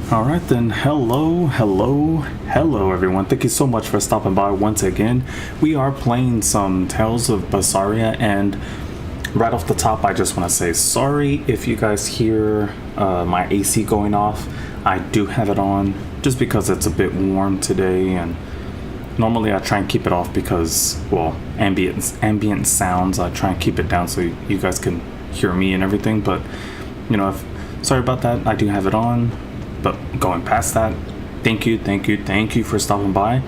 Alright then, hello everyone. Thank you so much for stopping by once again. We are playing some Tales of Berseria, and right off the top I just want to say sorry if you guys hear my AC going off. I do have it on just because it's a bit warm today, and normally I try and keep it off because, well, ambient sounds, I try and keep it down so you guys can hear me and everything, but you know, sorry about that. I do have it on. But going past that, thank you for stopping by.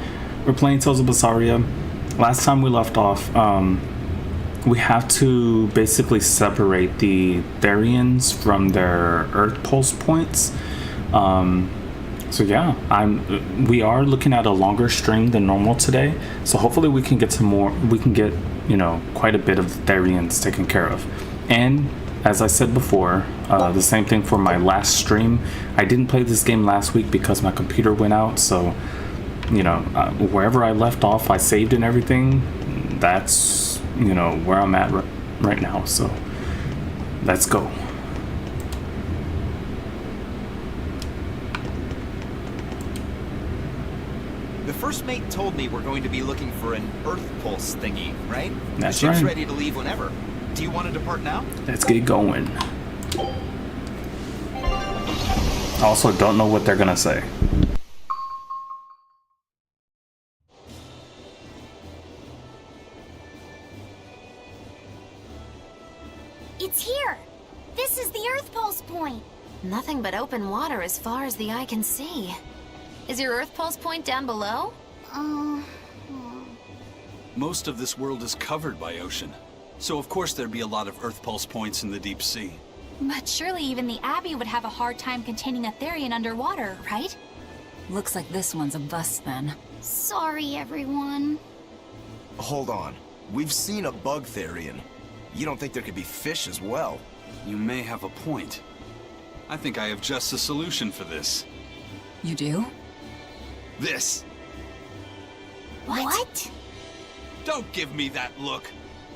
We're playing Tales of Berseria. Last time we left off, we have to basically separate the Empyreans from their Earth pulse points. So yeah, we are looking at a longer stream than normal today. So hopefully we can get you know, quite a bit of the Empyreans taken care of. And as I said before, the same thing for my last stream. I didn't play this game last week because my computer went out, so, you know, wherever I left off, I saved and everything. That's, you know, where I'm at right now, so let's go. The first mate told me we're going to be looking for an Earth pulse thingy, right? That's the ship's right. ready to leave whenever. Do you want to depart now? Let's get going. I also don't know what they're gonna say. It's here! This is the Earth Pulse point! Nothing but open water as far as the eye can see. Is your Earth Pulse point down below? Most of this world is covered by ocean, so of course there'd be a lot of Earth Pulse points in the deep sea. But surely even the Abbey would have a hard time containing a Therian underwater, right? Looks like this one's a bust then. Sorry, everyone. Hold on. We've seen a bug Therian. You don't think there could be fish as well? You may have a point. I think I have just a solution for this. You do? This! What? Don't give me that look!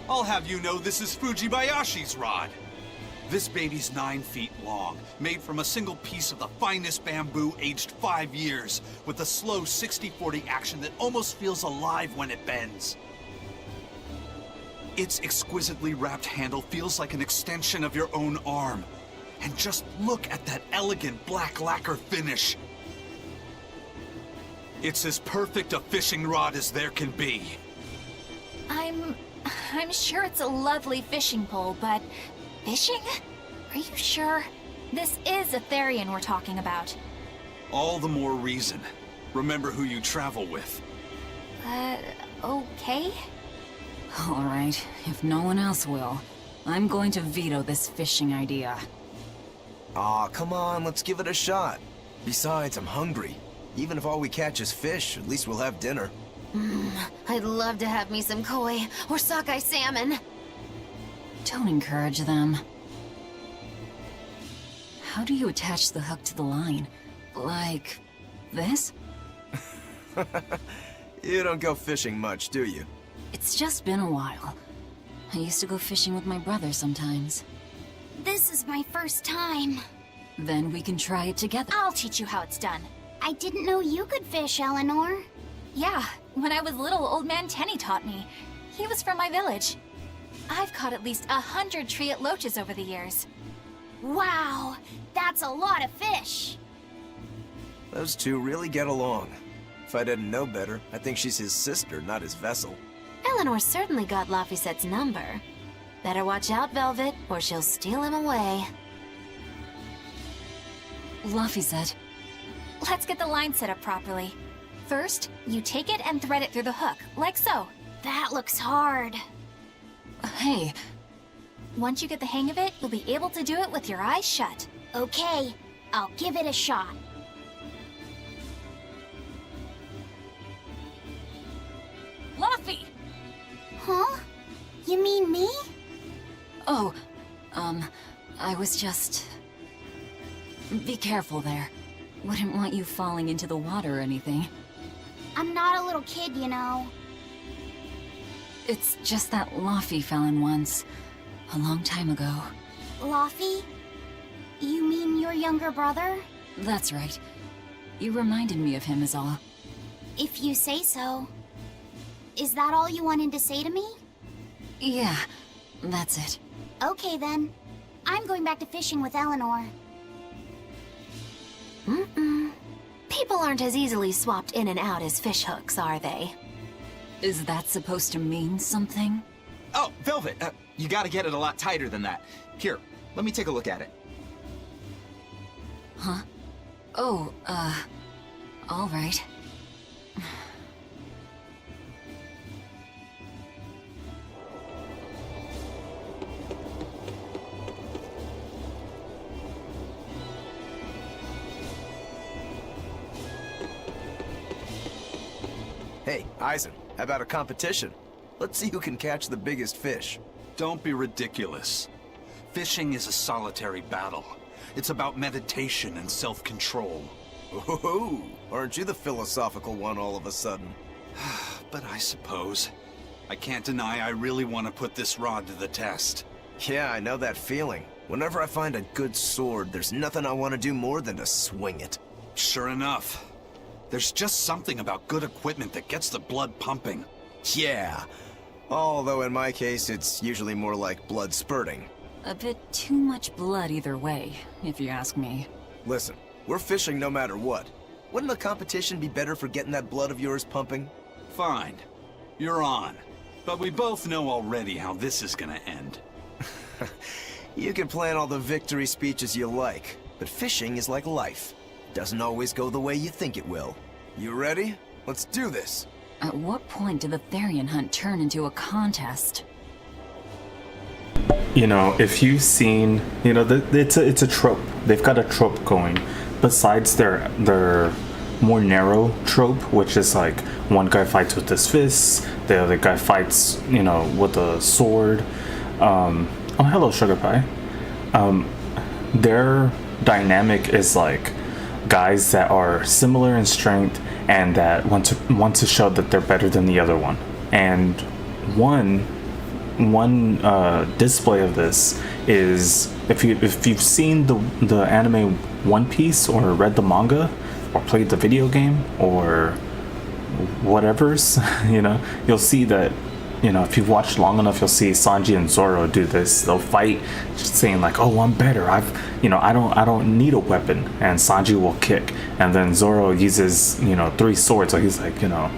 I'll have you know this is Fujibayashi's rod! This baby's 9 feet long, made from a single piece of the finest bamboo aged 5 years, with a slow 60-40 action that almost feels alive when it bends. Its exquisitely wrapped handle feels like an extension of your own arm. And just look at that elegant black lacquer finish. It's as perfect a fishing rod as there can be. I'm sure it's a lovely fishing pole, but fishing? Are you sure? This is a Therian we're talking about. All the more reason. Remember who you travel with. Okay? All right, if no one else will, I'm going to veto this fishing idea. Aw, come on, let's give it a shot. Besides, I'm hungry. Even if all we catch is fish, at least we'll have dinner. I'd love to have me some koi or sockeye salmon. Don't encourage them. How do you attach the hook to the line? Like this? You don't go fishing much, do you? It's just been a while. I used to go fishing with my brother sometimes. This is my first time. Then we can try it together. I'll teach you how it's done. I didn't know you could fish, Eleanor. Yeah, when I was little, Old Man Tenny taught me. He was from my village. I've caught at least 100 treat loaches over the years. Wow, that's a lot of fish. Those two really get along. If I didn't know better, I think she's his sister, not his vessel. Eleanor certainly got Laphicette's number. Better watch out, Velvet, or she'll steal him away. Laphicette. Let's get the line set up properly. First, you take it and thread it through the hook, like so. That looks hard. Hey. Once you get the hang of it, you'll be able to do it with your eyes shut. Okay, I'll give it a shot. Laphi! Huh? You mean me? Oh, I was just... Be careful there. Wouldn't want you falling into the water or anything. I'm not a little kid, you know. It's just that Laphi fell in once. A long time ago. Laphi? You mean your younger brother? That's right. You reminded me of him is all. If you say so. Is that all you wanted to say to me? Yeah, that's it. Okay then. I'm going back to fishing with Eleanor. People aren't as easily swapped in and out as fish hooks, are they? Is that supposed to mean something? Oh, Velvet, you gotta get it a lot tighter than that. Here, let me take a look at it. Huh? Oh, all right. Hey, Eisen, how about a competition? Let's see who can catch the biggest fish. Don't be ridiculous. Fishing is a solitary battle. It's about meditation and self-control. Ooh, aren't you the philosophical one all of a sudden? But I suppose. I can't deny I really want to put this rod to the test. Yeah, I know that feeling. Whenever I find a good sword, there's nothing I want to do more than to swing it. Sure enough. There's just something about good equipment that gets the blood pumping. Yeah. Although in my case, it's usually more like blood spurting. A bit too much blood either way, if you ask me. Listen, we're fishing no matter what. Wouldn't a competition be better for getting that blood of yours pumping? Fine. You're on. But we both know already how this is gonna end. You can plan all the victory speeches you like, but fishing is like life. Doesn't always go the way you think it will. You ready? Let's do this! At what point did the Therian hunt turn into a contest? You know, if you've seen, you know, it's a trope. They've got a trope going. Besides their more narrow trope, which is like one guy fights with his fists, the other guy fights, you know, with a sword. Oh, hello, Sugar Pie. Their dynamic is like guys that are similar in strength and that want to show that they're better than the other one. And one display of this is if you've seen the anime One Piece or read the manga or played the video game or whatever's, you know, you'll see that, you know, if you've watched long enough, you'll see Sanji and Zoro do this. They'll fight just saying like, "Oh, I'm better. I don't need a weapon." And Sanji will kick, and then Zoro uses, you know, 3 swords. So he's like, you know,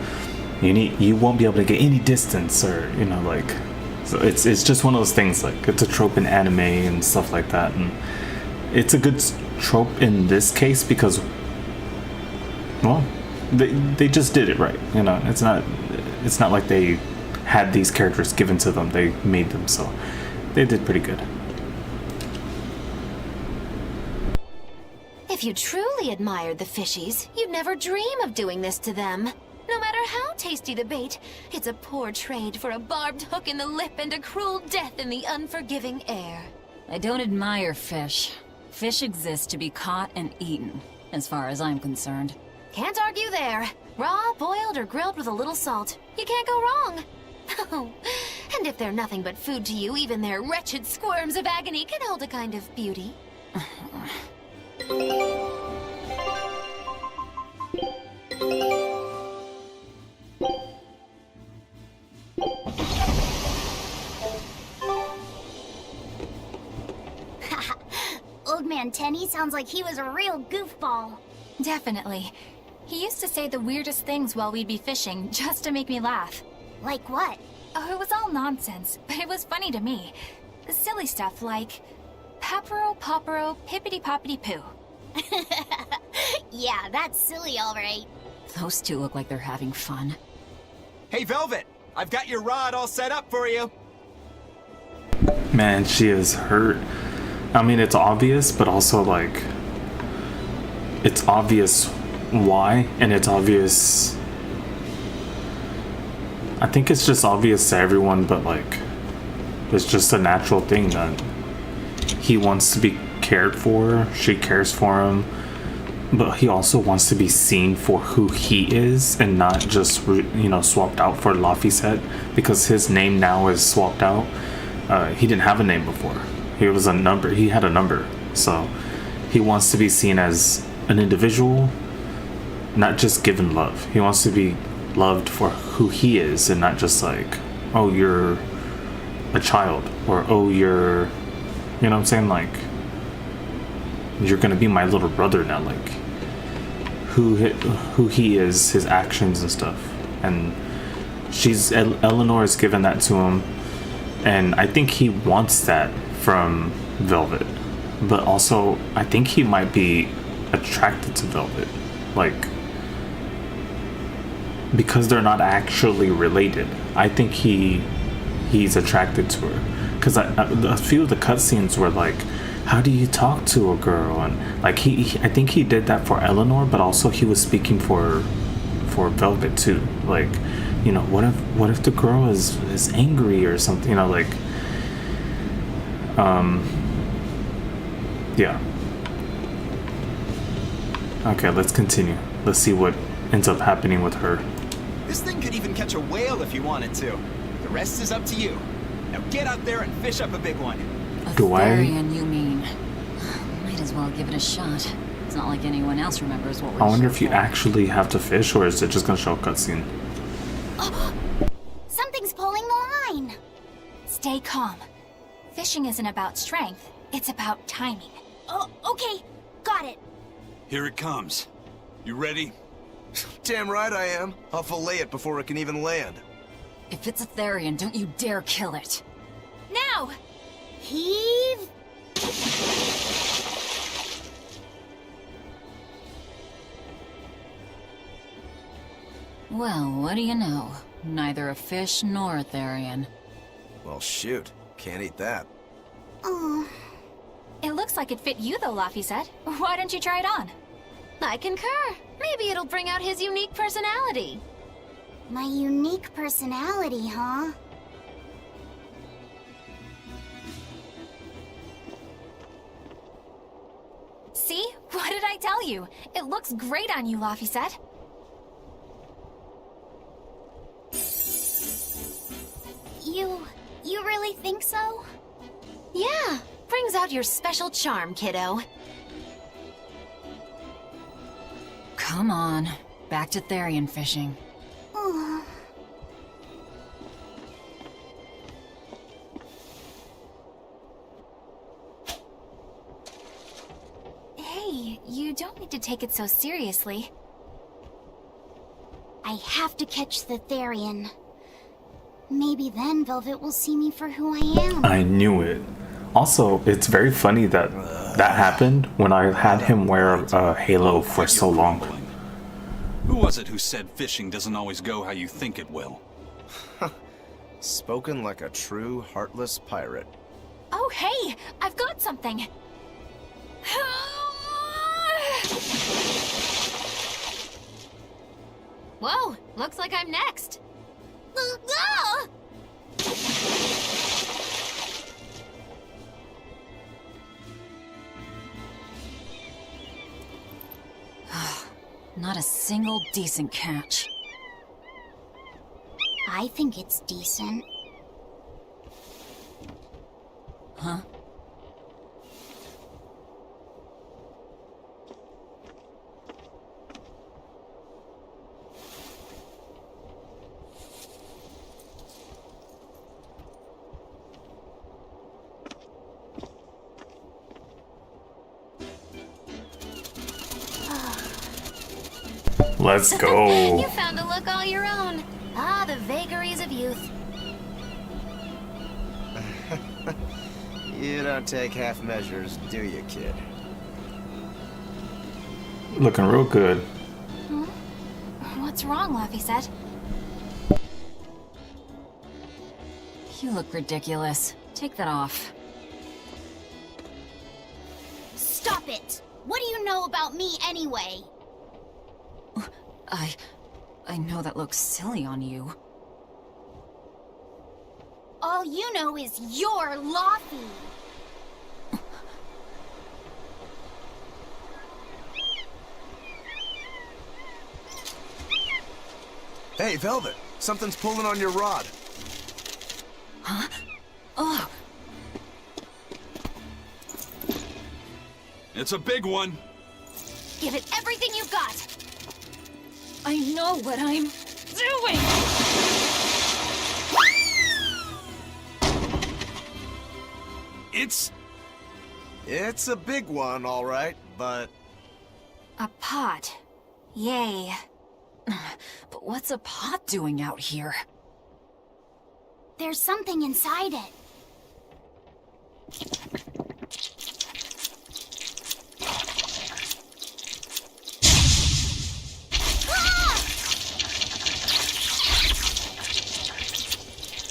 you won't be able to get any distance, or, you know, like, so it's just one of those things. Like, it's a trope in anime and stuff like that, and it's a good trope in this case because, well, they just did it right. You know, it's not like they had these characters given to them. They made them, so they did pretty good. If you truly admired the fishies, you'd never dream of doing this to them. No matter how tasty the bait, it's a poor trade for a barbed hook in the lip and a cruel death in the unforgiving air. I don't admire fish. Fish exist to be caught and eaten, as far as I'm concerned. Can't argue there. Raw, boiled, or grilled with a little salt. You can't go wrong. Oh, and if they're nothing but food to you, even their wretched squirms of agony can hold a kind of beauty. Old Man Tenny sounds like he was a real goofball. Definitely. He used to say the weirdest things while we'd be fishing, just to make me laugh. Like what? Oh, it was all nonsense, but it was funny to me. Silly stuff like, Papero, Popero, Pippity-Poppity-Poo. Yeah, that's silly, all right. Those two look like they're having fun. Hey, Velvet! I've got your rod all set up for you! Man, she is hurt. I mean, it's obvious, but also, like, it's obvious why, and it's obvious... I think it's just obvious to everyone, but, like, it's just a natural thing that he wants to be cared for, she cares for him, but he also wants to be seen for who he is and not just, you know, swapped out for Laphicet, because his name now is swapped out. He didn't have a name before. He was a number. He had a number. So he wants to be seen as an individual not just given love. He wants to be loved for who he is, and not just like, oh, you're a child, or oh, you're, you know what I'm saying, like, you're gonna be my little brother now, like who he is, his actions and stuff. And Eleanor has given that to him, and I think he wants that from Velvet, but also I think he might be attracted to Velvet, like, because they're not actually related. I think he's attracted to her, because a few of the cutscenes were like, how do you talk to a girl? And like I think he did that for Eleanor, but also he was speaking for Velvet too. Like, you know, what if the girl is angry or something? You know, like, yeah. Okay, let's continue. Let's see what ends up happening with her. This thing could even catch a whale if you wanted to. The rest is up to you. Now get out there and fish up a big one. Artorius, you mean? Might as well give it a shot. It's not like anyone else remembers what we're I wonder here if you for. actually have to fish, or is it just gonna show a cutscene? Something's pulling the line. Stay calm. Fishing isn't about strength, it's about timing. Oh, okay. Got it. Here it comes. You ready? Damn right I am. I'll fillet it before it can even land. If it's a Therian, don't you dare kill it. Now! Heave! Well, what do you know? Neither a fish nor a Therian. Well, shoot. Can't eat that. Oh. It looks like it fit you though, Laphicet. Why don't you try it on? I concur. Maybe it'll bring out his unique personality. My unique personality, huh? See? What did I tell you? It looks great on you, Laphicet. You really think so? Yeah, brings out your special charm, kiddo. Come on, back to Therian fishing. Oh. Hey, you don't need to take it so seriously. I have to catch the Therian. Maybe then Velvet will see me for who I am. I knew it. Also, it's very funny that that happened when I had him wear a halo for so long. Who was it who said fishing doesn't always go how you think it will? Spoken like a true, heartless pirate. Oh, hey! I've got something! Whoa, looks like I'm next. Not a single decent catch. I think it's decent. Huh? Let's go. You found a look all your own. Ah, the vagaries of youth. You don't take half measures, do you, kid? Looking real good. What's wrong, Laphicet? You look ridiculous. Take that off. Stop it! What do you know about me anyway? I know that looks silly on you. All you know is you're Laphie. Hey, Velvet! Something's pulling on your rod. Huh? Oh! It's a big one. Give it everything you've got. I know what I'm doing! It's a big one, all right, but... A pot. Yay. But what's a pot doing out here? There's something inside it.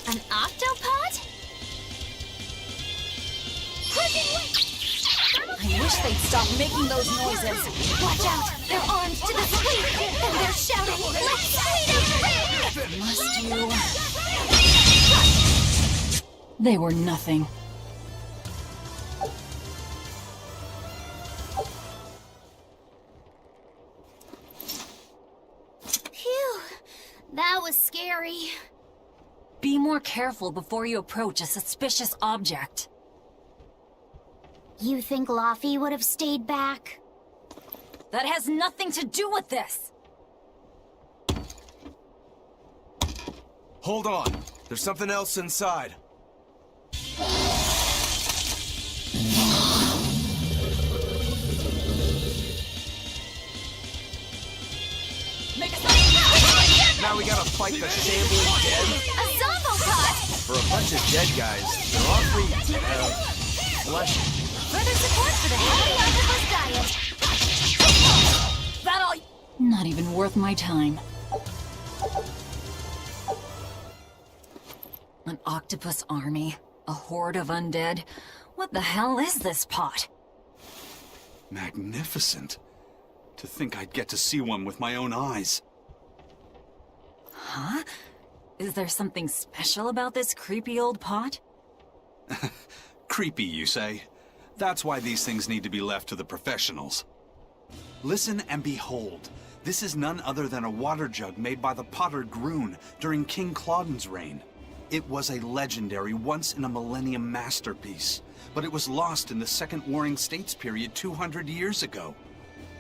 An octopod? I wish they'd stop making those noises. Watch out! They're armed to the teeth, and they're shouting, "Let's eat him!" Must you? They were nothing. Phew, that was scary. Be more careful before you approach a suspicious object. You think Laffy would have stayed back? That has nothing to do with this! Hold on. There's something else inside. Now we gotta fight the shambling dead? A zombopod! For a bunch of dead guys, they're awfully, fleshy. Further support for the healthy octopus diet. That'll... Not even worth my time. An octopus army? A horde of undead? What the hell is this pot? Magnificent. To think I'd get to see one with my own eyes. Huh? Is there something special about this creepy old pot? Creepy, you say? That's why these things need to be left to the professionals. Listen and behold. This is none other than a water jug made by the potter Groon during King Clauden's reign. It was a legendary, once-in-a-millennium masterpiece, but it was lost in the Second Warring States period 200 years ago.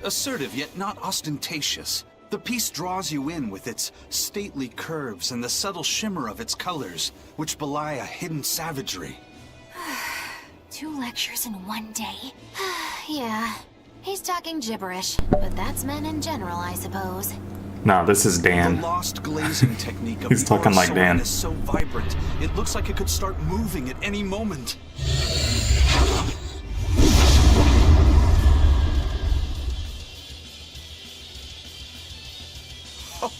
Assertive, yet not ostentatious, the piece draws you in with its stately curves and the subtle shimmer of its colors, which belie a hidden savagery. 2 lectures in one day. Yeah, he's talking gibberish, but that's men in general, I suppose. Nah, this is Dan. The lost glazing technique of He's talking like Dan. is so vibrant, it looks like it could start moving at any moment.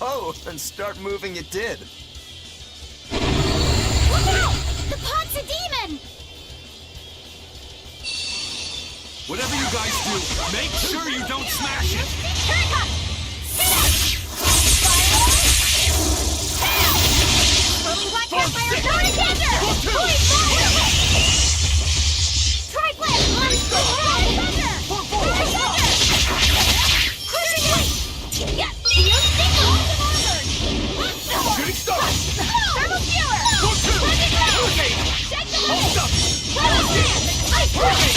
Oh, and start moving it did. Look out! The pot's a demon! Whatever you guys do, make sure you don't smash it! Teresa! Fully watch out, fire! Throw it together! Fully forward! Triplet! Throw it together! Crushing weight! Yeah! You think Shooting star! Thermal skewer! Shake the weight!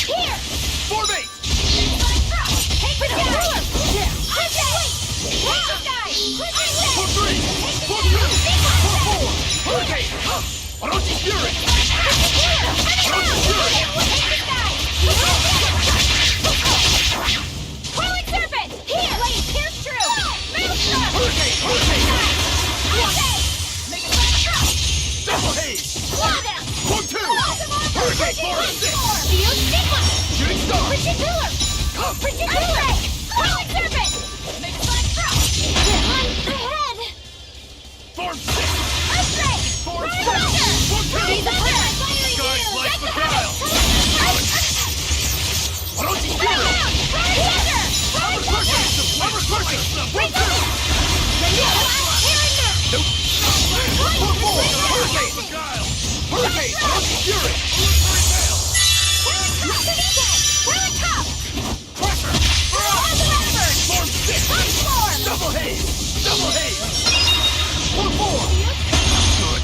Here! Formate! Take the down! Crushing weight! Take the guy! Crushing weight! For 3! For 2! For 4! Hurricane! Orochi Fury! Orochi Fury! Whirling Serpent! Here! Blade pierce through! Maelstrom! Hurricane! Hurricane! Make a flash drop! Double haze! Claw them! For 2! Hurricane 4 and 6! Fuse sequence! Shooting star! Frigid Pillar! Frigid Pillar! Whirling Serpent! Make a flash drop! On the head! Form 6! Upgrade! Form Runner! 7! For 2! He's under! Guys like the dial! Orochi Run Fury! down! Run together! Armor Crusher! Armor Crusher! For 2! Nope! For 4! Hurricane! Hurricane! Orochi Fury! Whirling Top! Crusher! Form 6! Double haze! Double haze! For 4! Good!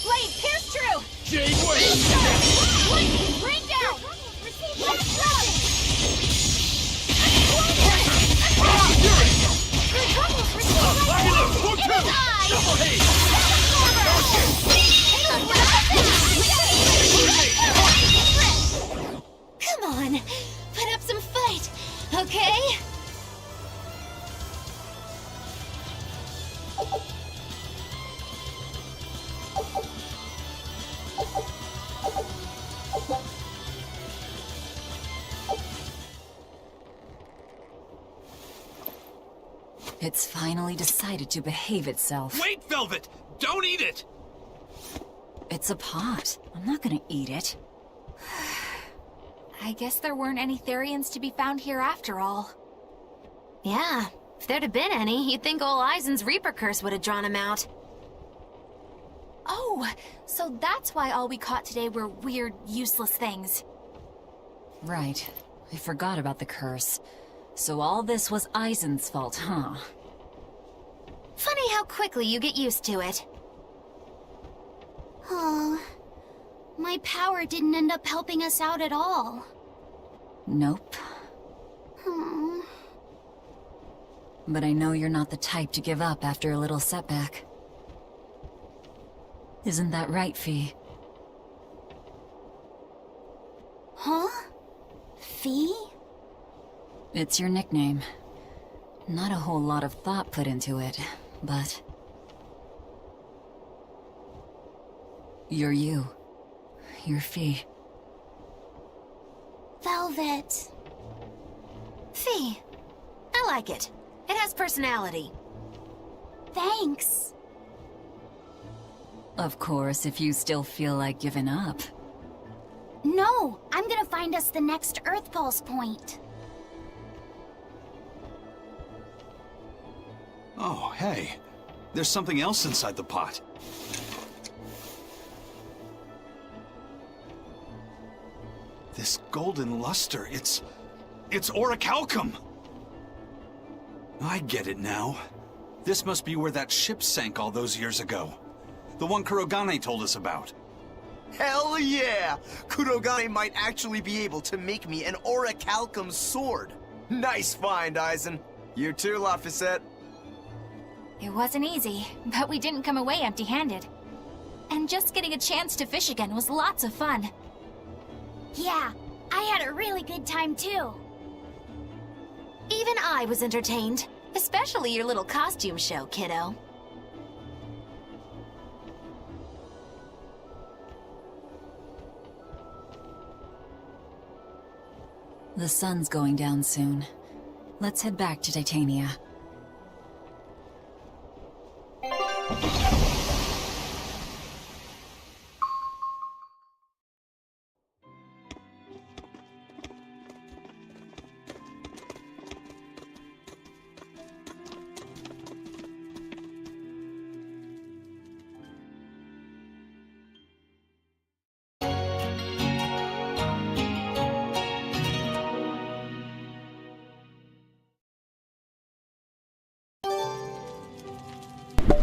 Blade pierce through! Jade Wave! Bring down! Receive flash drop! Fury! Come on, put up some fight, okay? It's finally decided to behave itself. Wait, Velvet! Don't eat it! It's a pot. I'm not gonna eat it. I guess there weren't any Therians to be found here after all. Yeah, if there'd have been any, you'd think old Eisen's Reaper curse would have drawn him out. Oh, so that's why all we caught today were weird, useless things. Right. I forgot about the curse. So all this was Eisen's fault, huh? Funny how quickly you get used to it. Oh, my power didn't end up helping us out at all. Nope. Hmm. But I know you're not the type to give up after a little setback. Isn't that right, Fee? Huh? Fee? It's your nickname. Not a whole lot of thought put into it, but... You're you. You're Fee. Velvet. Fee. I like it. It has personality. Thanks. Of course, if you still feel like giving up. No, I'm gonna find us the next Earth Pulse point. Oh, hey. There's something else inside the pot. This golden luster, it's orichalcum! I get it now. This must be where that ship sank all those years ago. The one Kurogane told us about. Hell yeah! Kurogane might actually be able to make me an orichalcum sword. Nice find, Eisen. You too, Laphicet. It wasn't easy, but we didn't come away empty-handed. And just getting a chance to fish again was lots of fun. Yeah, I had a really good time too. Even I was entertained. Especially your little costume show, kiddo. The sun's going down soon. Let's head back to Titania.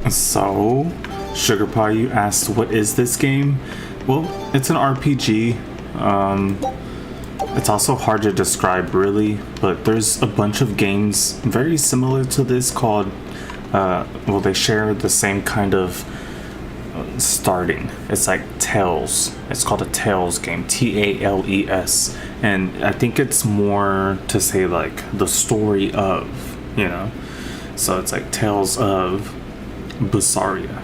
So, Sugar Pie, you asked what is this game? Well, it's an RPG. It's also hard to describe really, but there's a bunch of games very similar to this called, well, they share the same kind of starting. It's like Tales. It's called a Tales game, Tales. And I think it's more to say like the story of, you know? So it's like Tales of Berseria.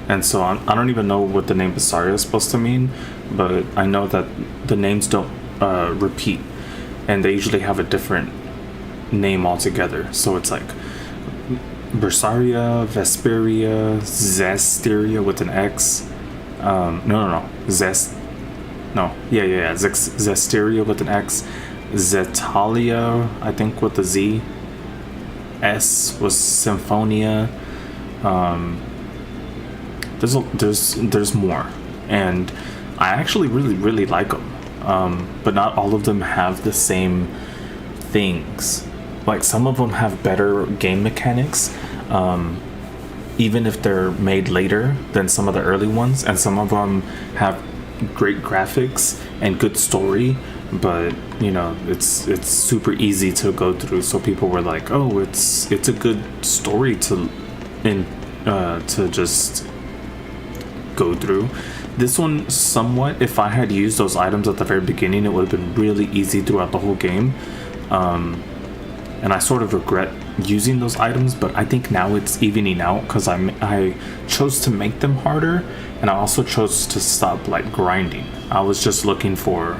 And so I don't even know what the name Berseria is supposed to mean, but I know that the names don't repeat, and they usually have a different name altogether. So it's like Berseria, Vesperia, Zestiria with an X. Zestiria with an X. Zetalia, I think, with a Z. S was Symphonia. There's more, and I actually really like them, but not all of them have the same things. Like some of them have better game mechanics, even if they're made later than some of the early ones, and some of them have great graphics and good story, but you know, it's super easy to go through. So people were like, oh, it's a good story to to just go through. This one, somewhat, if I had used those items at the very beginning, it would have been really easy throughout the whole game. And I sort of regret using those items, but I think now it's evening out because I chose to make them harder, and I also chose to stop like grinding. I was just looking for,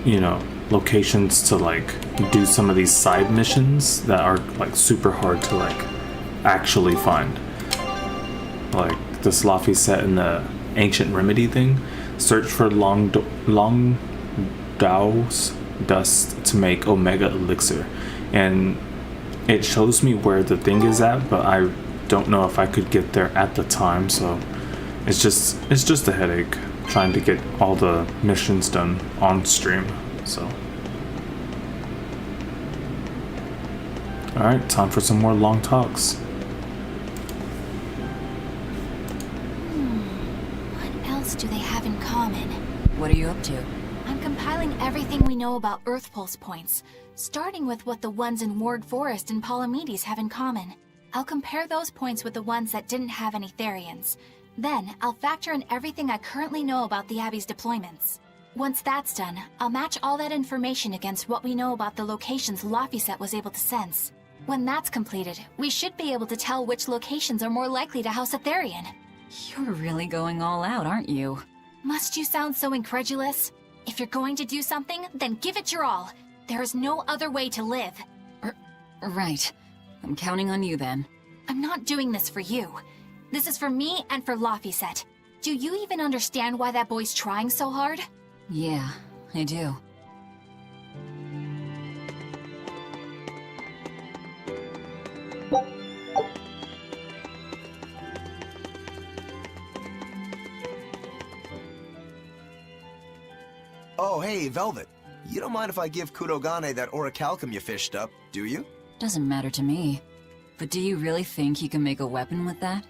you know, locations to like do some of these side missions that are like super hard to like actually find. Like this Laffy set in the Ancient Remedy thing. Search for long Dao's dust to make Omega Elixir. And it shows me where the thing is at, but I don't know if I could get there at the time, so it's just a headache trying to get all the missions done on stream. So alright, time for some more long talks. What else do they have in common? What are you up to? I'm compiling everything we know about Earth Pulse points, starting with what the ones in Ward Forest and Palamedes have in common. I'll compare those points with the ones that didn't have any Therians. Then, I'll factor in everything I currently know about the Abbey's deployments. Once that's done, I'll match all that information against what we know about the locations Laphicet was able to sense. When that's completed, we should be able to tell which locations are more likely to house a Therian. You're really going all out, aren't you? Must you sound so incredulous? If you're going to do something, then give it your all. There is no other way to live. Right. I'm counting on you then. I'm not doing this for you. This is for me and for Laphicet. Do you even understand why that boy's trying so hard? Yeah, I do. Oh, hey, Velvet. You don't mind if I give Kurogane that orichalcum you fished up, do you? Doesn't matter to me. But do you really think you can make a weapon with that?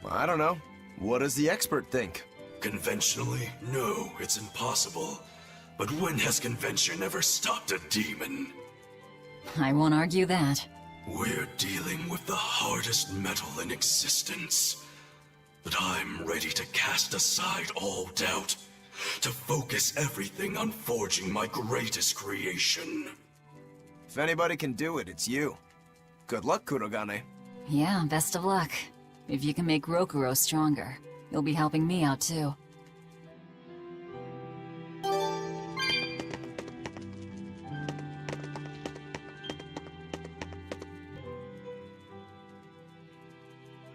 I don't know. What does the expert think? Conventionally, no, it's impossible. But when has convention ever stopped a demon? I won't argue that. We're dealing with the hardest metal in existence. But I'm ready to cast aside all doubt, to focus everything on forging my greatest creation. If anybody can do it, it's you. Good luck, Kurogane. Yeah, best of luck. If you can make Rokuro stronger, you'll be helping me out too.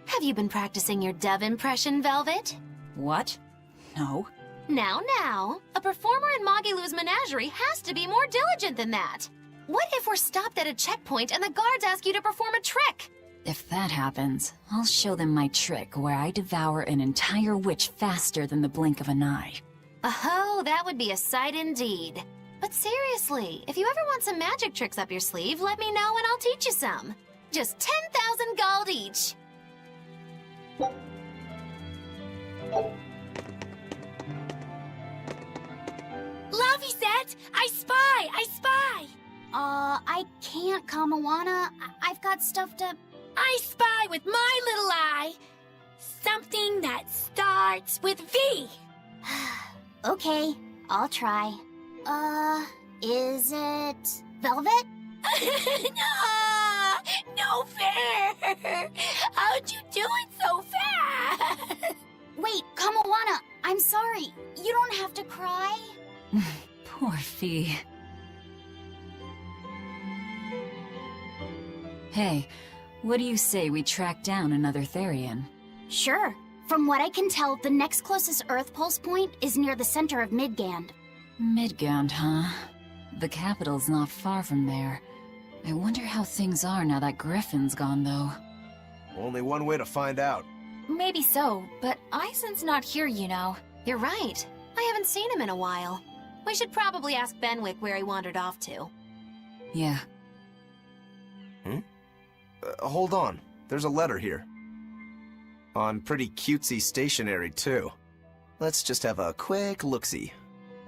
Have you been practicing your dove impression, Velvet? What? No. Now, a performer in Magilu's menagerie has to be more diligent than that. What if we're stopped at a checkpoint and the guards ask you to perform a trick? If that happens, I'll show them my trick where I devour an entire witch faster than the blink of an eye. Oh, that would be a sight indeed. But seriously, if you ever want some magic tricks up your sleeve, let me know and I'll teach you some. Just 10,000 gold each. Laphicet! I spy! I can't, Kamawana. I've got stuff to... I spy with my little eye. Something that starts with V. Okay, I'll try. Is it... Velvet? No fair! How'd you do it so fast? Wait, Kamawana, I'm sorry. You don't have to cry. Poor Fee. Hey, what do you say we track down another Therian? Sure. From what I can tell, the next closest Earth Pulse point is near the center of Midgand. Midgand, huh? The capital's not far from there. I wonder how things are now that Griffin's gone, though. Only one way to find out. Maybe so, but Aizen's not here, you know. You're right. I haven't seen him in a while. We should probably ask Benwick where he wandered off to. Yeah. Hold on. There's a letter here. On pretty cutesy stationery, too. Let's just have a quick look-see.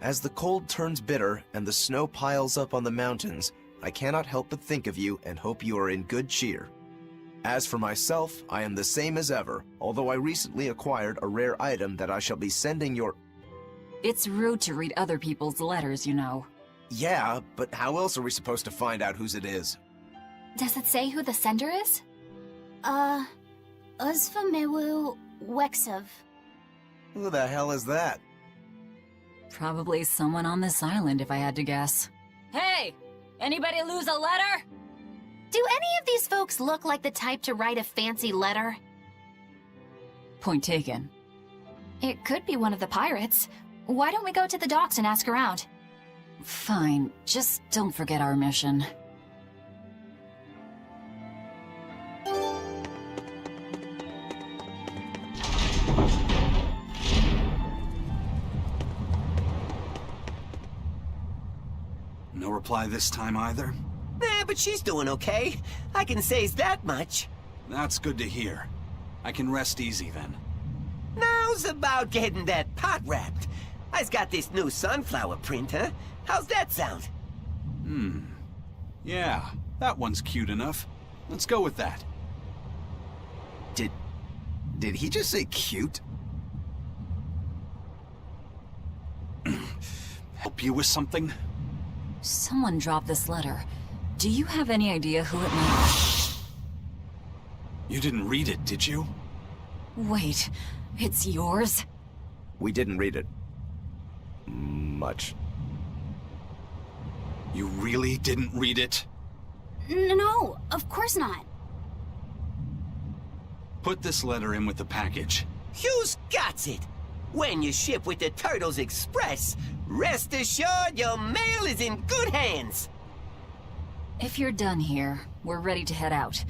As the cold turns bitter and the snow piles up on the mountains, I cannot help but think of you and hope you are in good cheer. As for myself, I am the same as ever, although I recently acquired a rare item that I shall be sending your... It's rude to read other people's letters, you know. Yeah, but how else are we supposed to find out whose it is? Does it say who the sender is? Uzfamewu Wexov. Who the hell is that? Probably someone on this island, if I had to guess. Hey! Anybody lose a letter? Do any of these folks look like the type to write a fancy letter? Point taken. It could be one of the pirates. Why don't we go to the docks and ask around? Fine, just don't forget our mission. No reply this time either? But she's doing okay. I can say that much. That's good to hear. I can rest easy then. Now's about getting that pot wrapped. I's got this new sunflower print, huh? How's that sound? Yeah, that one's cute enough. Let's go with that. Did he just say cute? Help you with something? Someone dropped this letter. Do you have any idea who it might be? You didn't read it, did you? Wait, it's yours? We didn't read it. Much. You really didn't read it? No, of course not. Put this letter in with the package. Who's got it? When you ship with the Turtles Express, rest assured your mail is in good hands. If you're done here, we're ready to head out.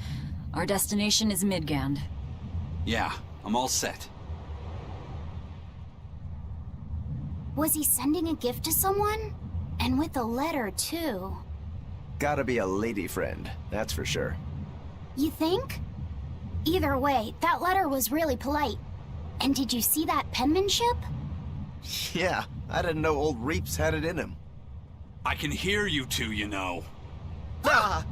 Our destination is Midgand. Yeah, I'm all set. Was he sending a gift to someone? And with a letter, too. Gotta be a lady friend, that's for sure. You think? Either way, that letter was really polite. And did you see that penmanship? Yeah, I didn't know old Reeps had it in him. I can hear you two, you know. Ah!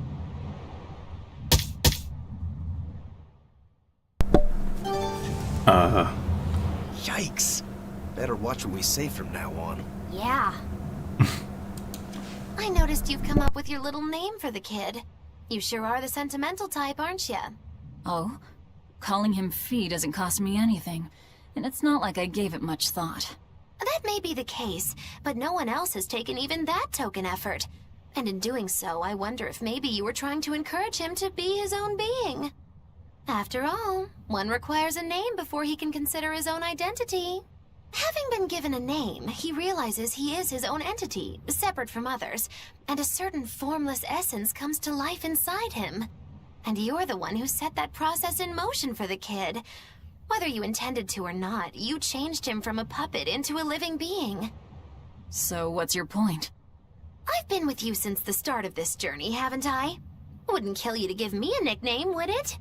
Yikes. Better watch what we say from now on. Yeah. I noticed you've come up with your little name for the kid. You sure are the sentimental type, aren't you? Oh? Calling him Fee doesn't cost me anything. And it's not like I gave it much thought. That may be the case, but no one else has taken even that token effort. And in doing so, I wonder if maybe you were trying to encourage him to be his own being. After all, one requires a name before he can consider his own identity. Having been given a name, he realizes he is his own entity, separate from others, and a certain formless essence comes to life inside him. And you're the one who set that process in motion for the kid. Whether you intended to or not, you changed him from a puppet into a living being. So what's your point? I've been with you since the start of this journey, haven't I? Wouldn't kill you to give me a nickname, would it?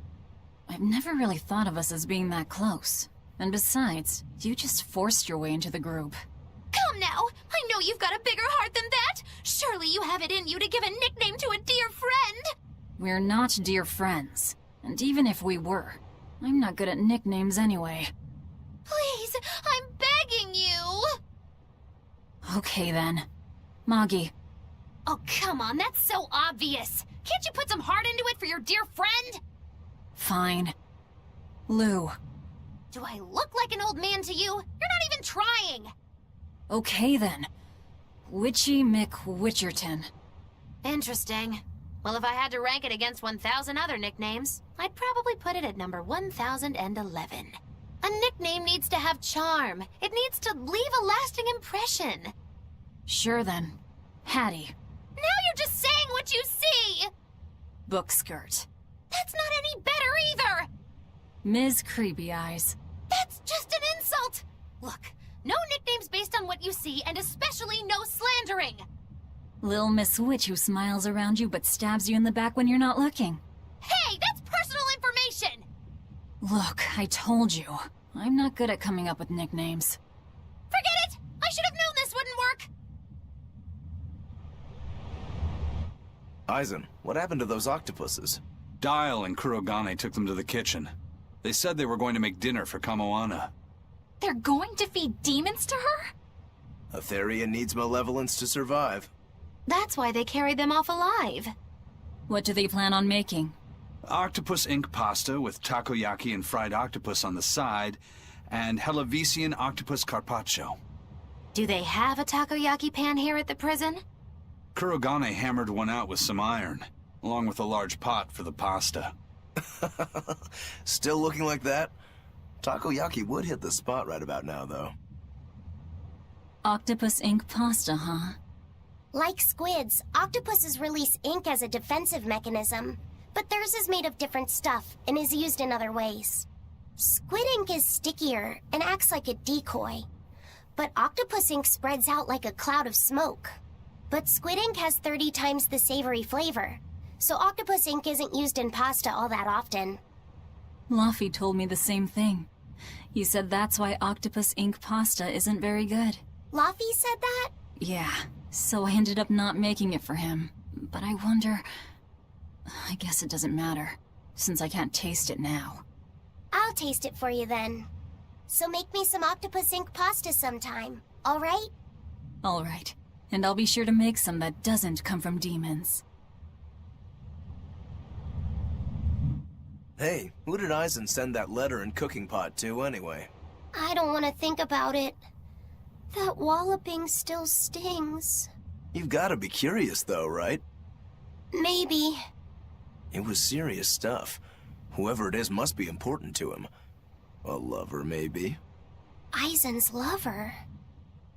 I've never really thought of us as being that close. And besides, you just forced your way into the group. Come now! I know you've got a bigger heart than that! Surely you have it in you to give a nickname to a dear friend! We're not dear friends. And even if we were, I'm not good at nicknames anyway. Please, I'm begging you! Okay then. Magi. Oh, come on, that's so obvious! Can't you put some heart into it for your dear friend? Fine. Lou. Do I look like an old man to you? You're not even trying! Okay then. Witchy McWitcherton. Interesting. Well, if I had to rank it against 1,000 other nicknames, I'd probably put it at number 1011. A nickname needs to have charm. It needs to leave a lasting impression. Sure then. Hattie. Now you're just saying what you see! Bookskirt. That's not any better either! Ms. Creepy Eyes. That's just an insult! Look, no nicknames based on what you see, and especially no slandering! Lil Miss Witch who smiles around you but stabs you in the back when you're not looking. Hey, that's personal information! Look, I told you. I'm not good at coming up with nicknames. Forget it! I should have known this wouldn't work! Eisen, what happened to those octopuses? Dial and Kurogane took them to the kitchen. They said they were going to make dinner for Kamoana. They're going to feed demons to her? Etheria needs malevolence to survive. That's why they carried them off alive. What do they plan on making? Octopus ink pasta with takoyaki and fried octopus on the side, and Hellavesian octopus carpaccio. Do they have a takoyaki pan here at the prison? Kurogane hammered one out with some iron, along with a large pot for the pasta. Still looking like that? Takoyaki would hit the spot right about now, though. Octopus ink pasta, huh? Like squids, octopuses release ink as a defensive mechanism, but theirs is made of different stuff and is used in other ways. Squid ink is stickier and acts like a decoy, but octopus ink spreads out like a cloud of smoke. But squid ink has 30 times the savory flavor, so octopus ink isn't used in pasta all that often. Luffy told me the same thing. He said that's why octopus ink pasta isn't very good. Luffy said that? Yeah, so I ended up not making it for him. But I wonder... I guess it doesn't matter, since I can't taste it now. I'll taste it for you then. So make me some octopus ink pasta sometime, alright? Alright, and I'll be sure to make some that doesn't come from demons. Hey, who did Aizen send that letter and cooking pot to, anyway? I don't want to think about it. That walloping still stings. You've got to be curious, though, right? Maybe. It was serious stuff. Whoever it is must be important to him. A lover, maybe. Aizen's lover.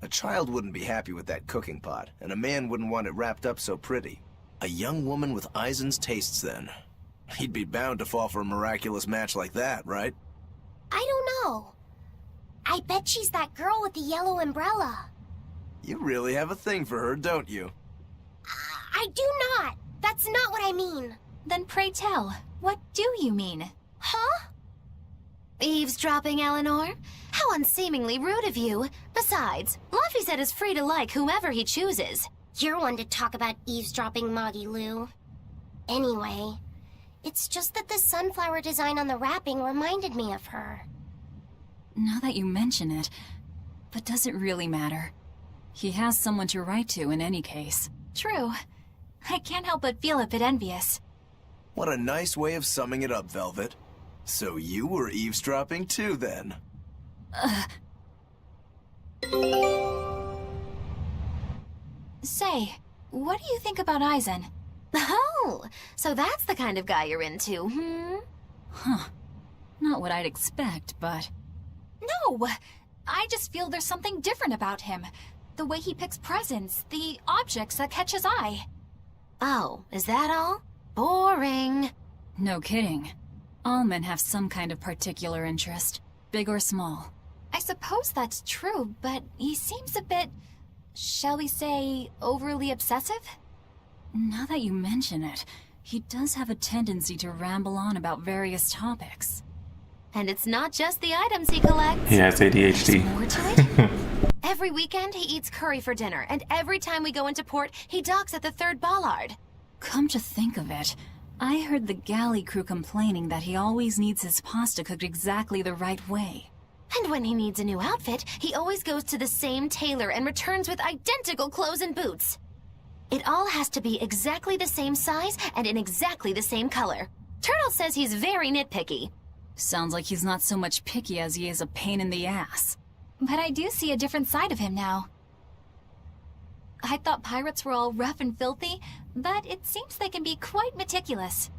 A child wouldn't be happy with that cooking pot, and a man wouldn't want it wrapped up so pretty. A young woman with Aizen's tastes, then. He'd be bound to fall for a miraculous match like that, right? I don't know. I bet she's that girl with the yellow umbrella. You really have a thing for her, don't you? I do not. That's not what I mean. Then pray tell, what do you mean? Huh? Eavesdropping, Eleanor? How unseemingly rude of you. Besides, Luffy said is free to like whomever he chooses. You're one to talk about eavesdropping, Moggy Lou. Anyway, it's just that the sunflower design on the wrapping reminded me of her. Now that you mention it, but does it really matter? He has someone to write to in any case. True. I can't help but feel a bit envious. What a nice way of summing it up, Velvet. So you were eavesdropping too, then? Say, what do you think about Aizen? Oh, so that's the kind of guy you're into, Huh. Not what I'd expect, but... No! I just feel there's something different about him. The way he picks presents, the objects that catch his eye. Oh, is that all? Boring. No kidding. All men have some kind of particular interest, big or small. I suppose that's true, but he seems a bit, shall we say, overly obsessive? Now that you mention it, he does have a tendency to ramble on about various topics. And it's not just the items he collects. He has ADHD. There's more to it. Every weekend he eats curry for dinner, and every time we go into port, he docks at the 3rd bollard. Come to think of it, I heard the galley crew complaining that he always needs his pasta cooked exactly the right way. And when he needs a new outfit, he always goes to the same tailor and returns with identical clothes and boots. It all has to be exactly the same size and in exactly the same color. Turtle says he's very nitpicky. Sounds like he's not so much picky as he is a pain in the ass. But I do see a different side of him now. I thought pirates were all rough and filthy, but it seems they can be quite meticulous.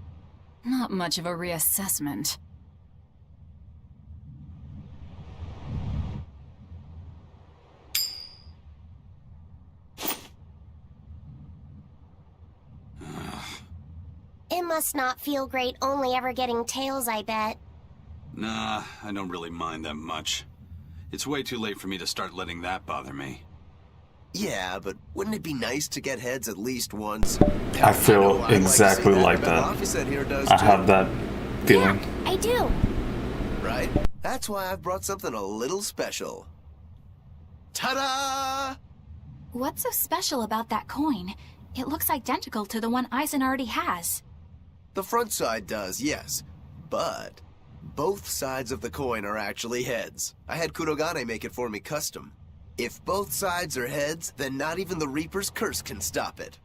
Not much of a reassessment. It must not feel great only ever getting tails, I bet. Nah, I don't really mind that much. It's way too late for me to start letting that bother me. Yeah, but wouldn't it be nice to get heads at least once? I feel I'd exactly like to see like Luffy that. said here does I too. have that feeling. Yeah, I do. Right? That's why I've brought something a little special. Ta-da! What's so special about that coin? It looks identical to the one Aizen already has. The front side does, yes. But both sides of the coin are actually heads. I had Kurogane make it for me custom. If both sides are heads, then not even the Reaper's curse can stop it.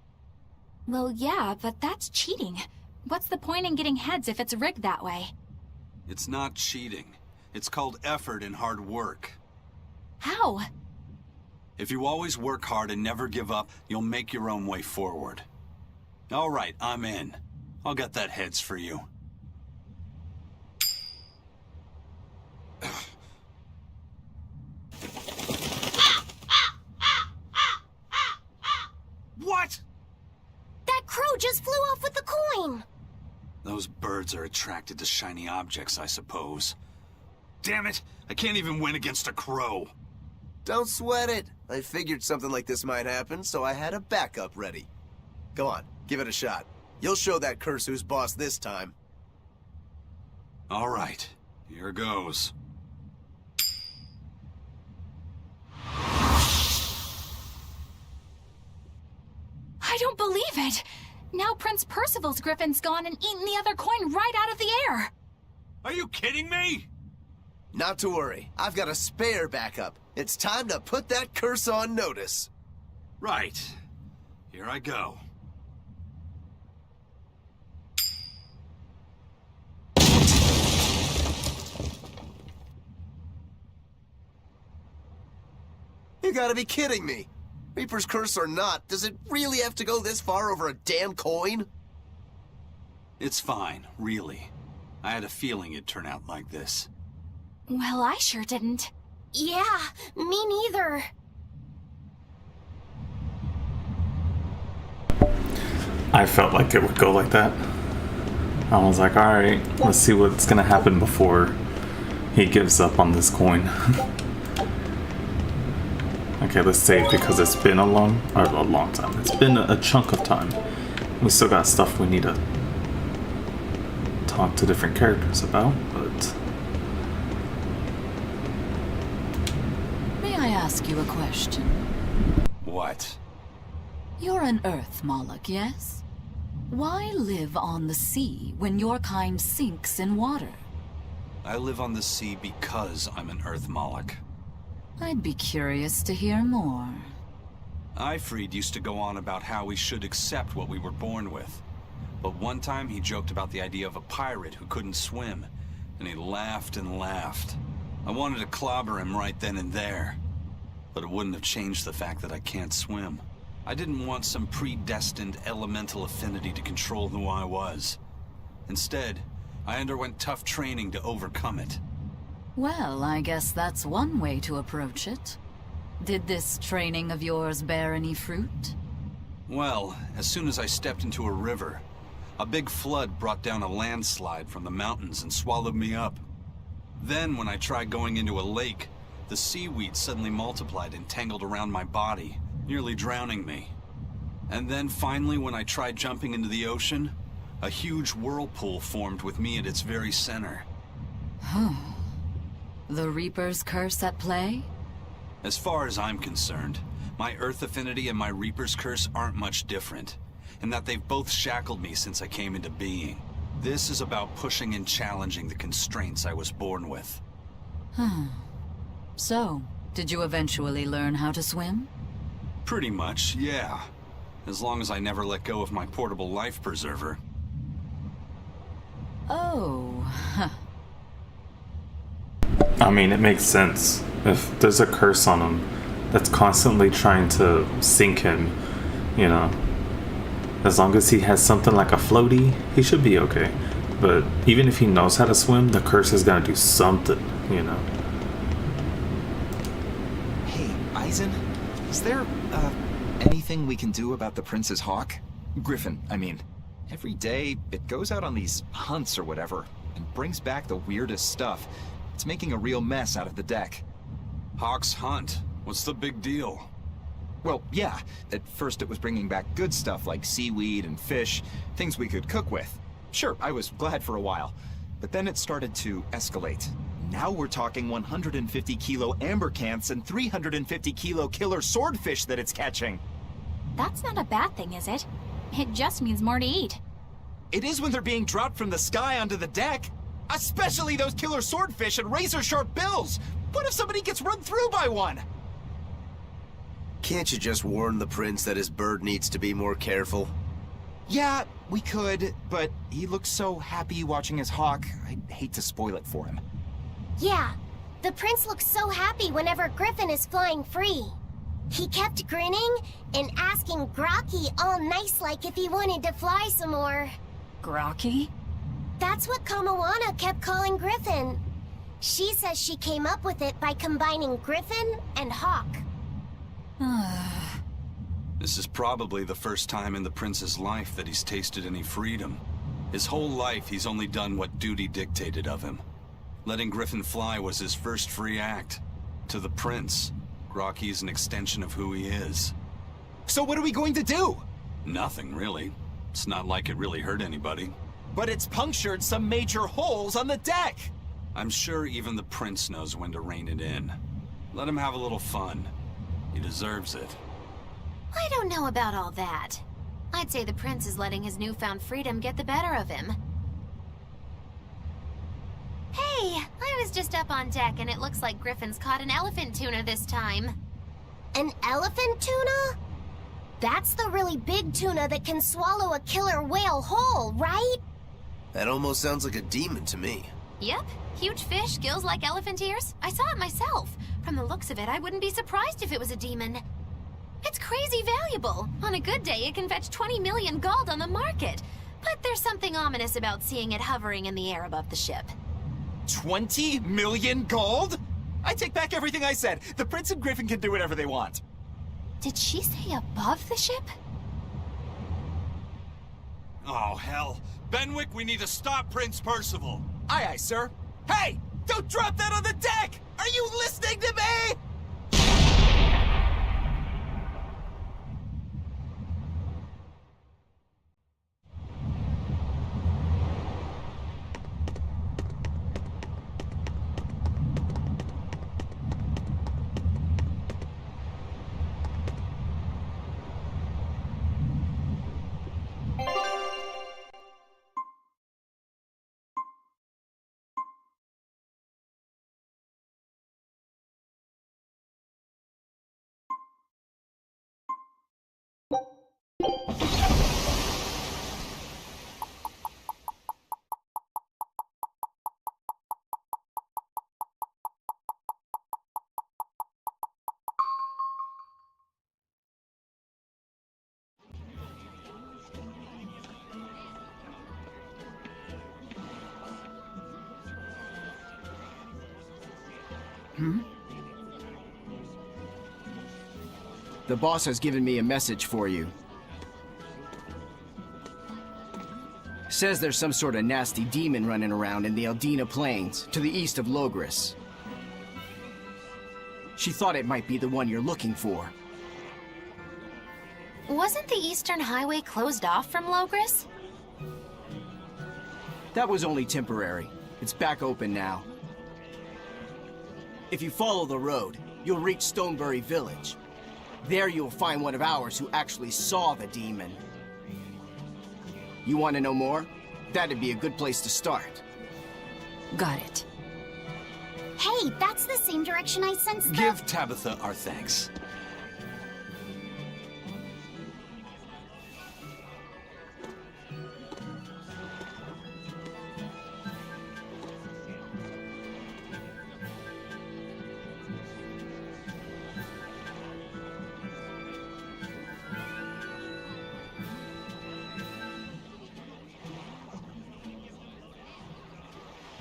Well, yeah, but that's cheating. What's the point in getting heads if it's rigged that way? It's not cheating. It's called effort and hard work. How? If you always work hard and never give up, you'll make your own way forward. All right, I'm in. I'll get that heads for you. What? That crow just flew off with the coin! Those birds are attracted to shiny objects, I suppose. Damn it! I can't even win against a crow. Don't sweat it. I figured something like this might happen, so I had a backup ready. Go on, give it a shot. You'll show that curse who's boss this time. All right, here goes. I don't believe it! Now Prince Percival's griffin's gone and eaten the other coin right out of the air! Are you kidding me? Not to worry, I've got a spare backup. It's time to put that curse on notice. Right. Here I go. You gotta be kidding me. Reaper's curse or not, does it really have to go this far over a damn coin? It's fine, really. I had a feeling it'd turn out like this. Well, I sure didn't. Yeah, me neither. I felt like it would go like that. I was like, alright, let's see what's gonna happen before he gives up on this coin. Okay, let's save because it's been a long time. It's been a chunk of time. We still got stuff we need to talk to different characters about, but... May I ask you a question? What? You're an Earth Moloch, yes? Why live on the sea when your kind sinks in water? I live on the sea because I'm an Earth Moloch. I'd be curious to hear more. Ifrid used to go on about how we should accept what we were born with. But one time he joked about the idea of a pirate who couldn't swim, and he laughed and laughed. I wanted to clobber him right then and there, but it wouldn't have changed the fact that I can't swim. I didn't want some predestined elemental affinity to control who I was. Instead, I underwent tough training to overcome it. Well, I guess that's one way to approach it. Did this training of yours bear any fruit? Well, as soon as I stepped into a river, a big flood brought down a landslide from the mountains and swallowed me up. Then, when I tried going into a lake, the seaweed suddenly multiplied and tangled around my body, nearly drowning me. And then finally, when I tried jumping into the ocean, a huge whirlpool formed with me at its very center. The Reaper's curse at play? As far as I'm concerned, my Earth affinity and my Reaper's curse aren't much different, in that they've both shackled me since I came into being. This is about pushing and challenging the constraints I was born with. So, did you eventually learn how to swim? Pretty much, yeah. As long as I never let go of my portable life preserver. Oh, I mean, it makes sense. If there's a curse on him that's constantly trying to sink him, you know, as long as he has something like a floaty, he should be okay. But even if he knows how to swim, the curse is gonna do something, you know. Hey, Eisen, is there, anything we can do about the Prince's hawk? Griffin, I mean. Every day, it goes out on these hunts or whatever, and brings back the weirdest stuff. It's making a real mess out of the deck. Hawk's hunt? What's the big deal? Well, yeah. At first it was bringing back good stuff like seaweed and fish, things we could cook with. Sure, I was glad for a while. But then it started to escalate. Now we're talking 150 kilo amber cants and 350 kilo killer swordfish that it's catching. That's not a bad thing, is it? It just means more to eat. It is when they're being dropped from the sky onto the deck. Especially those killer swordfish and razor-sharp bills! What if somebody gets run through by one? Can't you just warn the prince that his bird needs to be more careful? Yeah, we could, but he looks so happy watching his hawk, I'd hate to spoil it for him. Yeah, the prince looks so happy whenever Griffin is flying free. He kept grinning and asking Grocky all nice-like if he wanted to fly some more. Grocky? That's what Kamawana kept calling Griffin. She says she came up with it by combining Griffin and Hawk. This is probably the first time in the prince's life that he's tasted any freedom. His whole life, he's only done what duty dictated of him. Letting Griffin fly was his first free act. To the prince, Grocky's an extension of who he is. So what are we going to do? Nothing, really. It's not like it really hurt anybody. But it's punctured some major holes on the deck! I'm sure even the prince knows when to rein it in. Let him have a little fun. He deserves it. I don't know about all that. I'd say the prince is letting his newfound freedom get the better of him. Hey, I was just up on deck and it looks like Griffin's caught an elephant tuna this time. An elephant tuna? That's the really big tuna that can swallow a killer whale whole, right? That almost sounds like a demon to me. Yep, huge fish, gills like elephant ears. I saw it myself. From the looks of it, I wouldn't be surprised if it was a demon. It's crazy valuable. On a good day, it can fetch 20 million gold on the market. But there's something ominous about seeing it hovering in the air above the ship. 20 million gold? I take back everything I said. The prince and Griffin can do whatever they want. Did she say above the ship? Oh, hell. Benwick, we need to stop Prince Percival. Aye, aye, sir. Hey! Don't drop that on the deck! Are you listening to me? The boss has given me a message for you. Says there's some sort of nasty demon running around in the Eldina Plains, to the east of Logris. She thought it might be the one you're looking for. Wasn't the Eastern Highway closed off from Logris? That was only temporary. It's back open now. If you follow the road, you'll reach Stonebury Village. There you'll find one of ours who actually saw the demon. You want to know more? That'd be a good place to start. Got it. Hey, that's the same direction I sensed the— Give Tabitha our thanks.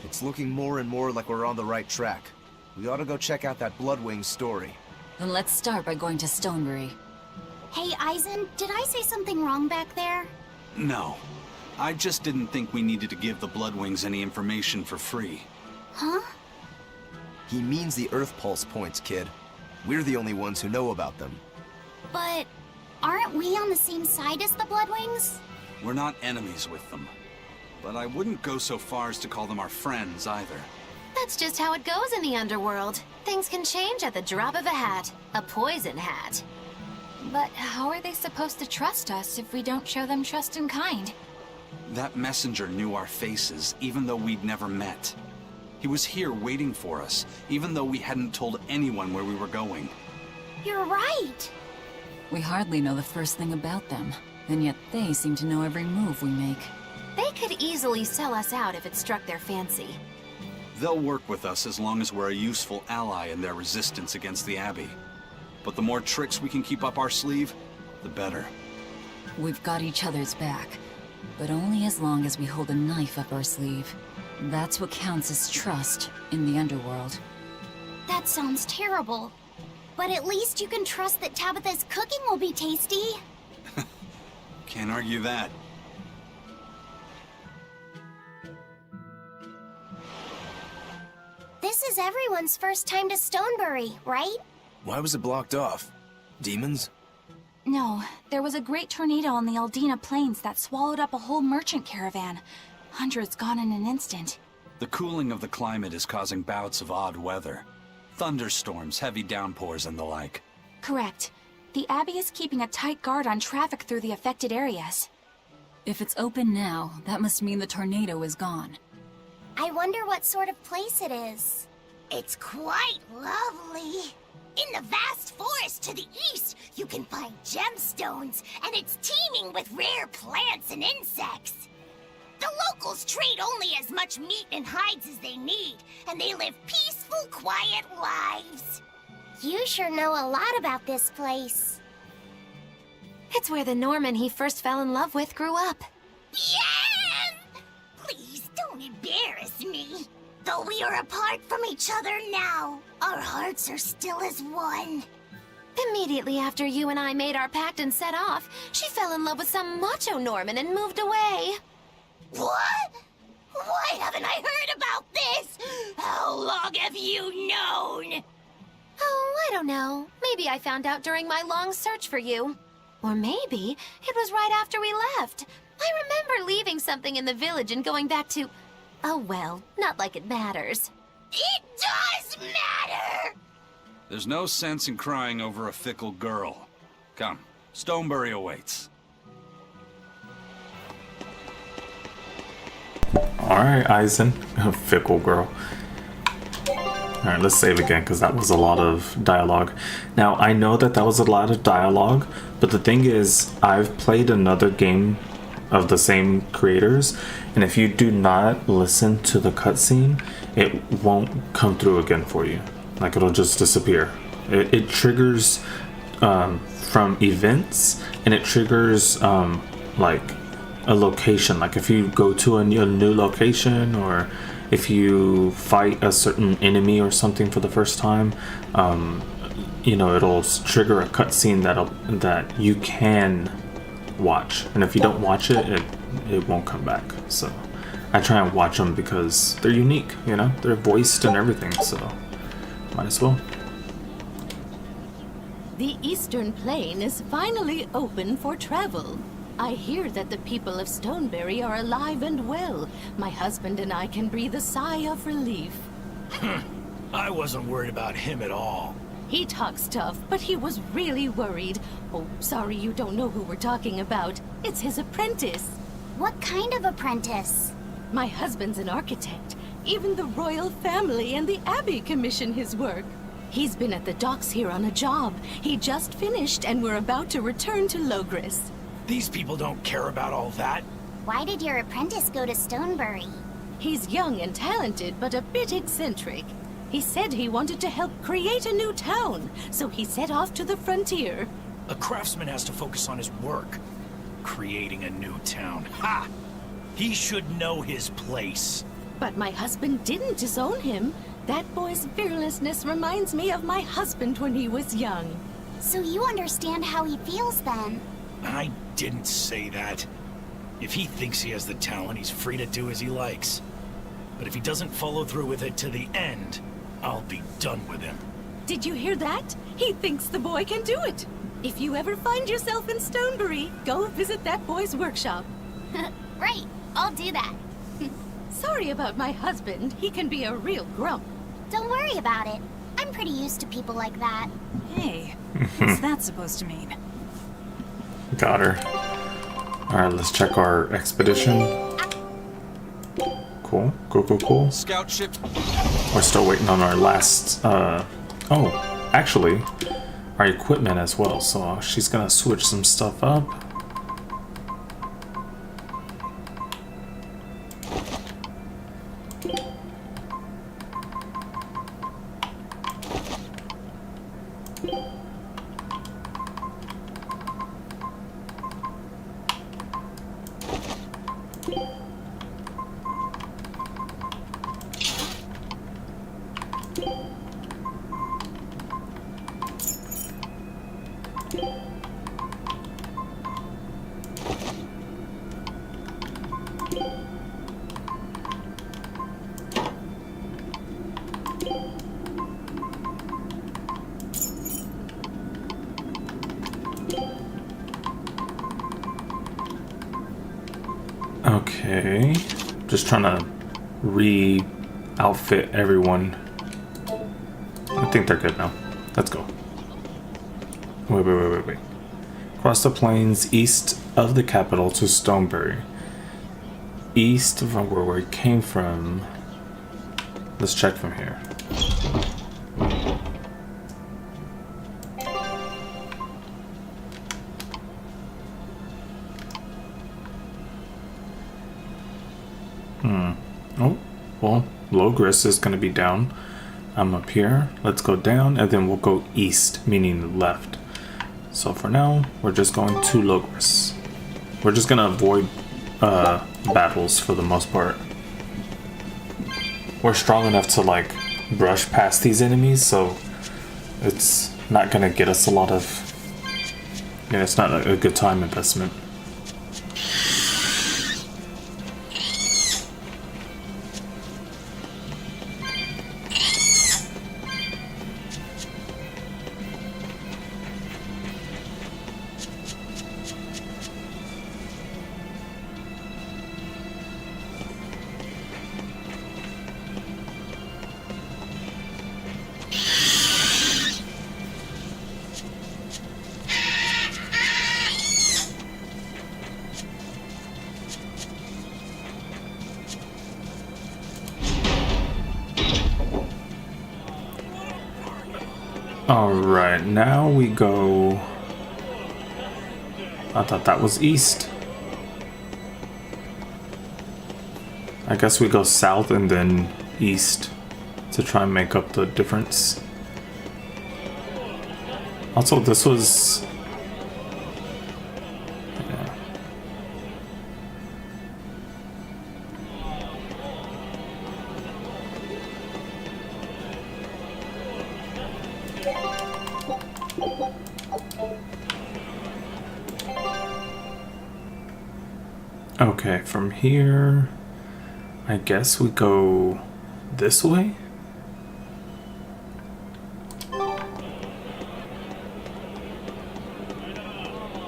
It's looking more and more like we're on the right track. We ought to go check out that Bloodwing story. Then let's start by going to Stonebury. Hey, Eisen, did I say something wrong back there? No. I just didn't think we needed to give the Bloodwings any information for free. Huh? He means the Earth Pulse points, kid. We're the only ones who know about them. But aren't we on the same side as the Bloodwings? We're not enemies with them. But I wouldn't go so far as to call them our friends, either. That's just how it goes in the underworld. Things can change at the drop of a hat. A poison hat. But how are they supposed to trust us if we don't show them trust in kind? That messenger knew our faces, even though we'd never met. He was here waiting for us, even though we hadn't told anyone where we were going. You're right. We hardly know the first thing about them, and yet they seem to know every move we make. They could easily sell us out if it struck their fancy. They'll work with us as long as we're a useful ally in their resistance against the Abbey. But the more tricks we can keep up our sleeve, the better. We've got each other's back, but only as long as we hold a knife up our sleeve. That's what counts as trust in the underworld. That sounds terrible. But at least you can trust that Tabitha's cooking will be tasty. Can't argue that. This is everyone's first time to Stonebury, right? Why was it blocked off? Demons? No, there was a great tornado on the Aldina Plains that swallowed up a whole merchant caravan. Hundreds gone in an instant. The cooling of the climate is causing bouts of odd weather. Thunderstorms, heavy downpours, and the like. Correct. The Abbey is keeping a tight guard on traffic through the affected areas. If it's open now, that must mean the tornado is gone. I wonder what sort of place it is. It's quite lovely. In the vast forest to the east, you can find gemstones, and it's teeming with rare plants and insects. The locals trade only as much meat and hides as they need, and they live peaceful, quiet lives. You sure know a lot about this place. It's where the Norman he first fell in love with grew up. Yeah! Please don't embarrass me. Though we are apart from each other now, our hearts are still as one. Immediately after you and I made our pact and set off, she fell in love with some macho Norman and moved away. What? Why haven't I heard about this? How long have you known? Oh, I don't know. Maybe I found out during my long search for you. Or maybe it was right after we left. I remember leaving something in the village and going back to... Oh well, not like it matters. It does matter! There's no sense in crying over a fickle girl. Come, Stonebury awaits. Alright, Eisen. Fickle girl. Alright, let's save again because that was a lot of dialogue. Now, I know that was a lot of dialogue, but the thing is, I've played another game of the same creators, and if you do not listen to the cutscene, it won't come through again for you. Like, it'll just disappear. It triggers from events, and it triggers like a location. Like if you go to a new location, or if you fight a certain enemy or something for the first time, you know, it'll trigger a cutscene that you can watch, and if you don't watch it, it won't come back. So I try and watch them because they're unique, you know, they're voiced and everything, so might as well. The Eastern Plain is finally open for travel. I hear that the people of Stonebury are alive and well. My husband and I can breathe a sigh of relief. I wasn't worried about him at all. He talks tough, but he was really worried. Oh, sorry you don't know who we're talking about. It's his apprentice. What kind of apprentice? My husband's an architect. Even the royal family and the Abbey commission his work. He's been at the docks here on a job. He just finished and we're about to return to Logris. These people don't care about all that. Why did your apprentice go to Stonebury? He's young and talented, but a bit eccentric. He said he wanted to help create a new town, so he set off to the frontier. A craftsman has to focus on his work. Creating a new town. Ha! He should know his place. But my husband didn't disown him. That boy's fearlessness reminds me of my husband when he was young. So you understand how he feels then? I didn't say that. If he thinks he has the talent, he's free to do as he likes. But if he doesn't follow through with it to the end, I'll be done with him. Did you hear that? He thinks the boy can do it. If you ever find yourself in Stonebury, go visit that boy's workshop. Right, I'll do that. Sorry about my husband. He can be a real grump. Don't worry about it. I'm pretty used to people like that. Hey, what's that supposed to mean? Got her. Alright, let's check our expedition. Cool, cool. Scout ship. We're still waiting on our last, oh, actually, our equipment as well, so she's gonna switch some stuff up. Okay, just trying to re-outfit everyone. I think they're good now. Let's go. Wait. Cross the plains east of the capital to Stonebury. East from where we came from. Let's check from here. Oh, well, Logris is going to be down. I'm up here. Let's go down, and then we'll go east, meaning left. So for now, we're just going to Logris. We're just going to avoid battles for the most part. We're strong enough to, like, brush past these enemies, so it's not going to get us a lot of... Yeah, it's not a good time investment. Alright, now we go... I thought that was east. I guess we go south and then east to try and make up the difference. Also, this was... Okay, from here, I guess we go this way?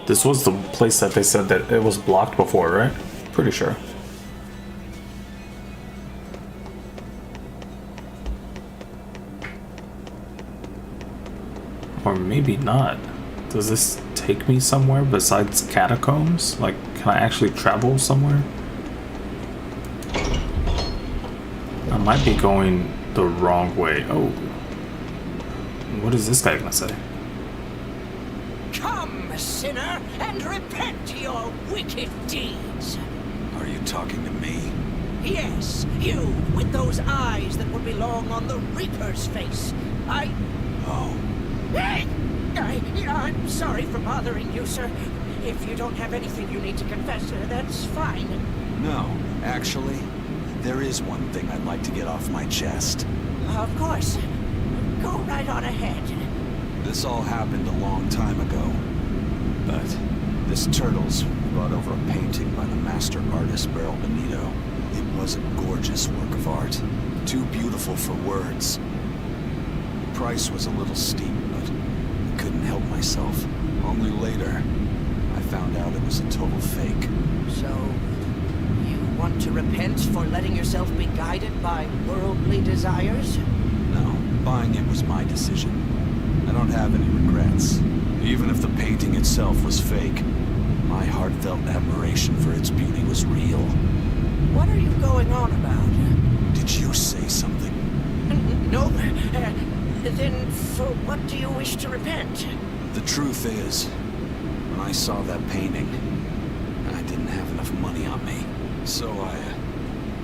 This was the place that they said that it was blocked before, right? Pretty sure. Or maybe not. Does this take me somewhere besides catacombs? Like, can I actually travel somewhere? I might be going the wrong way. Oh. What is this guy gonna say? Come, sinner, and repent your wicked deeds. Are you talking to me? Yes, you, with those eyes that would belong on the Reaper's face. Oh. I'm sorry for bothering you, sir. If you don't have anything you need to confess, that's fine. No, actually, there is one thing I'd like to get off my chest. Of course. Go right on ahead. This all happened a long time ago. But this Turtles brought over a painting by the master artist Beryl Benito. It was a gorgeous work of art. Too beautiful for words. The price was a little steep, but I couldn't help myself. Only later, I found out it was a total fake. So, you want to repent for letting yourself be guided by worldly desires? No, buying it was my decision. I don't have any regrets. Even if the painting itself was fake, My heartfelt admiration for its beauty was real. What are you going on about? Did you say something? No. Then for what do you wish to repent? The truth is, when I saw that painting, I didn't have enough money on me. So I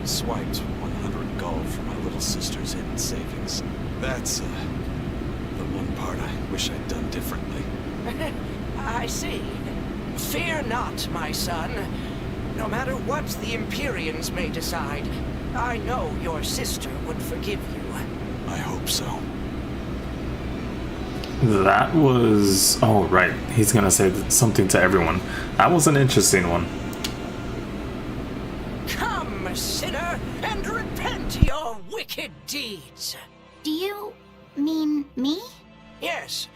swiped 100 gold from my little sister's hidden savings. That's the one part I wish I'd done differently. I see. Fear not, my son. No matter what the Empyreans may decide, I know your sister would forgive you. I hope so. That was... Oh, right. He's gonna say something to everyone. That was an interesting one. Come, sinner, and repent your wicked deeds. Do you mean me? Yes.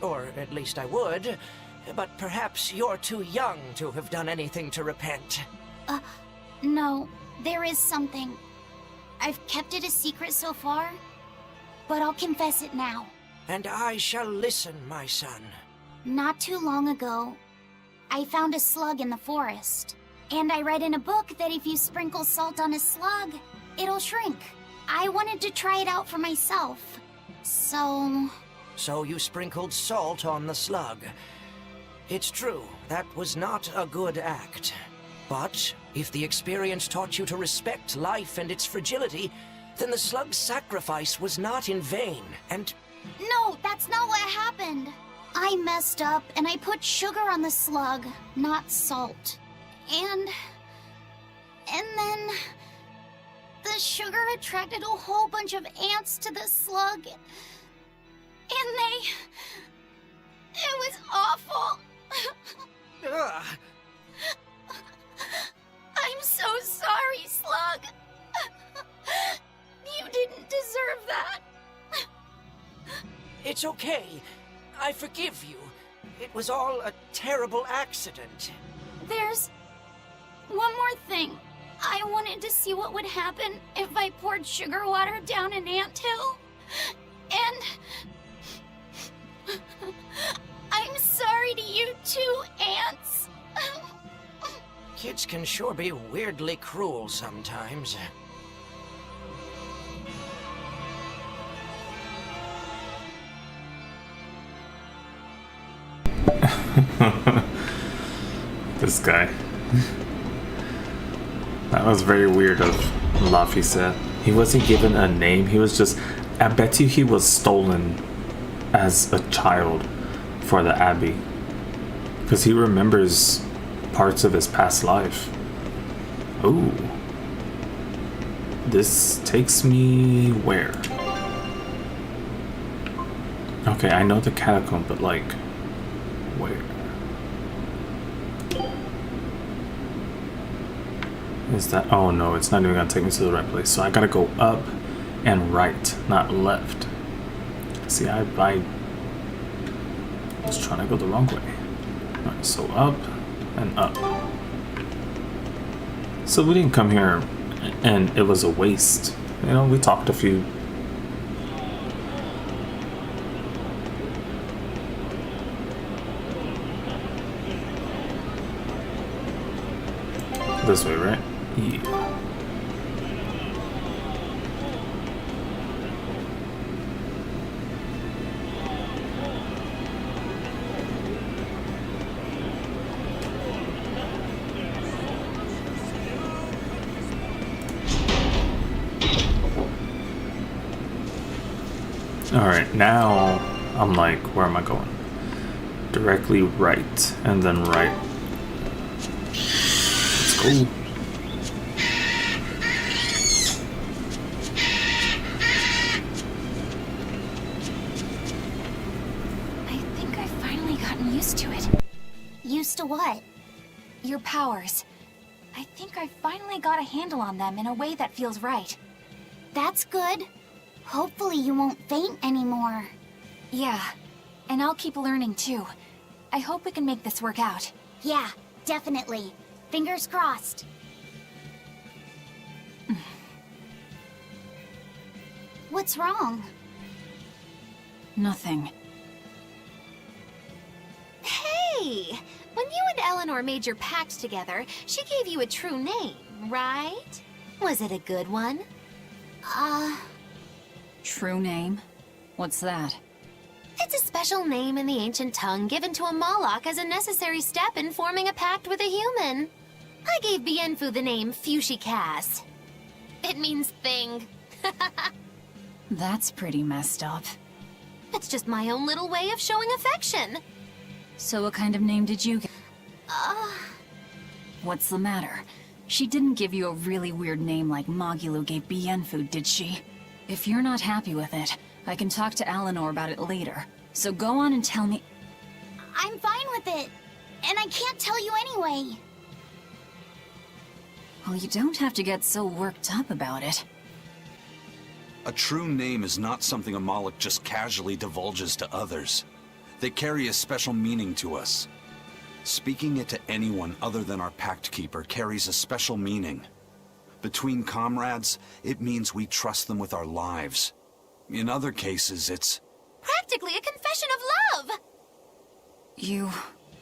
Or at least I would. But perhaps you're too young to have done anything to repent. No. There is something. I've kept it a secret so far, but I'll confess it now. And I shall listen, my son. Not too long ago, I found a slug in the forest. And I read in a book that if you sprinkle salt on a slug, it'll shrink. I wanted to try it out for myself. So you sprinkled salt on the slug. It's true, that was not a good act. But if the experience taught you to respect life and its fragility, then the slug's sacrifice was not in vain, and... No, that's not what happened. I messed up and I put sugar on the slug, not salt. And then the sugar attracted a whole bunch of ants to the slug. And it was awful. Ugh. I'm so sorry, slug. You didn't deserve that. It's okay. I forgive you. It was all a terrible accident. There's one more thing. I wanted to see what would happen if I poured sugar water down an anthill. And I'm sorry to you too, ants. Kids can sure be weirdly cruel sometimes. This guy. That was very weird of Laffy said. He wasn't given a name, he was just... I bet you he was stolen as a child for the Abbey. Because he remembers parts of his past life. Ooh. This takes me where? Okay, I know the catacomb, but like... where? Is that... oh no, it's not even gonna take me to the right place. So I gotta go up and right, not left. See, I was trying to go the wrong way. Alright, so up and up. So we didn't come here and it was a waste. You know, we talked a few... this way, right? Yeah. Alright, now I'm like, where am I going? Directly right, and then right. Let's go. I think I've finally gotten used to it. Used to what? Your powers. I think I finally got a handle on them in a way that feels right. That's good. Hopefully you won't faint anymore. Yeah, and I'll keep learning too. I hope we can make this work out. Yeah, definitely. Fingers crossed. What's wrong? Nothing. Hey! When you and Eleanor made your pact together, she gave you a true name, right? Was it a good one? True name? What's that? It's a special name in the ancient tongue given to a Moloch as a necessary step in forming a pact with a human. I gave Bienfu the name Fushicast. It means thing. That's pretty messed up. It's just my own little way of showing affection. So what kind of name did you get? What's the matter? She didn't give you a really weird name like Magilu gave Bienfu, did she? If you're not happy with it, I can talk to Eleanor about it later. So go on and tell me... I'm fine with it. And I can't tell you anyway. Well, you don't have to get so worked up about it. A true name is not something a Moloch just casually divulges to others. They carry a special meaning to us. Speaking it to anyone other than our Pact Keeper carries a special meaning. Between comrades, it means we trust them with our lives. In other cases, it's... practically a confession of love! You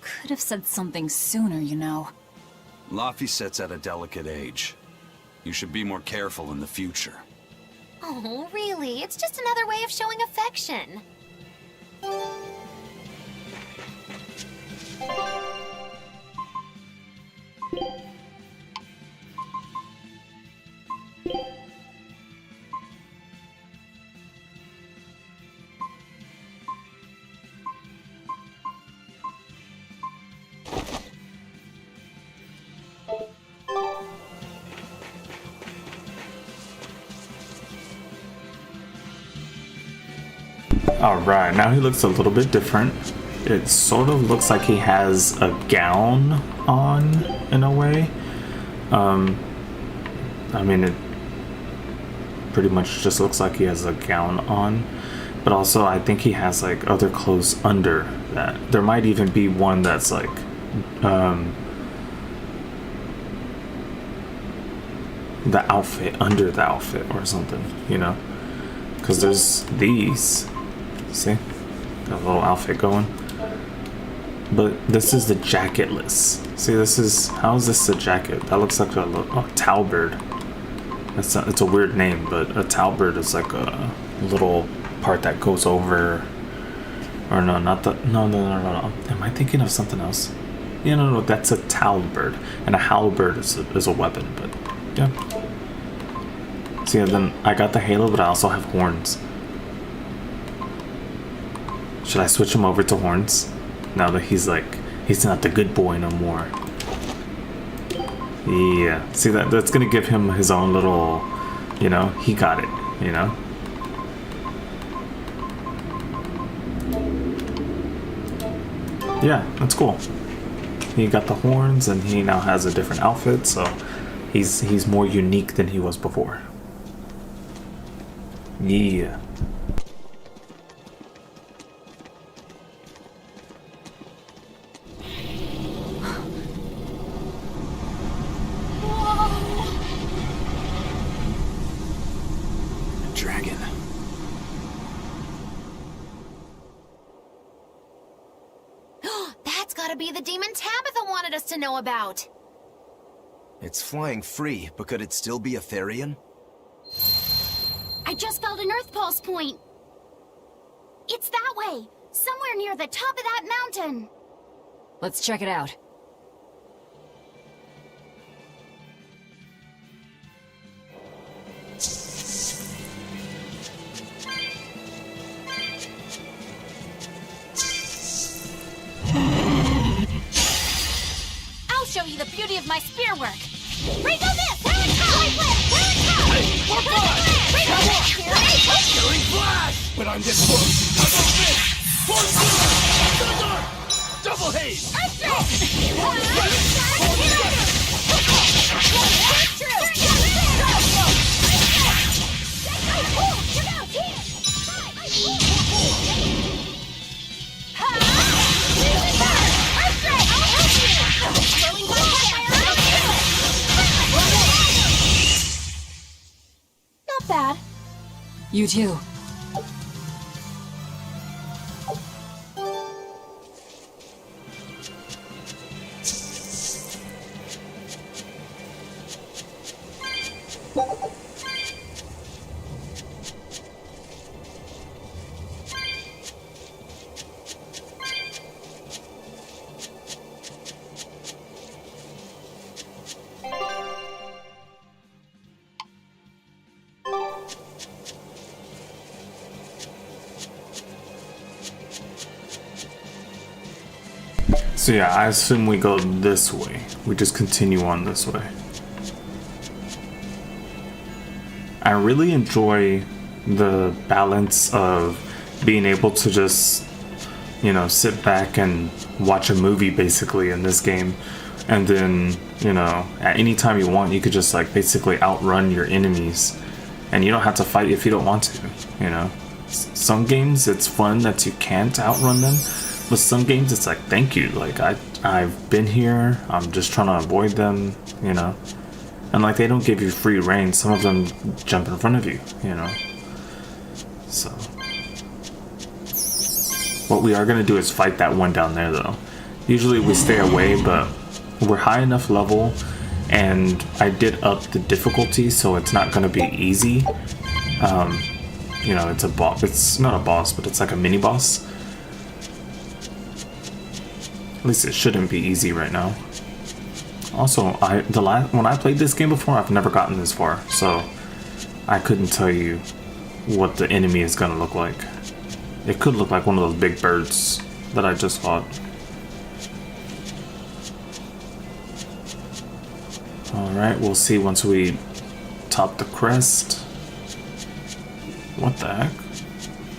could have said something sooner, you know. Laphicet's at a delicate age. You should be more careful in the future. Oh, really? It's just another way of showing affection. Alright, now he looks a little bit different. It sort of looks like he has a gown on, in a way. I mean, it pretty much just looks like he has a gown on. But also, I think he has, like, other clothes under that. There might even be one that's, like, the outfit under the outfit or something, you know? Because there's these. See? Got a little outfit going. But this is the jacketless. See, this is... How is this a jacket? That looks like a talberd. It's a weird name, but a talberd is like a little part that goes over... Or no, not the... No. Am I thinking of something else? Yeah, no, that's a talberd. And a halberd is a weapon, but... Yeah. See, and then I got the halo, but I also have horns. Should I switch him over to horns? Now that he's not the good boy no more. Yeah, see that's gonna give him his own little, you know, he got it, you know? Yeah, that's cool. He got the horns and he now has a different outfit, so he's more unique than he was before. Yeah. Dragon. That's gotta be the demon Tabitha wanted us to know about. It's flying free, but could it still be a Therian? I just felt an Earth Pulse point. It's that way, somewhere near the top of that mountain. Let's check it out. I'll show you the beauty of my spear work. Bring on this! Here it comes! Hey, more fire! Killing flash! When I'm this close, I go this! Force blast! Double haze! Not bad. You too. So yeah, I assume we go this way. We just continue on this way. I really enjoy the balance of being able to just, you know, sit back and watch a movie basically in this game. And then, you know, at any time you want, you could just like basically outrun your enemies. And you don't have to fight if you don't want to, you know. Some games it's fun that you can't outrun them. With some games, it's like, thank you. Like, I've been here. I'm just trying to avoid them, you know. And, like, they don't give you free reign. Some of them jump in front of you, you know. So. What we are going to do is fight that one down there, though. Usually we stay away, but we're high enough level. And I did up the difficulty, so it's not going to be easy. You know, it's a boss. It's not a boss, but it's like a mini boss. At least it shouldn't be easy right now. Also, when I played this game before, I've never gotten this far, so I couldn't tell you what the enemy is gonna look like. It could look like one of those big birds that I just fought. Alright, we'll see once we top the crest. What the heck?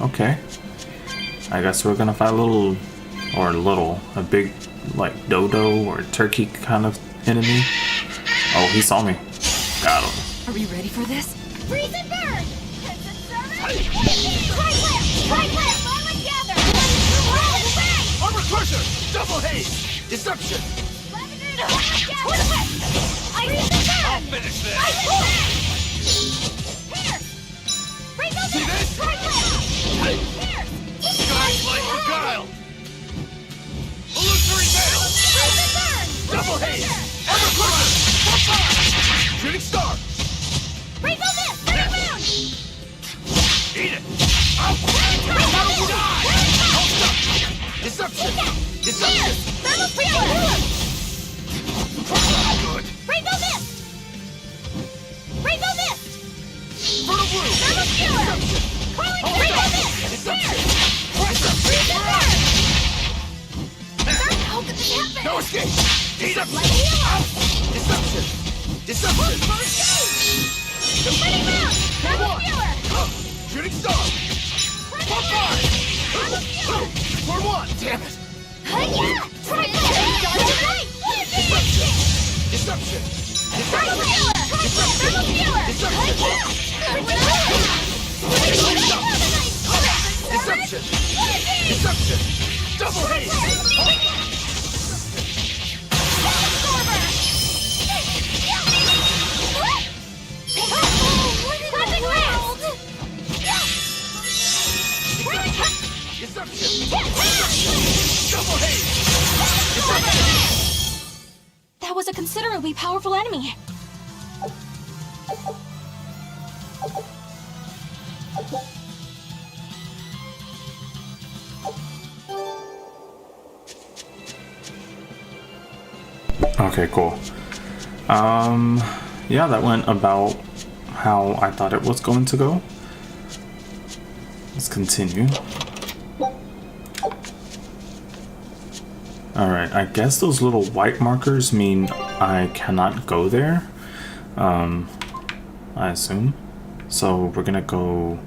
Okay. I guess we're gonna fight a big, like, dodo or turkey kind of enemy. Oh, he saw me. Got him. Are we ready for this? Freeze and burn! Tri-clip! All together! Armor crusher! Double haze! Deception! I'll finish this! Here! Break open! See this? Tri-clip! Here! Guys like beguile! Illusory veil! Freeze and burn! Double haze! Armor crusher! Shooting star! Break open! Turn around! Eat it! Deception! Deception! Thermal Spear! Good! Rainbow Mist! Rainbow Mist! Fertile Blue! Thermal Skewer! Calling Rainbow Mist! Deception! Freeze and burn! How could this happen? No escape! Deception! Deception! Deception! Spinning round! Thermal Skewer! Shooting star! For five! For one! Damn it! Yeah! Try it! Right! Deception! Thermal Skewer! Thermal Skewer! Deception! Deception! Double haze! That was a considerably powerful enemy. Okay, cool. Yeah, that went about how I thought it was going to go. Let's continue. Alright, I guess those little white markers mean I cannot go there. I assume. So we're gonna go...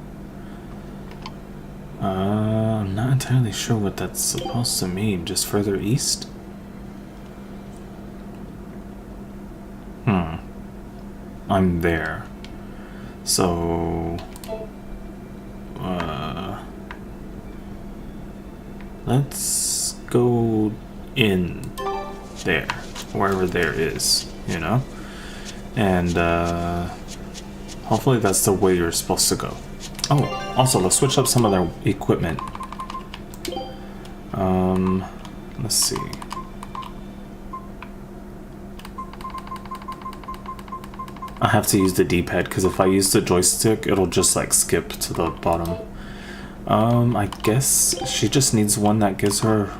I'm not entirely sure what that's supposed to mean. Just further east? I'm there. So... let's go in there, wherever there is, you know? And hopefully that's the way you're supposed to go. Oh, also let's switch up some of their equipment. Let's see. I I have to use the D-pad because if I use the joystick, it'll just like skip to the bottom. I guess she just needs one that gives her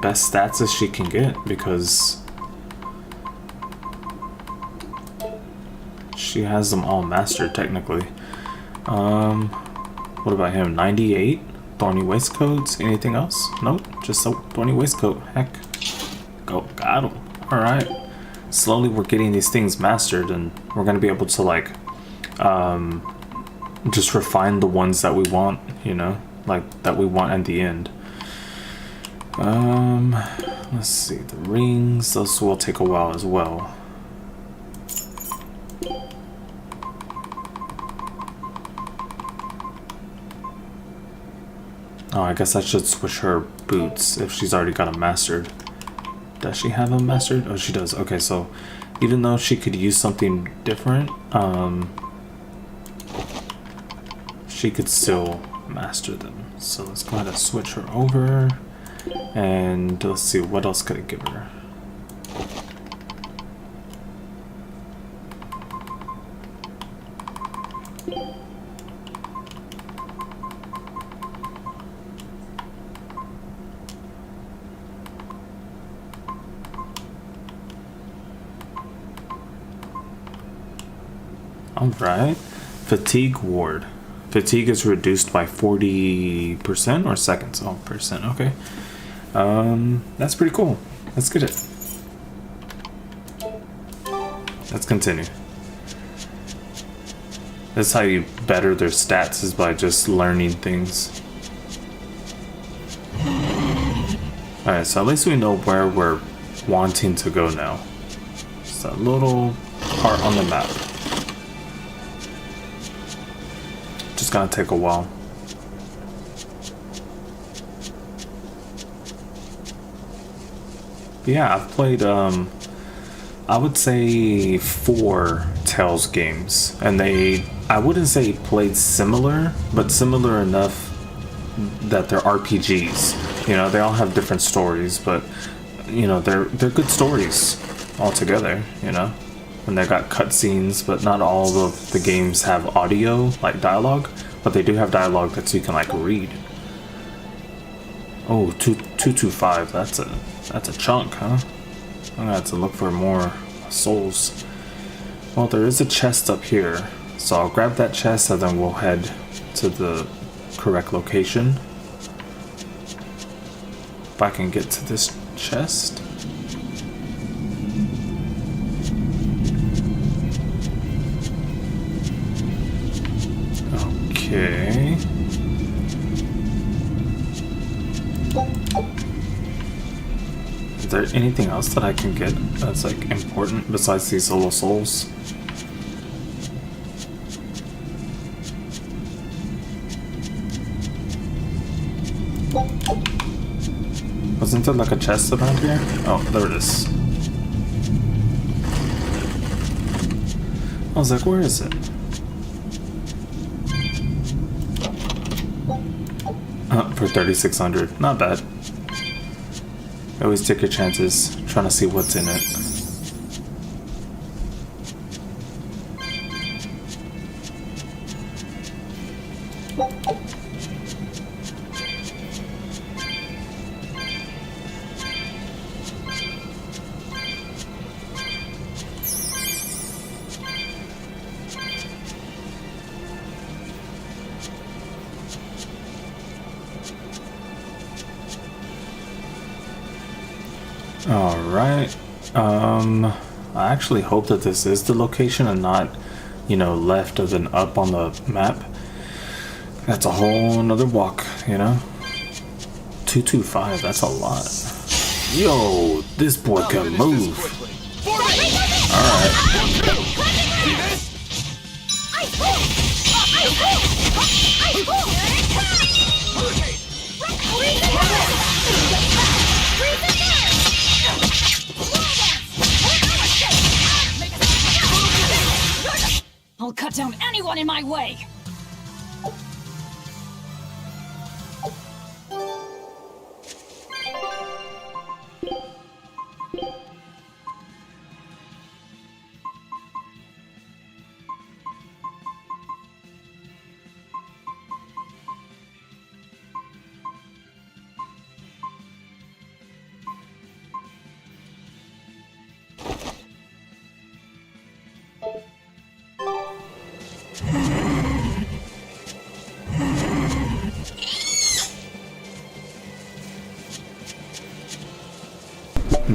best stats as she can get, because she has them all mastered technically. What about him? 98? Thorny waistcoats? Anything else? Nope, just a thorny waistcoat. Heck. Go, got him. Alright. Slowly we're getting these things mastered, and we're gonna be able to like just refine the ones that we want, you know, like that we want at the end. Let's see, the rings, those will take a while as well. Oh, I guess I should switch her boots if she's already got them mastered. Does she have them mastered? Oh, she does. Okay, so even though she could use something different, she could still master them. So let's go ahead and switch her over. And let's see, what else could I give her? Alright, fatigue ward. Fatigue is reduced by 40% or seconds? Oh, percent, okay. That's pretty cool. Let's get it. Let's continue. That's how you better their stats, is by just learning things. Alright, so at least we know where we're wanting to go now. It's that little part on the map. Just gonna take a while. But yeah, I've played I would say 4 Tales games, and I wouldn't say played similar, but similar enough that they're RPGs. You know, they all have different stories, but you know, they're good stories altogether, you know. And they got cutscenes, but not all of the games have audio, like dialogue, but they do have dialogue that you can like read. Oh, 225, that's a chunk, huh? I'm gonna have to look for more souls. Well, there is a chest up here, so I'll grab that chest and then we'll head to the correct location. If I can get to this chest. Okay. Is there anything else that I can get that's like important besides these little souls? Wasn't there like a chest around here? Oh, there it is. I was like, where is it? For 3,600, not bad. Always take your chances, trying to see what's in it. Alright, I actually hope that this is the location and not, you know, left and then up on the map. That's a whole nother walk, you know? 225, that's a lot. Yo, this boy can move. Alright. I'll cut down anyone in my way!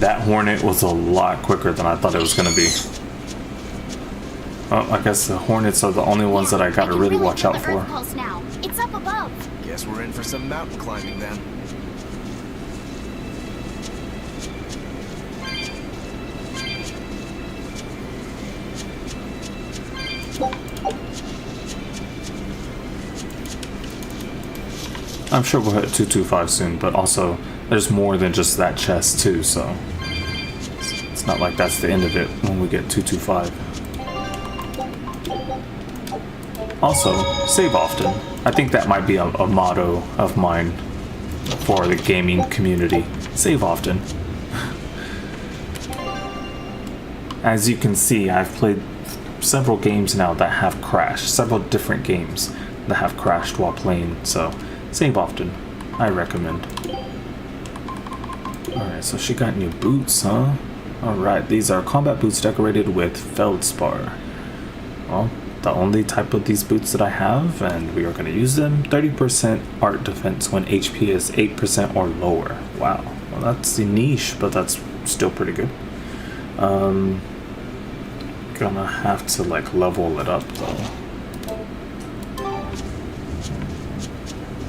That Hornet was a lot quicker than I thought it was going to be. Oh, I guess the Hornets are the only ones that I gotta really watch out for. Now. It's up above. Guess we're in for some mountain climbing then. I'm sure we'll hit 225 soon, but also there's more than just that chest too, so it's not like that's the end of it when we get 225. Also, save often. I think that might be a motto of mine for the gaming community. Save often. As you can see, I've played several games now that have crashed. Several different games that have crashed while playing, so save often. I recommend. Alright, so she got new boots, huh? Alright, these are combat boots decorated with feldspar. Well, the only type of these boots that I have, and we are going to use them. 30% art defense when HP is 8% or lower. Wow, well that's the niche, but that's still pretty good. Gonna have to like level it up though.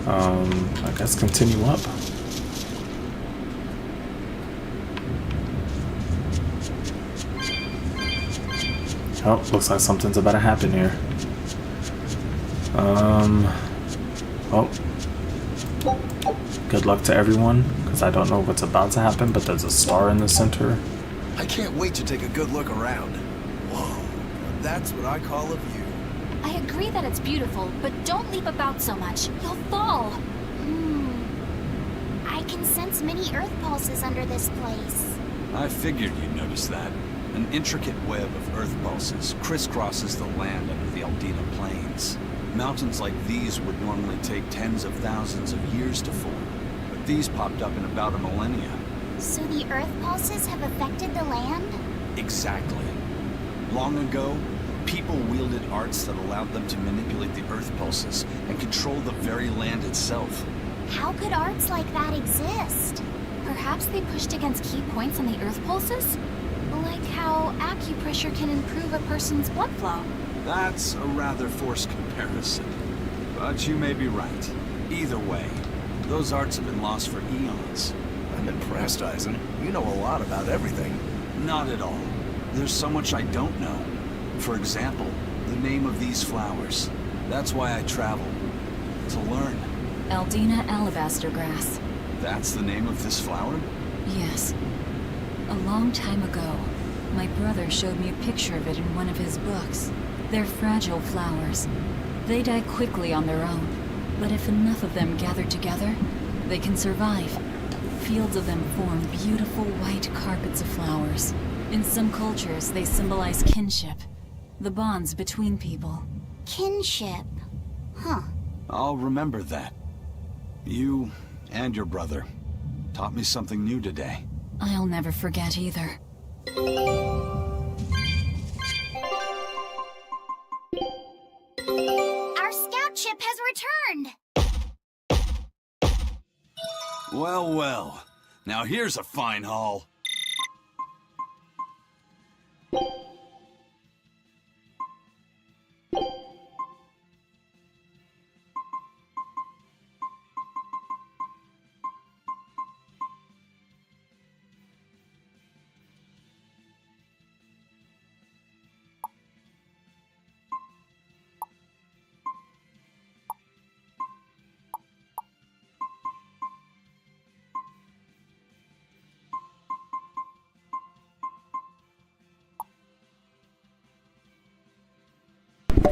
I guess continue up. Oh, looks like something's about to happen here. Oh. Good luck to everyone, because I don't know what's about to happen, but there's a star in the center. I can't wait to take a good look around. Whoa, that's what I call a view. I agree that it's beautiful, but don't leap about so much. You'll fall. I can sense many earth pulses under this place. I figured you'd notice that. An intricate web of earth pulses crisscrosses the land under the Aldina Plains. Mountains like these would normally take tens of thousands of years to form, but these popped up in about a millennia. So the earth pulses have affected the land? Exactly. Long ago, people wielded arts that allowed them to manipulate the earth pulses and control the very land itself. How could arts like that exist? Perhaps they pushed against key points on the earth pulses? Like how acupressure can improve a person's blood flow. That's a rather forced comparison. But you may be right. Either way, those arts have been lost for eons. I'm impressed, Eisen. You know a lot about everything. Not at all. There's so much I don't know. For example, the name of these flowers. That's why I travel. To learn. Aldina alabaster grass. That's the name of this flower? Yes. A long time ago, my brother showed me a picture of it in one of his books. They're fragile flowers. They die quickly on their own, but if enough of them gather together, they can survive. Fields of them form beautiful white carpets of flowers. In some cultures, they symbolize kinship, the bonds between people. Kinship? Huh. I'll remember that. You and your brother taught me something new today. I'll never forget either. Our scout ship has returned! Well, well. Now here's a fine haul.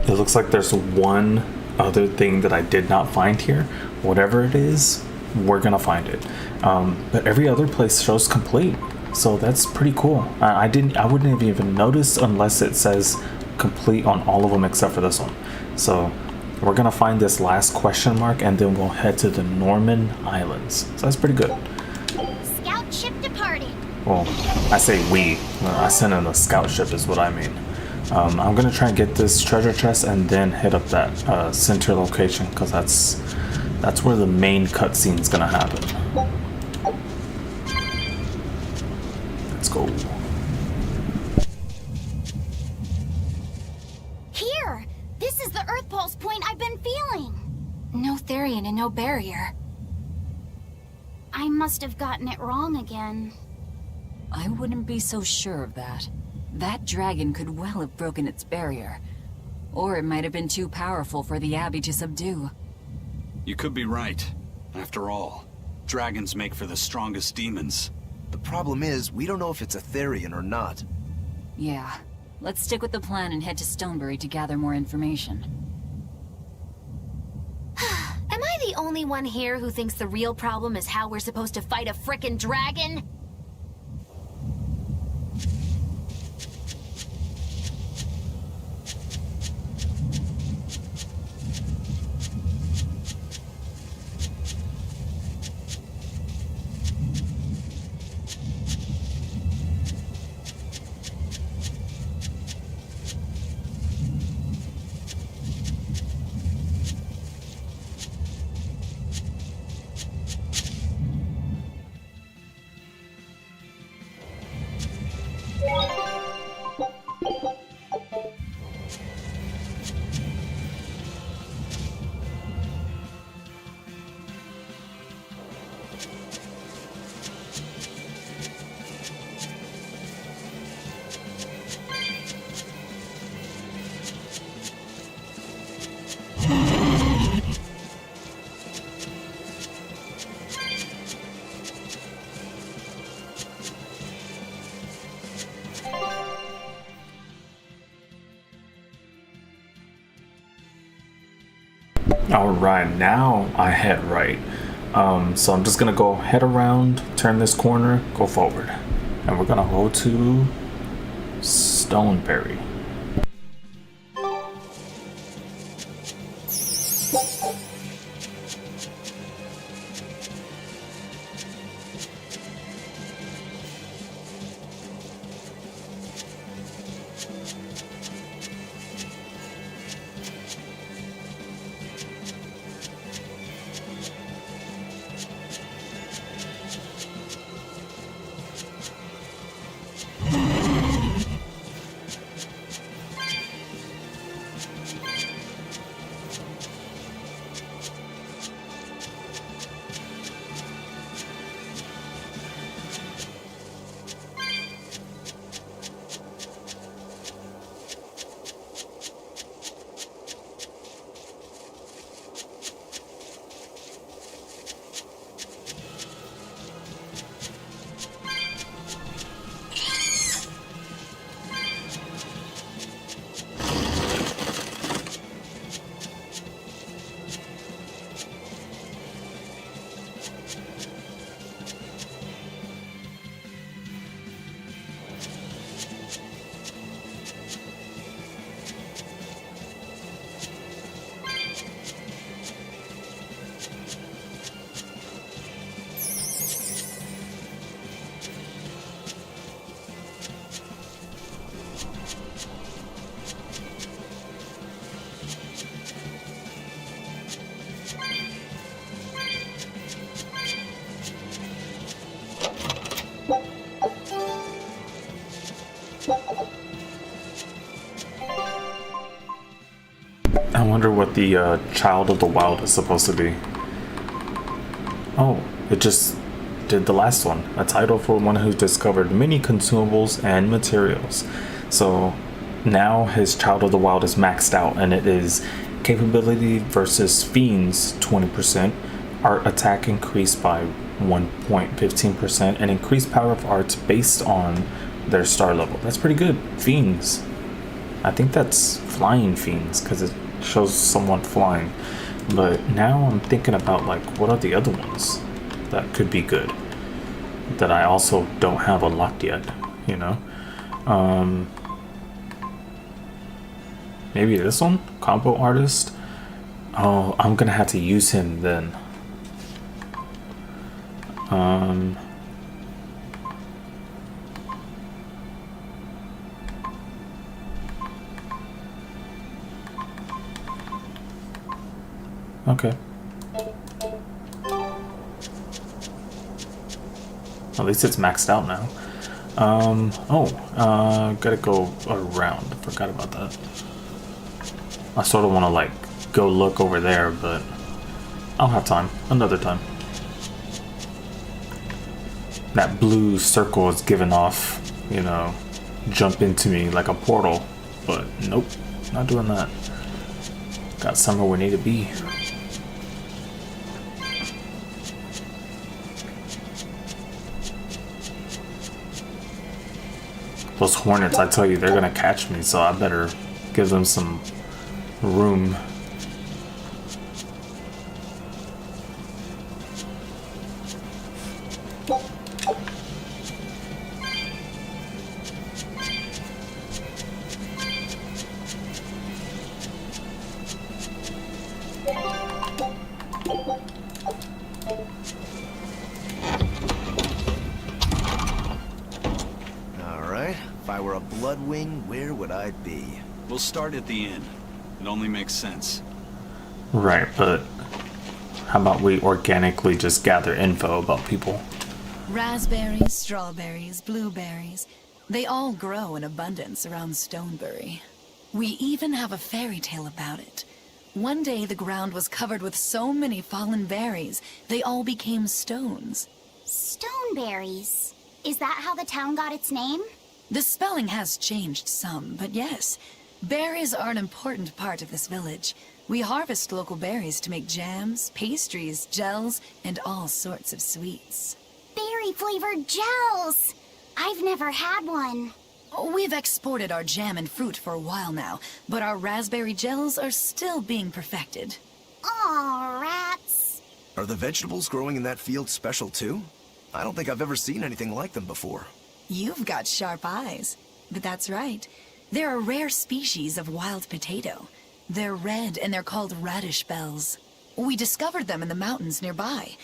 It looks like there's one other thing that I did not find here. Whatever it is, we're gonna find it. But every other place shows complete, so that's pretty cool. I wouldn't have even noticed unless it says complete on all of them except for this one. So we're gonna find this last question mark, and then we'll head to the Norman Islands. So that's pretty good. Scout ship departed. Well, I say we. I sent in a scout ship is what I mean. I'm gonna try and get this treasure chest and then hit up that center location, because that's where the main cutscene is gonna happen. go. Here! This is the Earth Pulse point I've been feeling! No Therian and no barrier. I must have gotten it wrong again. I wouldn't be so sure of that. That dragon could well have broken its barrier. Or it might have been too powerful for the Abbey to subdue. You could be right. After all, dragons make for the strongest demons. The problem is, we don't know if it's a Therian or not. Yeah. Let's stick with the plan and head to Stonebury to gather more information. Am I the only one here who thinks the real problem is how we're supposed to fight a frickin' dragon? Alright, now I head right. So I'm just gonna go head around, turn this corner, go forward. And we're gonna go to Stonebury. I wonder what the Child of the Wild is supposed to be. Oh, it just did the last one. A title for one who discovered many consumables and materials. So now his Child of the Wild is maxed out, and it is capability versus fiends 20%, art attack increased by 1.15%, and increased power of arts based on their star level. That's pretty good. Fiends. I think that's flying fiends because it shows someone flying. But now I'm thinking about, like, what are the other ones that could be good that I also don't have unlocked yet, you know? Maybe this one? Combo artist? Oh, I'm gonna have to use him then. Okay. At least it's maxed out now. Gotta go around. Forgot about that. I sort of want to, like, go look over there, but I'll have time. Another time. That blue circle is giving off, you know, jump into me like a portal. But nope, not doing that. Got somewhere we need to be. Those hornets, I tell you, they're gonna catch me, so I better give them some room. We'll start at the inn. It only makes sense. Right, but how about we organically just gather info about people? Raspberries, strawberries, blueberries. They all grow in abundance around Stonebury. We even have a fairy tale about it. One day the ground was covered with so many fallen berries, they all became stones. Stoneberries? Is that how the town got its name? The spelling has changed some, but yes. Berries are an important part of this village. We harvest local berries to make jams, pastries, gels, and all sorts of sweets. Berry-flavored gels! I've never had one. We've exported our jam and fruit for a while now, but our raspberry gels are still being perfected. Aw, rats. Are the vegetables growing in that field special too? I don't think I've ever seen anything like them before. You've got sharp eyes. But that's right. They're a rare species of wild potato. They're red and they're called radish bells. We discovered them in the mountains nearby.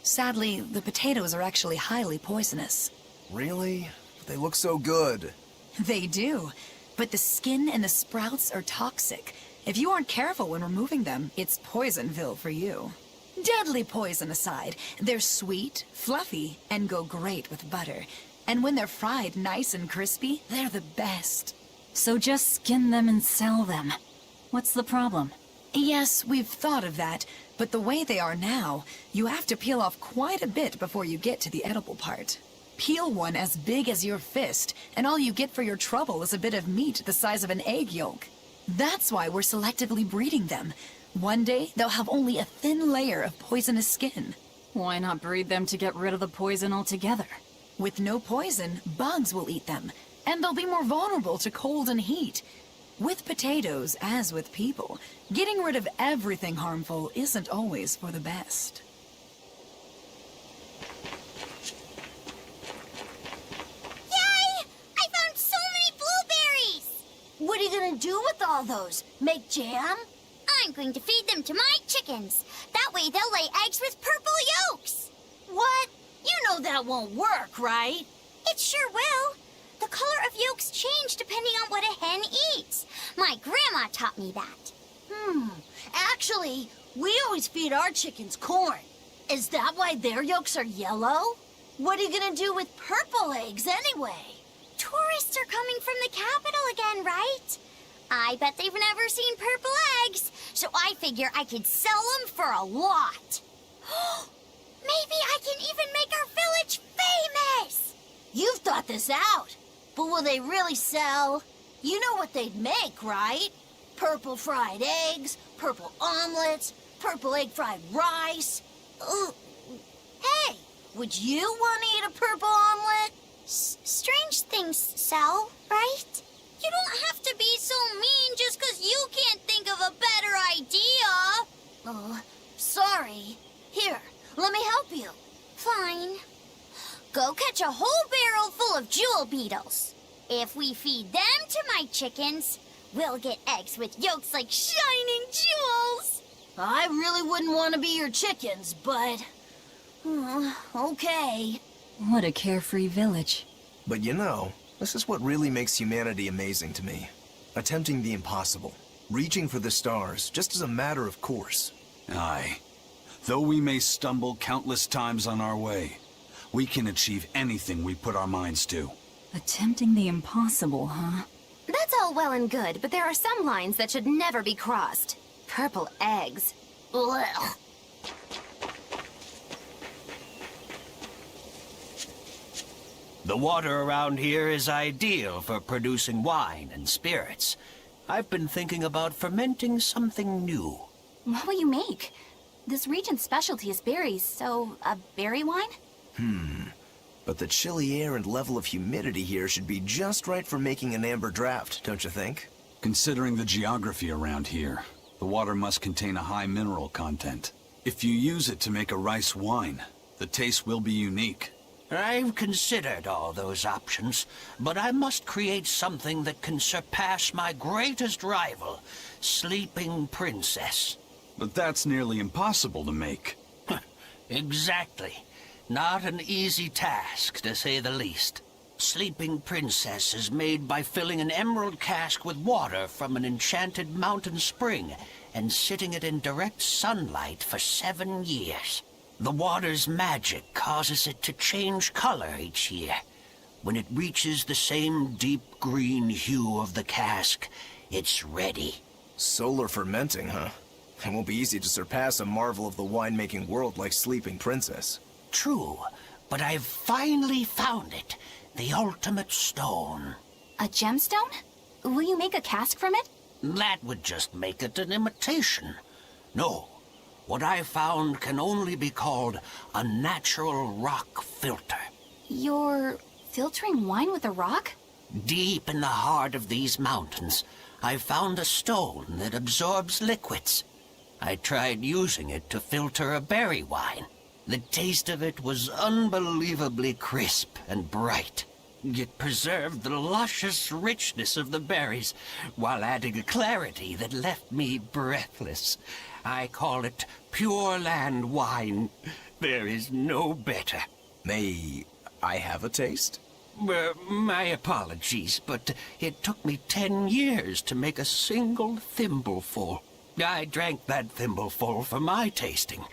Sadly, the potatoes are actually highly poisonous. Really? But they look so good. They do. But the skin and the sprouts are toxic. If you aren't careful when removing them, it's Poisonville for you. Deadly poison aside, they're sweet, fluffy, and go great with butter. And when they're fried nice and crispy, they're the best. So just skin them and sell them. What's the problem? Yes, we've thought of that, but the way they are now, you have to peel off quite a bit before you get to the edible part. Peel one as big as your fist, and all you get for your trouble is a bit of meat the size of an egg yolk. That's why we're selectively breeding them. One day, they'll have only a thin layer of poisonous skin. Why not breed them to get rid of the poison altogether? With no poison, bugs will eat them, and they'll be more vulnerable to cold and heat. With potatoes, as with people, getting rid of everything harmful isn't always for the best. Yay! I found so many blueberries! What are you gonna do with all those? Make jam? I'm going to feed them to my chickens. That way they'll lay eggs with purple yolks. What? You know that won't work, right? It sure will. The color of yolks change depending on what a hen eats. My grandma taught me that. Actually, we always feed our chickens corn. Is that why their yolks are yellow? What are you gonna do with purple eggs anyway? Tourists are coming from the capital again, right? I bet they've never seen purple eggs, so I figure I could sell them for a lot. Maybe I can even make our village famous! You've thought this out. But will they really sell? You know what they'd make, right? Purple fried eggs, purple omelets, purple egg fried rice. Hey, would you want to eat a purple omelet? Strange things sell, right? You don't have to be so mean just 'cause you can't think of a better idea. Oh, sorry. Here, let me help you. Fine. Go catch a whole barrel full of jewel beetles. If we feed them to my chickens, we'll get eggs with yolks like shining jewels. I really wouldn't want to be your chickens, but... okay. What a carefree village. But you know, this is what really makes humanity amazing to me. Attempting the impossible. Reaching for the stars, just as a matter of course. Aye. Though we may stumble countless times on our way, we can achieve anything we put our minds to. Attempting the impossible, huh? That's all well and good, but there are some lines that should never be crossed. Purple eggs. Ugh. The water around here is ideal for producing wine and spirits. I've been thinking about fermenting something new. What will you make? This region's specialty is berries, so a berry wine? But the chilly air and level of humidity here should be just right for making an amber draft, don't you think? Considering the geography around here, the water must contain a high mineral content. If you use it to make a rice wine, the taste will be unique. I've considered all those options, but I must create something that can surpass my greatest rival, Sleeping Princess. But that's nearly impossible to make. Exactly. Not an easy task, to say the least. Sleeping Princess is made by filling an emerald cask with water from an enchanted mountain spring and sitting it in direct sunlight for 7 years. The water's magic causes it to change color each year. When it reaches the same deep green hue of the cask, it's ready. Solar fermenting, huh? It won't be easy to surpass a marvel of the winemaking world like Sleeping Princess. True, but I've finally found it. The ultimate stone. A gemstone? Will you make a cask from it? That would just make it an imitation. No, what I found can only be called a natural rock filter. You're filtering wine with a rock? Deep in the heart of these mountains, I found a stone that absorbs liquids. I tried using it to filter a berry wine. The taste of it was unbelievably crisp and bright. It preserved the luscious richness of the berries, while adding a clarity that left me breathless. I call it Pure Land wine. There is no better. May I have a taste? My apologies, but it took me 10 years to make a single thimbleful. I drank that thimbleful for my tasting.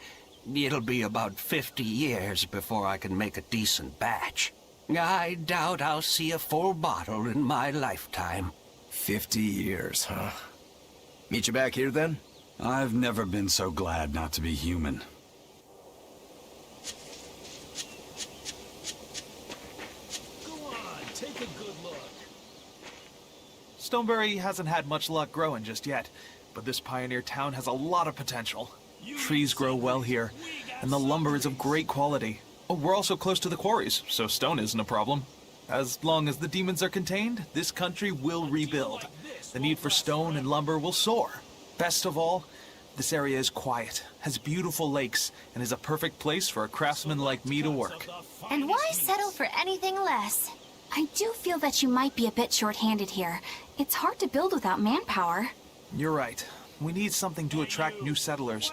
It'll be about 50 years before I can make a decent batch. I doubt I'll see a full bottle in my lifetime. 50 years, huh? Meet you back here, then? I've never been so glad not to be human. Go on, take a good look. Stoneberry hasn't had much luck growing just yet, but this pioneer town has a lot of potential. Trees grow well here, and the lumber is of great quality. Oh, we're also close to the quarries, so stone isn't a problem. As long as the demons are contained, this country will rebuild. The need for stone and lumber will soar. Best of all, this area is quiet, has beautiful lakes, and is a perfect place for a craftsman like me to work. And why settle for anything less? I do feel that you might be a bit short-handed here. It's hard to build without manpower. You're right. We need something to attract new settlers.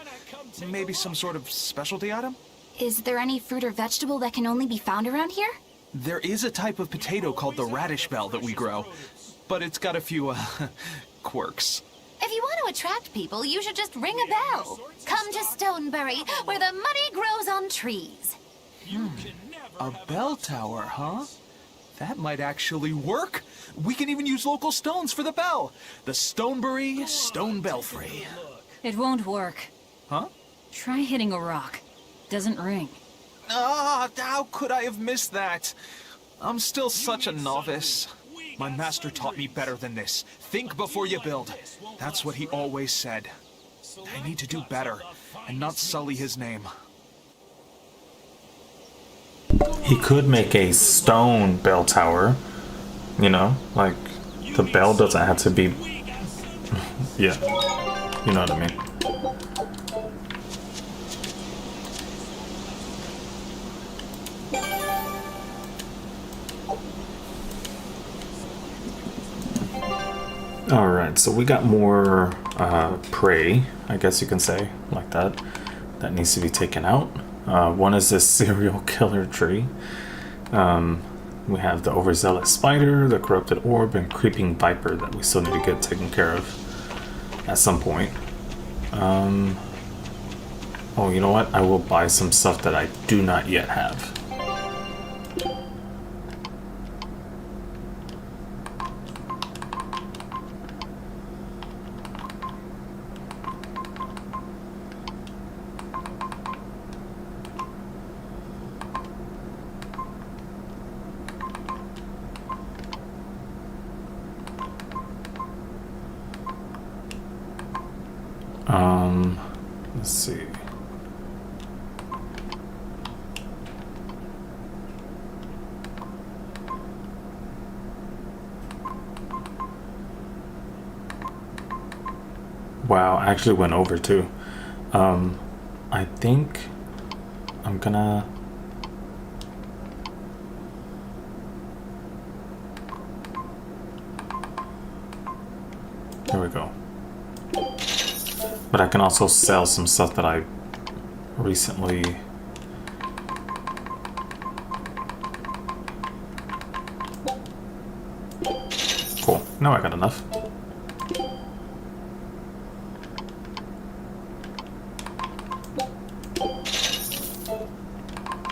Maybe some sort of specialty item? Is there any fruit or vegetable that can only be found around here? There is a type of potato called the radish bell that we grow, but it's got a few, quirks. If you want to attract people, you should just ring a bell. Come to Stoneberry, where the money grows on trees. A bell tower, huh? That might actually work. We can even use local stones for the bell. The Stoneberry Stone Belfry. It won't work. Huh? Try hitting a rock. Doesn't ring. Ah, how could I have missed that? I'm still such a novice. My master taught me better than this. Think before you build. That's what he always said. I need to do better and not sully his name. He could make a stone bell tower, you know, like the bell doesn't have to be, yeah, you know what I mean. Alright, so we got more prey, I guess you can say, like that needs to be taken out. One is this serial killer tree. We have the overzealous spider, the corrupted orb, and creeping viper that we still need to get taken care of at some point. Oh, you know what? I will buy some stuff that I do not yet have. Let's see. Wow, I actually went over too. I think I'm gonna... There we go. But I can also sell some stuff that I recently... Cool. Now I got enough.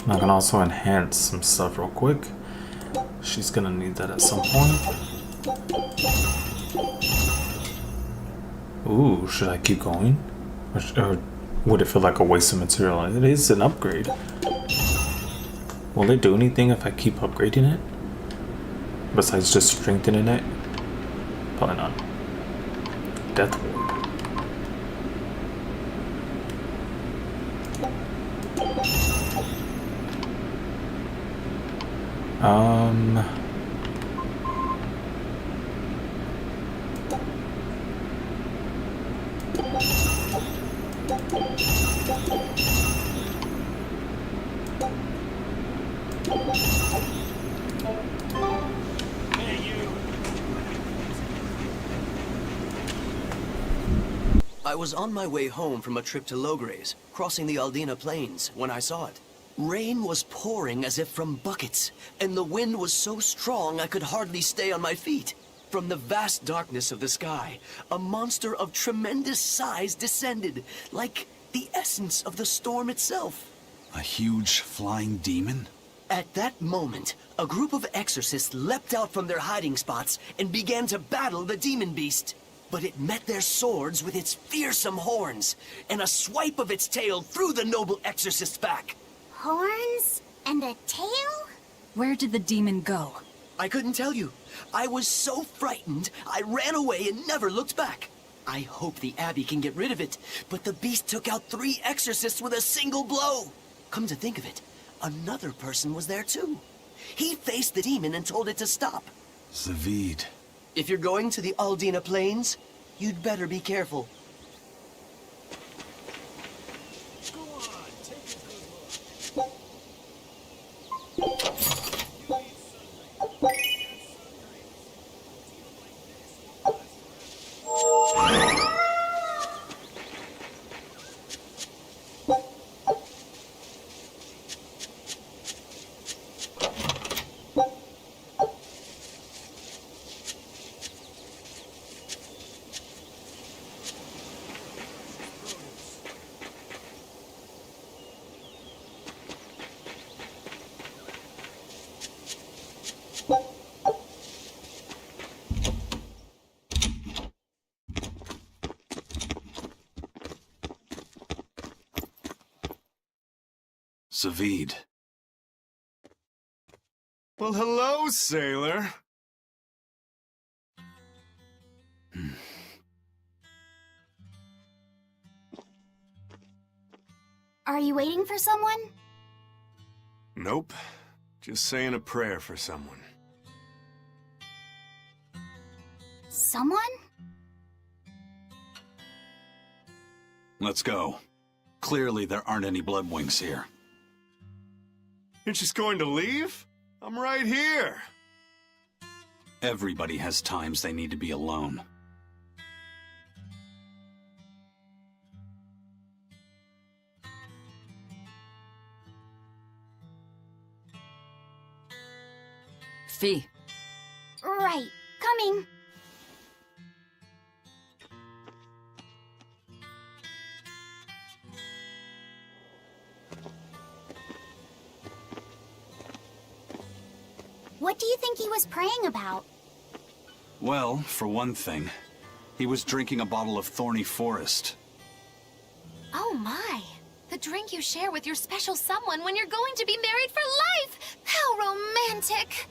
And I can also enhance some stuff real quick. She's gonna need that at some point. Ooh, should I keep going? Or would it feel like a waste of material? It is an upgrade. Will it do anything if I keep upgrading it? Besides just strengthening it? Probably not. Death Ward. I was on my way home from a trip to Logres, crossing the Aldina Plains, when I saw it. Rain was pouring as if from buckets, and the wind was so strong I could hardly stay on my feet. From the vast darkness of the sky, a monster of tremendous size descended, like the essence of the storm itself. A huge flying demon? At that moment, a group of exorcists leapt out from their hiding spots and began to battle the demon beast. But it met their swords with its fearsome horns, and a swipe of its tail threw the noble exorcist's back. Horns? And a tail? Where did the demon go? I couldn't tell you. I was so frightened, I ran away and never looked back. I hope the Abbey can get rid of it, but the beast took out 3 exorcists with a single blow. Come to think of it, another person was there too. He faced the demon and told it to stop. Zavid. If you're going to the Aldina Plains, you'd better be careful. Zavid. Well, hello, sailor. Are you waiting for someone? Nope. Just saying a prayer for someone. Someone? Let's go. Clearly there aren't any Bloodwings here. You're just going to leave? I'm right here. Everybody has times they need to be alone. Fee. Right. Coming. What do you think he was praying about? Well, for one thing, he was drinking a bottle of Thorny Forest. Oh my! The drink you share with your special someone when you're going to be married for life! How romantic!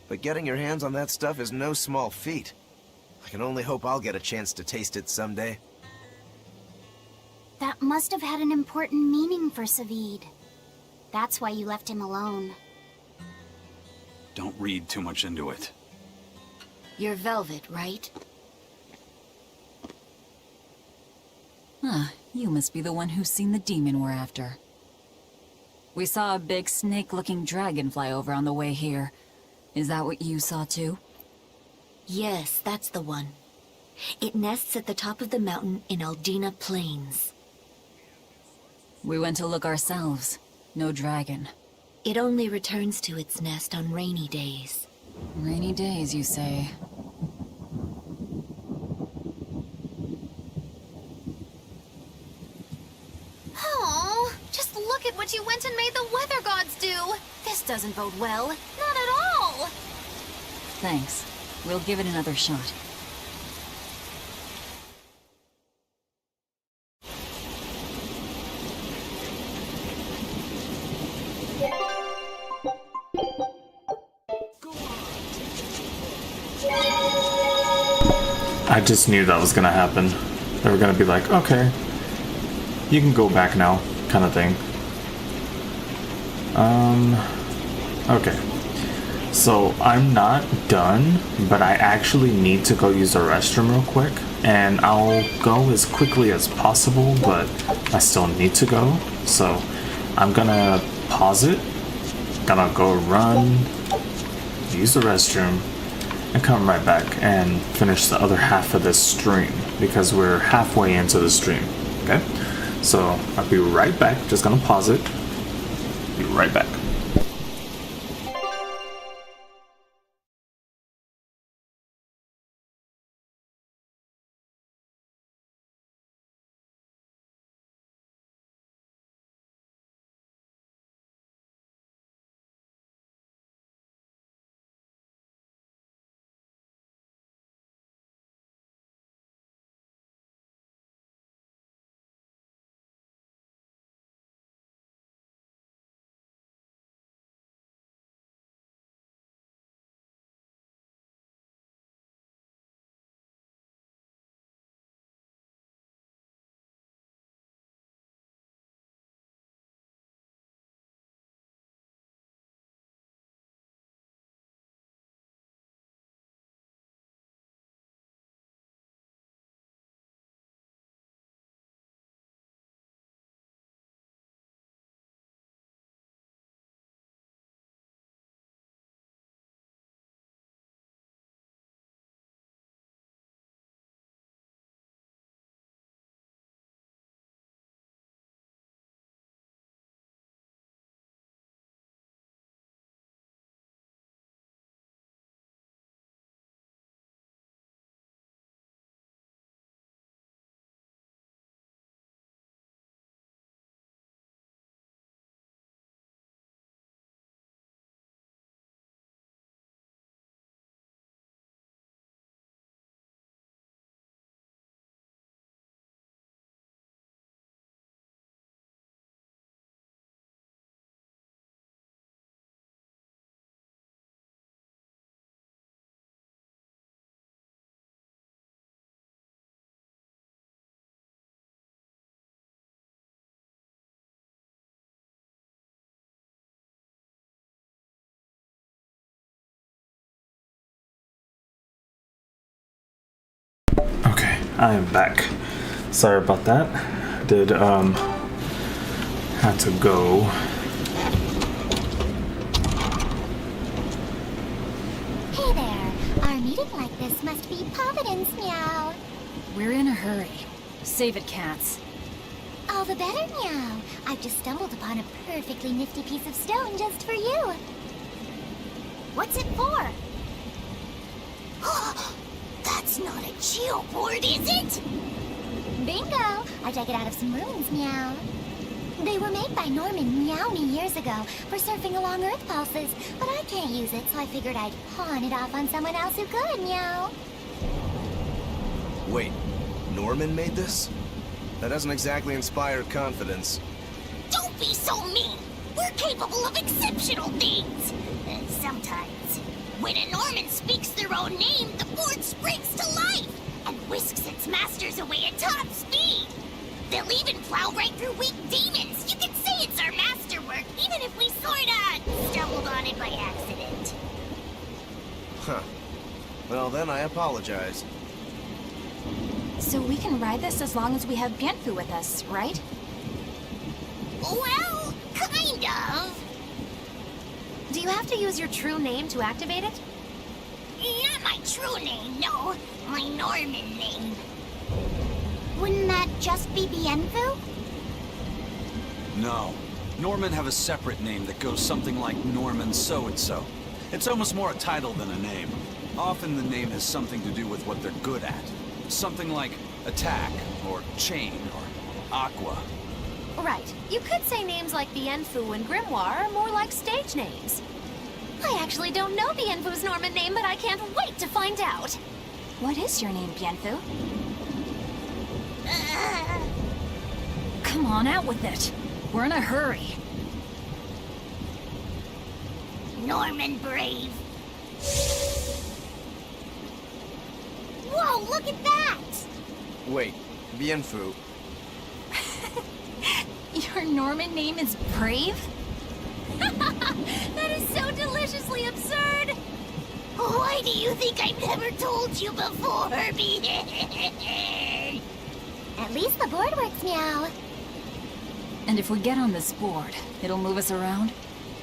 But getting your hands on that stuff is no small feat. I can only hope I'll get a chance to taste it someday. must have had an important meaning for Savid. That's why you left him alone. Don't read too much into it. You're Velvet, right? Huh, you must be the one who's seen the demon we're after. We saw a big snake-looking dragon fly over on the way here. Is that what you saw too? Yes, that's the one. It nests at the top of the mountain in Aldina Plains. We went to look ourselves. No dragon. It only returns to its nest on rainy days. Rainy days, you say? Oh, just look at what you went and made the weather gods do! This doesn't bode well. Not at all! Thanks. We'll give it another shot. I just knew that was gonna happen. They were gonna be like, okay, you can go back now, kind of thing. Okay. So I'm not done, but I actually need to go use the restroom real quick, and I'll go as quickly as possible, but I still need to go. So I'm gonna pause it, gonna go run, use the restroom, and come right back and finish the other half of this stream, because we're halfway into the stream. Okay, so I'll be right back. Just gonna pause it, be right back. Okay, I am back. Sorry about that. Did had to go. Hey there. Our meeting like this must be Providence, meow. We're in a hurry. Save it, cats. All the better, meow. I've just stumbled upon a perfectly nifty piece of stone just for you. What's it for? That's not a geoboard, is it? Bingo! I dug it out of some ruins, meow. They were made by Norman Meowmy years ago for surfing along Earth pulses, but I can't use it, so I figured I'd pawn it off on someone else who could, meow. Wait, Norman made this? That doesn't exactly inspire confidence. Don't be so mean! We're capable of exceptional things! Sometimes. When a Norman speaks their own name, the board springs to life and whisks its masters away at top speed. They'll even plow right through weak demons. You can say it's our masterwork, even if we sorta stumbled on it by accident. Huh. Well, then I apologize. So we can ride this as long as we have Bienfu with us, right? Well, kind of. Do you have to use your true name to activate it? Not my true name, no. My Norman name. Wouldn't that just be Bienfu? No. Norman have a separate name that goes something like Norman so-and-so. It's almost more a title than a name. Often the name has something to do with what they're good at. Something like attack, or chain, or aqua. Right. You could say names like Bienfu and Grimoire are more like stage names. I actually don't know Bienfu's Norman name, but I can't wait to find out. What is your name, Bienfu? Come on, out with it. We're in a hurry. Norman Brave. Whoa, look at that! Wait, Bienfu. Your Norman name is Brave? That is so deliciously absurd! Why do you think I've never told you before, At least the board works, meow. And if we get on this board, it'll move us around?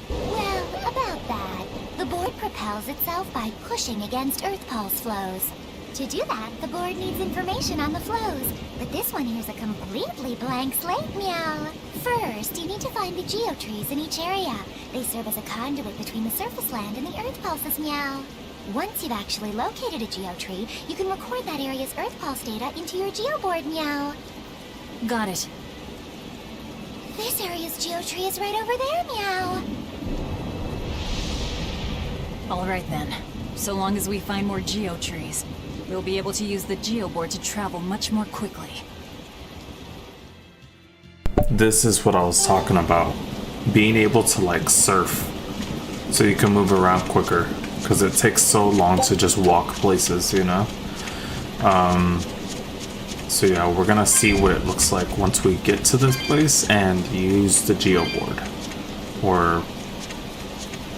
Well, about that. The board propels itself by pushing against Earth Pulse flows. To do that, the board needs information on the flows, but this one here's a completely blank slate, meow. First, you need to find the geotrees in each area. They serve as a conduit between the surface land and the Earth Pulses, meow. Once you've actually located a geotree, you can record that area's Earth Pulse data into your geoboard, meow. Got it. This area's geotree is right over there, meow. All right then. So long as we find more geotrees, we'll be able to use the geoboard to travel much more quickly. This is what I was talking about. Being able to like surf so you can move around quicker, because it takes so long to just walk places, you know? So yeah, we're gonna see what it looks like once we get to this place and use the geoboard. Or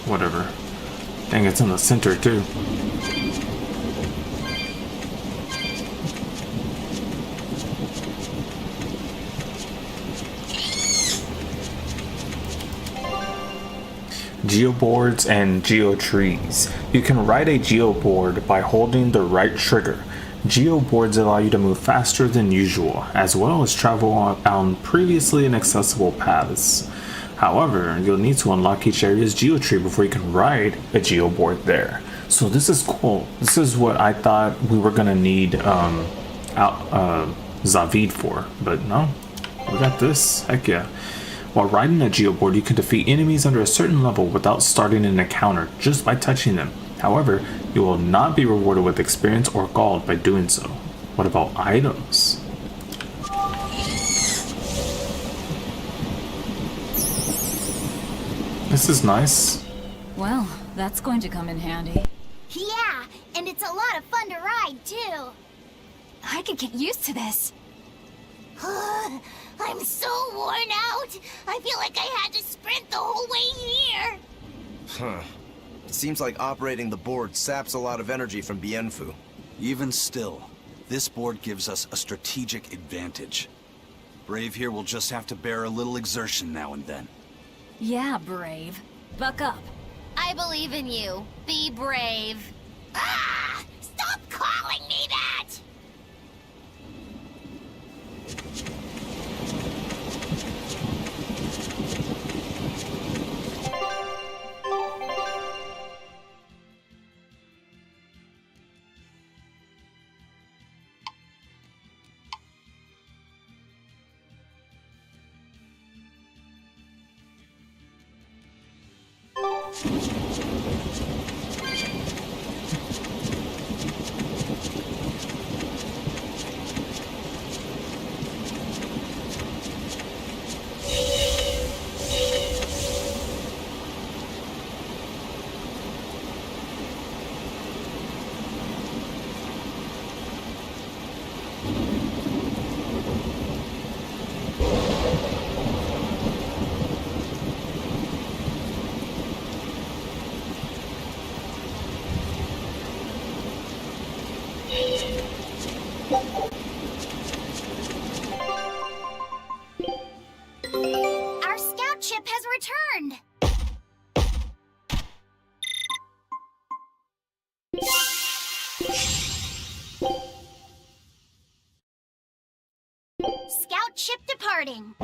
whatever. Dang, it's in the center too. Geoboards and geotrees. You can ride a geoboard by holding the right trigger. Geoboards allow you to move faster than usual, as well as travel on previously inaccessible paths. However, you'll need to unlock each area's geotree before you can ride a geoboard there. So this is cool. This is what I thought we were gonna need Zavid for, but no, we got this. Heck yeah. While riding a geoboard, you can defeat enemies under a certain level without starting an encounter just by touching them. However, you will not be rewarded with experience or gold by doing so. What about items? This is nice. Well, that's going to come in handy. Yeah, and it's a lot of fun to ride, too. I could get used to this. I'm so worn out. I feel like I had to sprint the whole way here. Huh. It seems like operating the board saps a lot of energy from Bienfu. Even still, this board gives us a strategic advantage. Brave here will just have to bear a little exertion now and then. Yeah, Brave. Buck up. I believe in you. Be brave. Ah! Stop calling me that! Our scout ship has returned! Scout ship departing.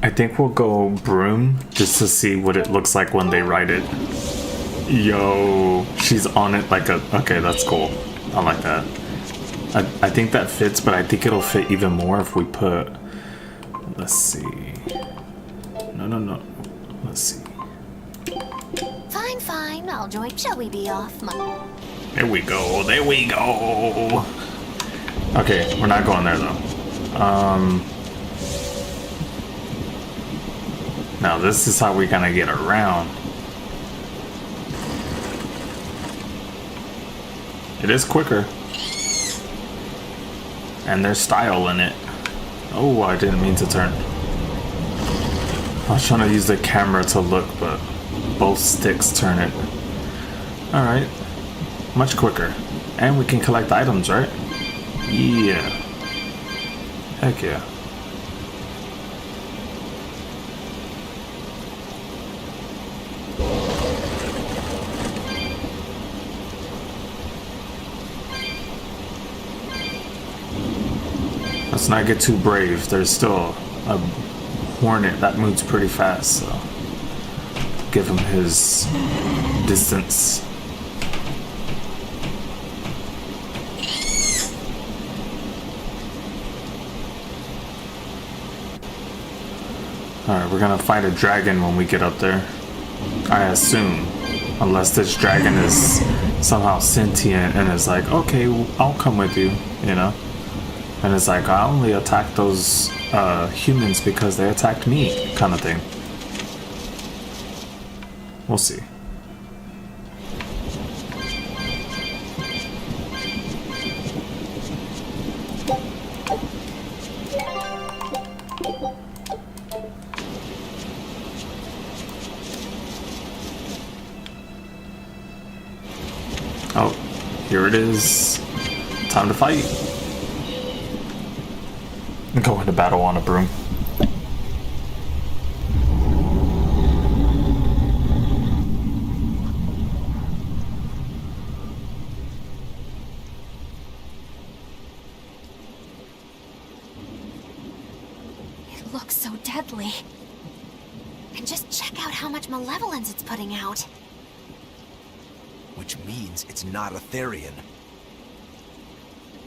I think we'll go broom just to see what it looks like when they ride it. Yo, she's on it like a... Okay, that's cool. I like that. I think that fits, but I think it'll fit even more if we put... Let's see. No. Let's see. Fine. I'll join. Shall we be off? There we go. Okay, we're not going there though. Now this is how we're gonna get around. It is quicker. And there's style in it. Oh, I didn't mean to turn. I was trying to use the camera to look, but both sticks turn it. Alright. Much quicker. And we can collect items, right? Yeah. Heck yeah. Let's not get too brave. There's still a hornet that moves pretty fast, so give him his distance. Alright, we're gonna fight a dragon when we get up there. I assume. Unless this dragon is somehow sentient and is like, okay, I'll come with you, you know? And it's like, I only attacked those humans because they attacked me, kind of thing. We'll see. Oh, here it is. Time to fight. Go into battle on a broom. It looks so deadly. And just check out how much malevolence it's putting out. Which means it's not Aetherian.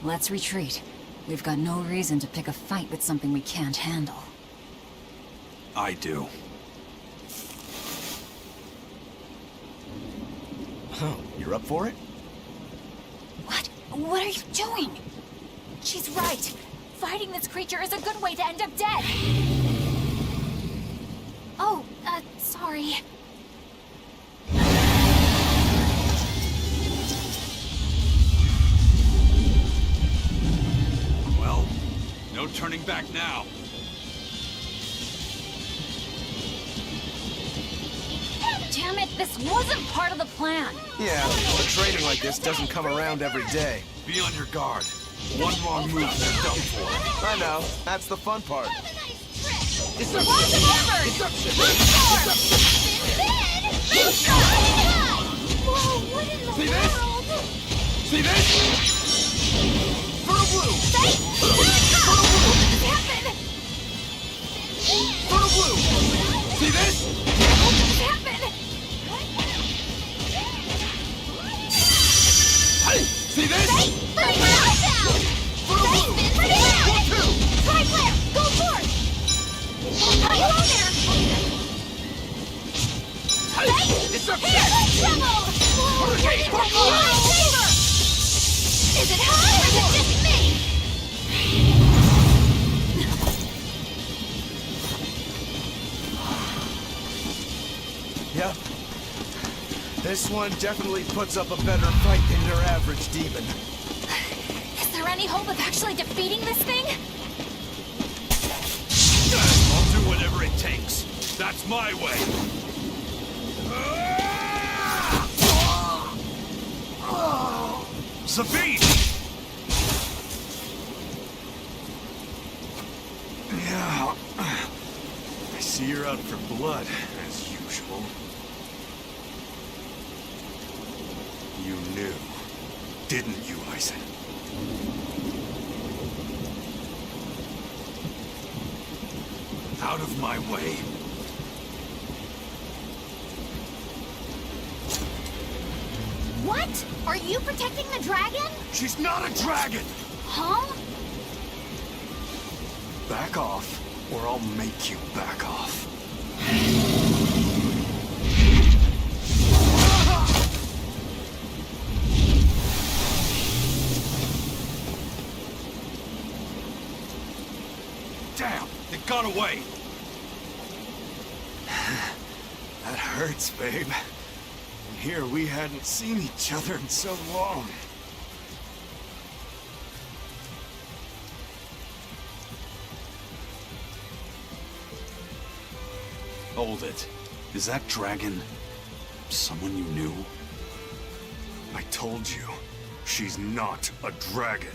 Let's retreat. We've got no reason to pick a fight with something we can't handle. I do. Oh, you're up for it? What? What are you doing? She's right. Fighting this creature is a good way to end up dead. Oh, sorry. Well, no turning back now. Damn it, this wasn't part of the plan. Yeah, but training like this doesn't come around every day. Be on your guard. One wrong move, they're done for. I know. That's the fun part. See this? See this? Fertile blue! Fertile blue! See this? Is it her or is it just me? Yep. This one definitely puts up a better fight than your average demon. Is there any hope of actually defeating this thing? I'll do whatever it takes. That's my way. Zavid! Yeah. I see you're out for blood, as usual. You knew, didn't you, Eisen? Out of my way. What? Are you protecting the dragon? She's not a dragon! Huh? Back off, or I'll make you back off. Damn! It got away! That hurts, babe. And here we hadn't seen each other in so long. Hold it. Is that dragon someone you knew? I told you, she's not a dragon.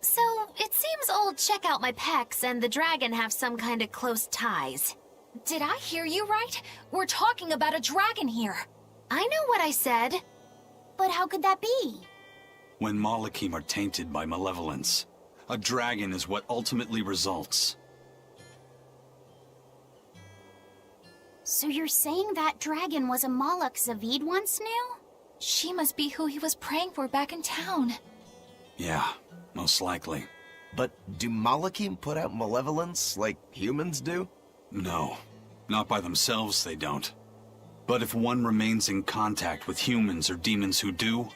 So, it seems old Check Out My Pecs and the dragon have some kind of close ties. Did I hear you right? We're talking about a dragon here. I know what I said. But how could that be? When Malakim are tainted by malevolence, a dragon is what ultimately results. So you're saying that dragon was a Malak Zavid once knew? She must be who he was praying for back in town. Yeah, most likely. But do Malakim put out malevolence like humans do? No, not by themselves they don't. But if one remains in contact with humans or demons who do,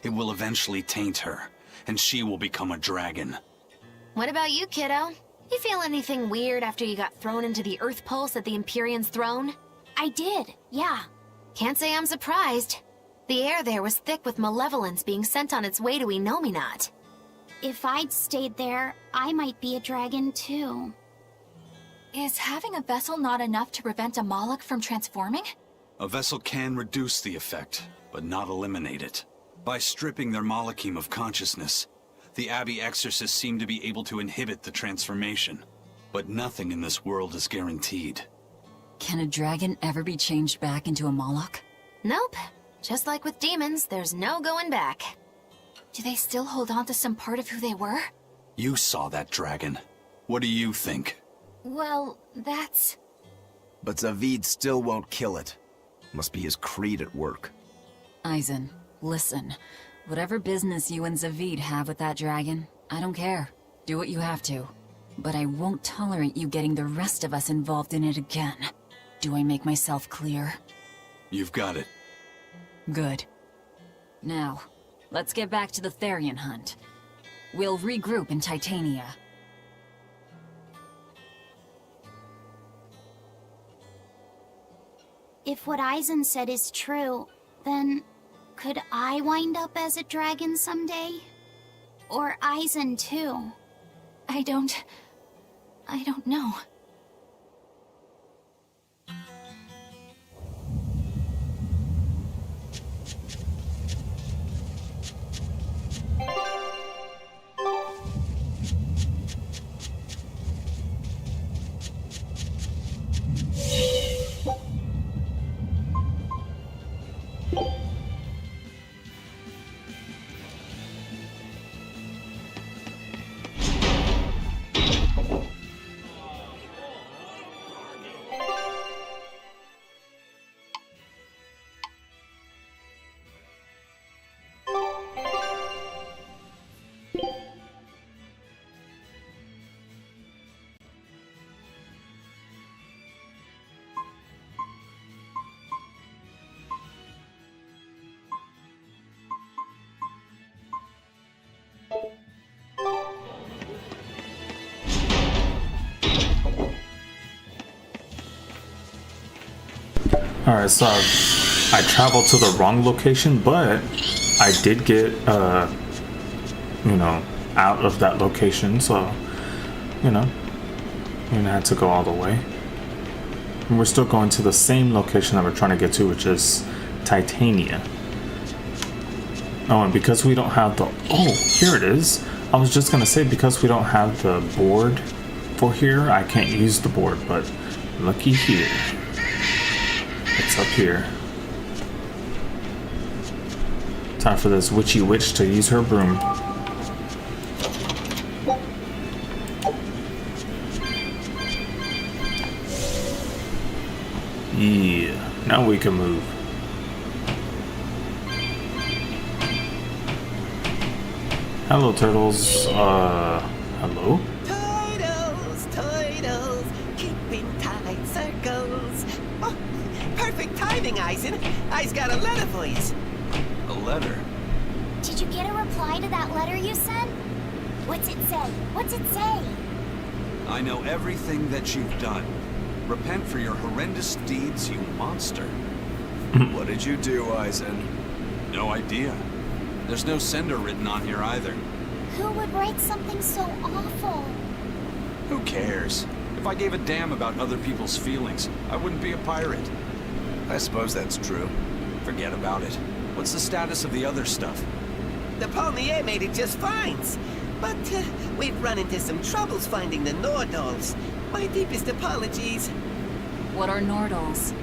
it will eventually taint her, and she will become a dragon. What about you, kiddo? You feel anything weird after you got thrown into the Earth Pulse at the Empyreans' throne? I did, yeah. Can't say I'm surprised. The air there was thick with malevolence being sent on its way to Innominat. If I'd stayed there, I might be a dragon too. Is having a vessel not enough to prevent a Malak from transforming? A vessel can reduce the effect, but not eliminate it. By stripping their Malakim of consciousness, the Abbey Exorcists seem to be able to inhibit the transformation. But nothing in this world is guaranteed. Can a dragon ever be changed back into a Malak? Nope. Just like with demons, there's no going back. Do they still hold on to some part of who they were? You saw that dragon. What do you think? Well, that's... But Zavid still won't kill it. Must be his creed at work. Eisen, listen. Whatever business you and Zavid have with that dragon, I don't care. Do what you have to. But I won't tolerate you getting the rest of us involved in it again. Do I make myself clear? You've got it. Good. Now, let's get back to the Therian hunt. We'll regroup in Titania. If what Eisen said is true, then could I wind up as a dragon someday? Or Eisen too? I don't know. Alright, so I traveled to the wrong location, but I did get, you know, out of that location, so, you know, we didn't have to go all the way. And we're still going to the same location that we're trying to get to, which is Titania. Oh, and because we don't have the... Oh, here it is. I was just gonna say, because we don't have the board for here, I can't use the board, but looky here. It's up here. Time for this witchy witch to use her broom. Yeah, now we can move. Hello, turtles. Hello? Turtles, keeping tight circles. Oh, perfect timing, Eisen. I's got a letter for you. A letter? Did you get a reply to that letter you sent? What's it say? What's it say? I know everything that you've done. Repent for your horrendous deeds, you monster. What did you do, Eisen? No idea. There's no sender written on here either. Who would write something so awful? Who cares? If I gave a damn about other people's feelings, I wouldn't be a pirate. I suppose that's true. Forget about it. What's the status of the other stuff? The Palmier made it just fine. But we've run into some troubles finding the Nordals. My deepest apologies. What are Nordals?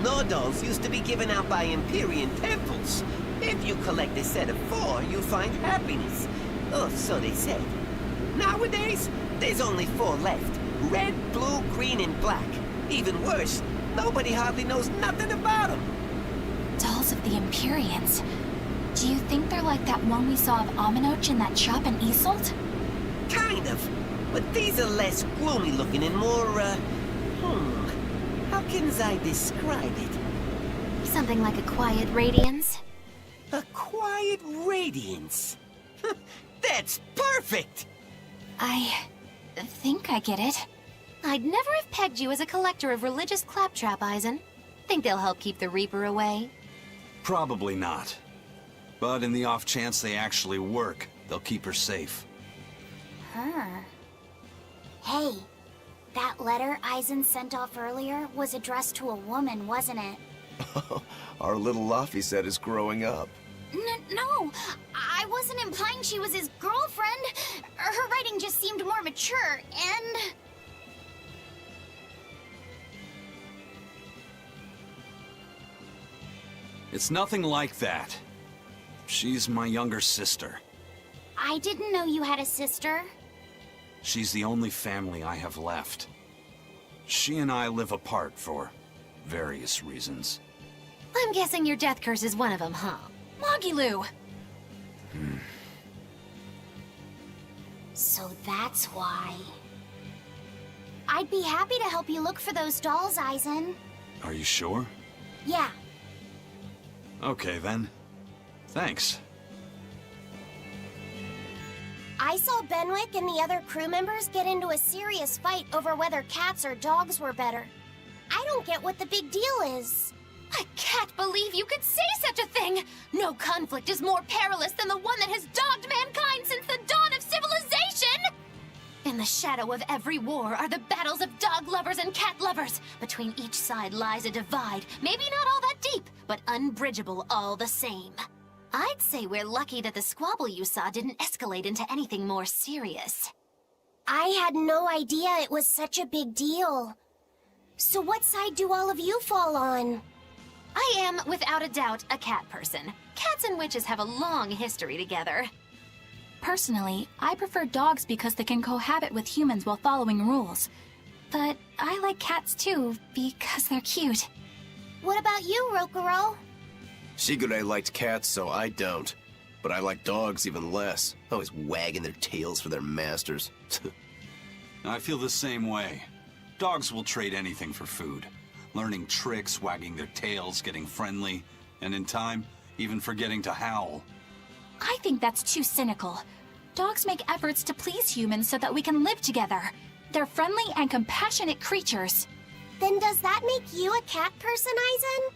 Nordals used to be given out by Empyrean temples. If you collect a set of 4, you find happiness. Oh, so they said. Nowadays, there's only 4 left. Red, blue, green, and black. Even worse, nobody hardly knows nothing about them. Dolls of the Empyreans. Do you think they're like that one we saw of Aminoch in that shop in Isolt? Kind of. But these are less gloomy looking and more, how can I describe it? Something like a quiet radiance? A quiet radiance. That's perfect! I think I get it. I'd never have pegged you as a collector of religious claptrap, Eisen. Think they'll help keep the Reaper away? Probably not. But in the off chance they actually work, they'll keep her safe. Huh. Hey, that letter Eisen sent off earlier was addressed to a woman, wasn't it? Our little Laffy set is growing up. No, I wasn't implying she was his girlfriend. Her writing just seemed more mature, and... It's nothing like that. She's my younger sister. I didn't know you had a sister. She's the only family I have left. She and I live apart for various reasons. I'm guessing your death curse is one of them, huh? Mogiloo! So that's why. I'd be happy to help you look for those dolls, Eisen. Are you sure? Yeah. Okay then. Thanks. I saw Benwick and the other crew members get into a serious fight over whether cats or dogs were better. I don't get what the big deal is. I can't believe you could say such a thing! No conflict is more perilous than the one that has dogged mankind since the dawn of civilization! In the shadow of every war are the battles of dog lovers and cat lovers. Between each side lies a divide, maybe not all that deep, but unbridgeable all the same. I'd say we're lucky that the squabble you saw didn't escalate into anything more serious. I had no idea it was such a big deal. So what side do all of you fall on? I am, without a doubt, a cat person. Cats and witches have a long history together. Personally, I prefer dogs because they can cohabit with humans while following rules. But I like cats too, because they're cute. What about you, Rokuro? Shigure liked cats, so I don't. But I like dogs even less. Always wagging their tails for their masters. I feel the same way. Dogs will trade anything for food. Learning tricks, wagging their tails, getting friendly, and in time, even forgetting to howl. I think that's too cynical. Dogs make efforts to please humans so that we can live together. They're friendly and compassionate creatures. Then does that make you a cat person, Aizen?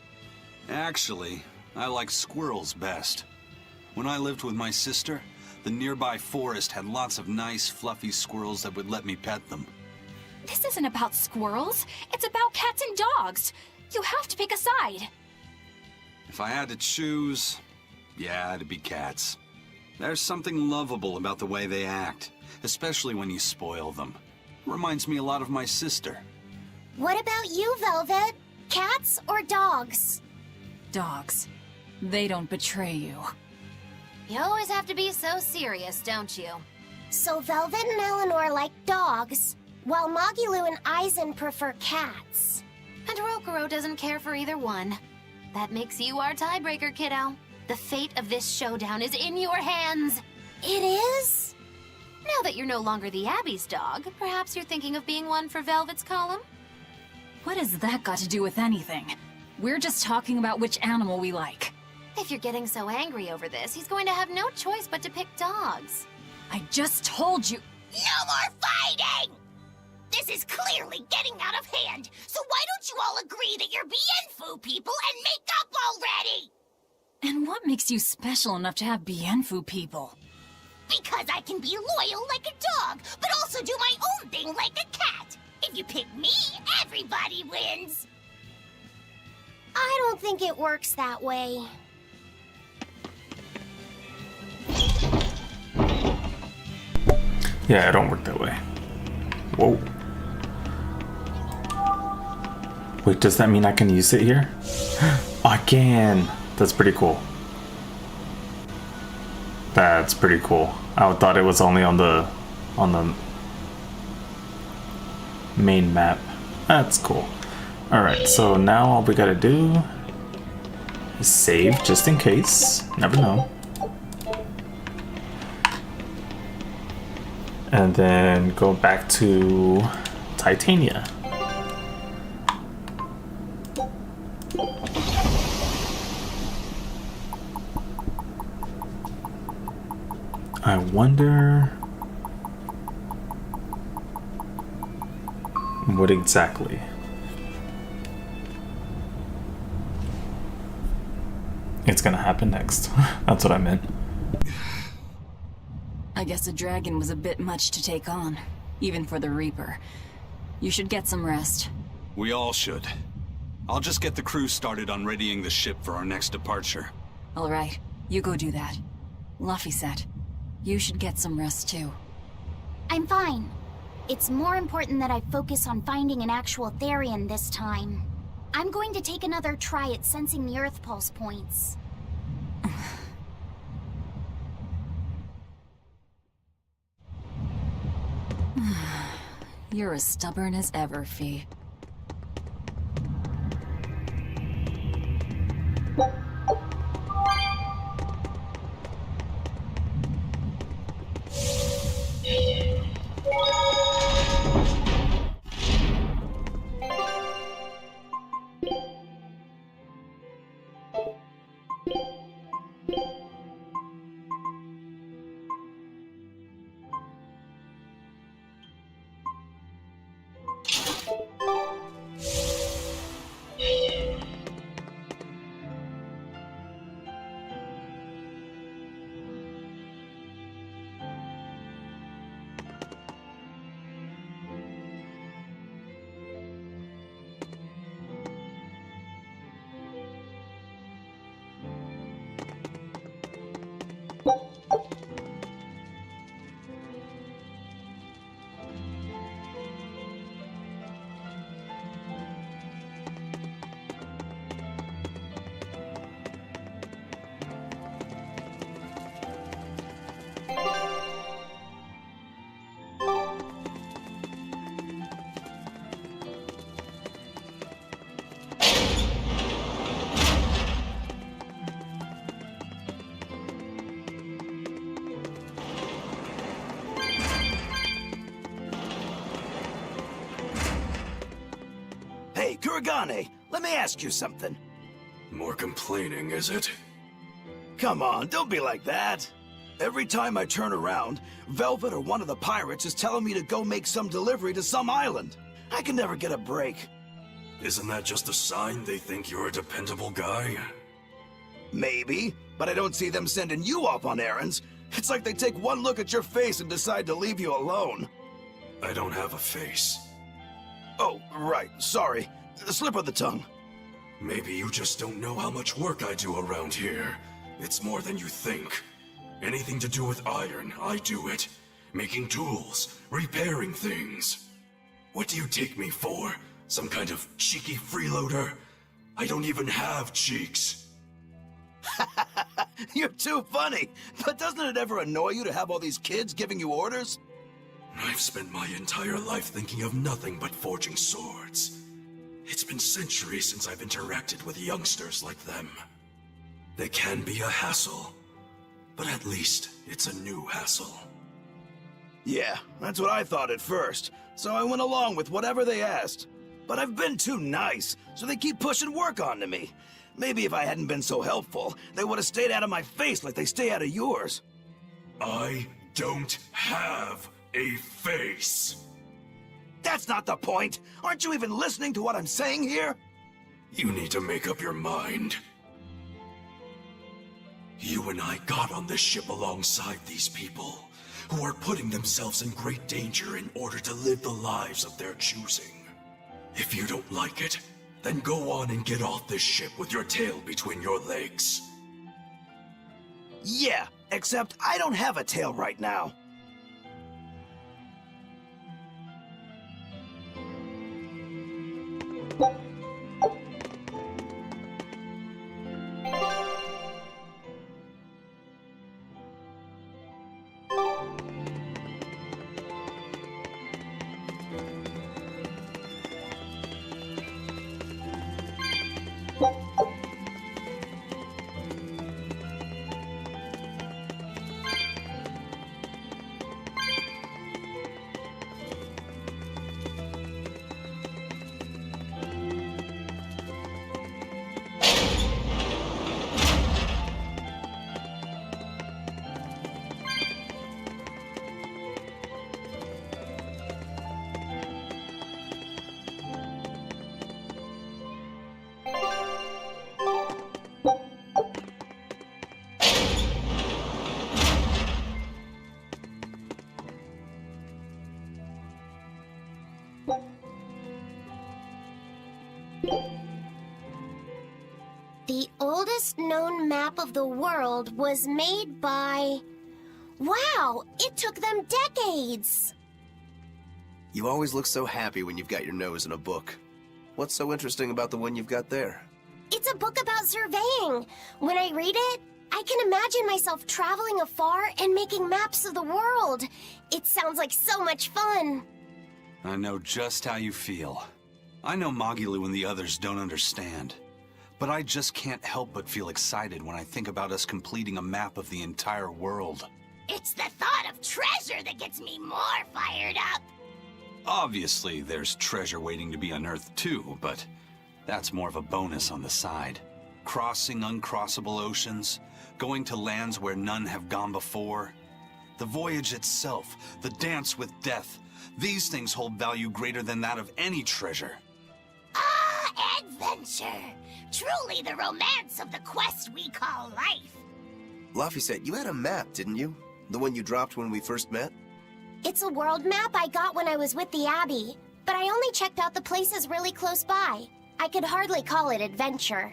Actually, I like squirrels best. When I lived with my sister, the nearby forest had lots of nice, fluffy squirrels that would let me pet them. This isn't about squirrels. It's about cats and dogs. You have to pick a side. If I had to choose, yeah, it'd be cats. There's something lovable about the way they act, especially when you spoil them. Reminds me a lot of my sister. What about you, Velvet? Cats or dogs? Dogs. They don't betray you. You always have to be so serious, don't you? So Velvet and Eleanor like dogs, while Magilu and Aizen prefer cats. And Rokuro doesn't care for either one. That makes you our tiebreaker, kiddo. The fate of this showdown is in your hands. It is? Now that you're no longer the Abbey's dog, perhaps you're thinking of being one for Velvet's column? What has that got to do with anything? We're just talking about which animal we like. If you're getting so angry over this, he's going to have no choice but to pick dogs. I just told you. No more fighting! This is clearly getting out of hand, so why don't you all agree that you're Bienfu people and make up already? And what makes you special enough to have Bienfu people? Because I can be loyal like a dog, but also do my own thing like a cat. If you pick me, everybody wins. I don't think it works that way. Yeah, it don't work that way. Whoa. Wait, does that mean I can use it here? I can! That's pretty cool. That's pretty cool. I thought it was only on the main map. That's cool. Alright, so now all we gotta do is save just in case. Never know. And then go back to Titania. I wonder what exactly. It's gonna happen next. That's what I meant. I guess a dragon was a bit much to take on, even for the Reaper. You should get some rest. We all should. I'll just get the crew started on readying the ship for our next departure. All right, you go do that. Laphicet, you should get some rest too. I'm fine. It's more important that I focus on finding an actual Therian this time. I'm going to take another try at sensing the Earth Pulse points. You're as stubborn as ever, Fee. Hey, Kuragane, let me ask you something. More complaining, is it? Come on, don't be like that. Every time I turn around, Velvet or one of the pirates is telling me to go make some delivery to some island. I can never get a break. Isn't that just a sign they think you're a dependable guy? Maybe, but I don't see them sending you off on errands. It's like they take one look at your face and decide to leave you alone. I don't have a face. Oh, right, sorry. Slip of the tongue. Maybe you just don't know how much work I do around here. It's more than you think. Anything to do with iron, I do it. Making tools, repairing things. What do you take me for? Some kind of cheeky freeloader? I don't even have cheeks. You're too funny. But doesn't it ever annoy you to have all these kids giving you orders? I've spent my entire life thinking of nothing but forging swords. It's been centuries since I've interacted with youngsters like them. They can be a hassle, but at least it's a new hassle. Yeah, that's what I thought at first, so I went along with whatever they asked. But I've been too nice, so they keep pushing work onto me. Maybe if I hadn't been so helpful, they would have stayed out of my face like they stay out of yours. I don't have a face. That's not the point. Aren't you even listening to what I'm saying here? You need to make up your mind. You and I got on this ship alongside these people, who are putting themselves in great danger in order to live the lives of their choosing. If you don't like it, then go on and get off this ship with your tail between your legs. Yeah, except I don't have a tail right now. The oldest known map of the world was made by... Wow, it took them decades! You always look so happy when you've got your nose in a book. What's so interesting about the one you've got there? It's a book about surveying. When I read it, I can imagine myself traveling afar and making maps of the world. It sounds like so much fun. I know just how you feel. I know Magilu and the others don't understand. But I just can't help but feel excited when I think about us completing a map of the entire world. It's the thought of treasure that gets me more fired up. Obviously, there's treasure waiting to be unearthed too, but that's more of a bonus on the side. Crossing uncrossable oceans, going to lands where none have gone before. The voyage itself, the dance with death, these things hold value greater than that of any treasure. Ah, adventure! Truly the romance of the quest we call life. Laphicet, you had a map, didn't you? The one you dropped when we first met? It's a world map I got when I was with the Abbey, but I only checked out the places really close by. I could hardly call it adventure.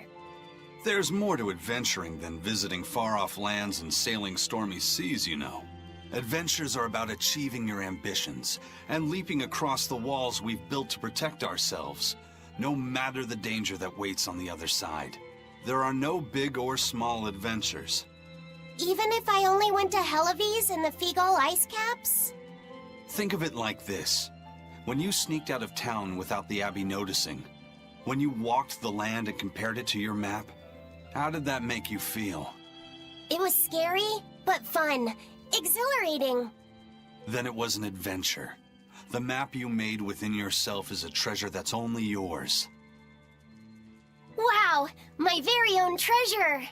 There's more to adventuring than visiting far-off lands and sailing stormy seas, you know. Adventures are about achieving your ambitions and leaping across the walls we've built to protect ourselves, no matter the danger that waits on the other side. There are no big or small adventures. Even if I only went to Helavis and the Figal ice caps? Think of it like this. When you sneaked out of town without the Abbey noticing, when you walked the land and compared it to your map, how did that make you feel? It was scary, but fun. Exhilarating. Then it was an adventure. The map you made within yourself is a treasure that's only yours. Wow, my very own treasure!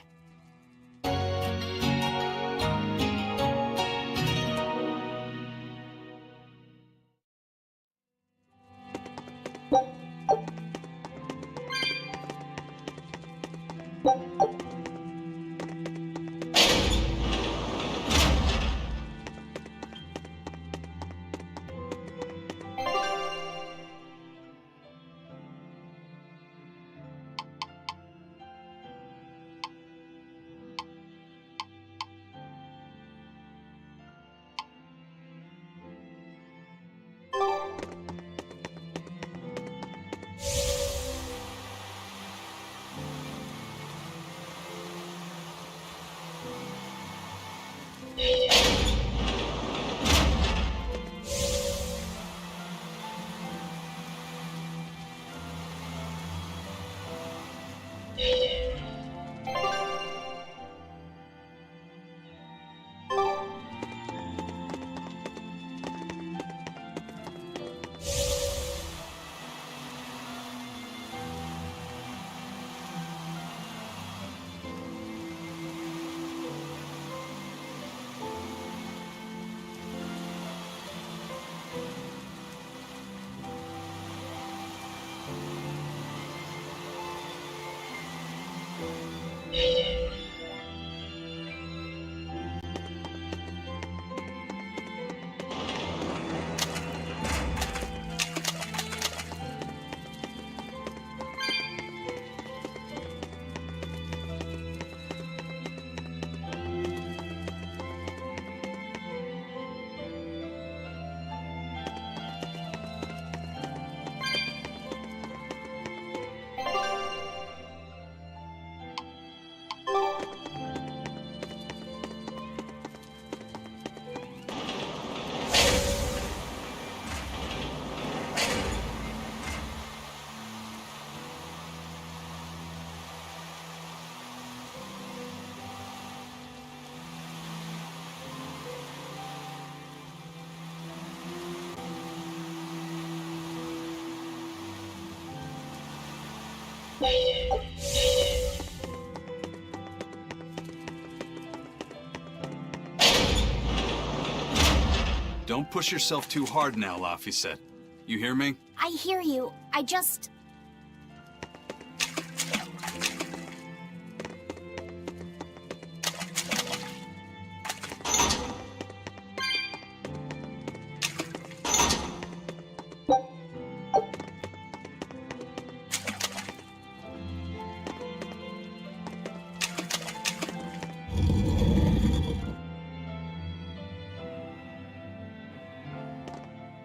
Don't push yourself too hard now, Laphicet. You hear me? I hear you. I just...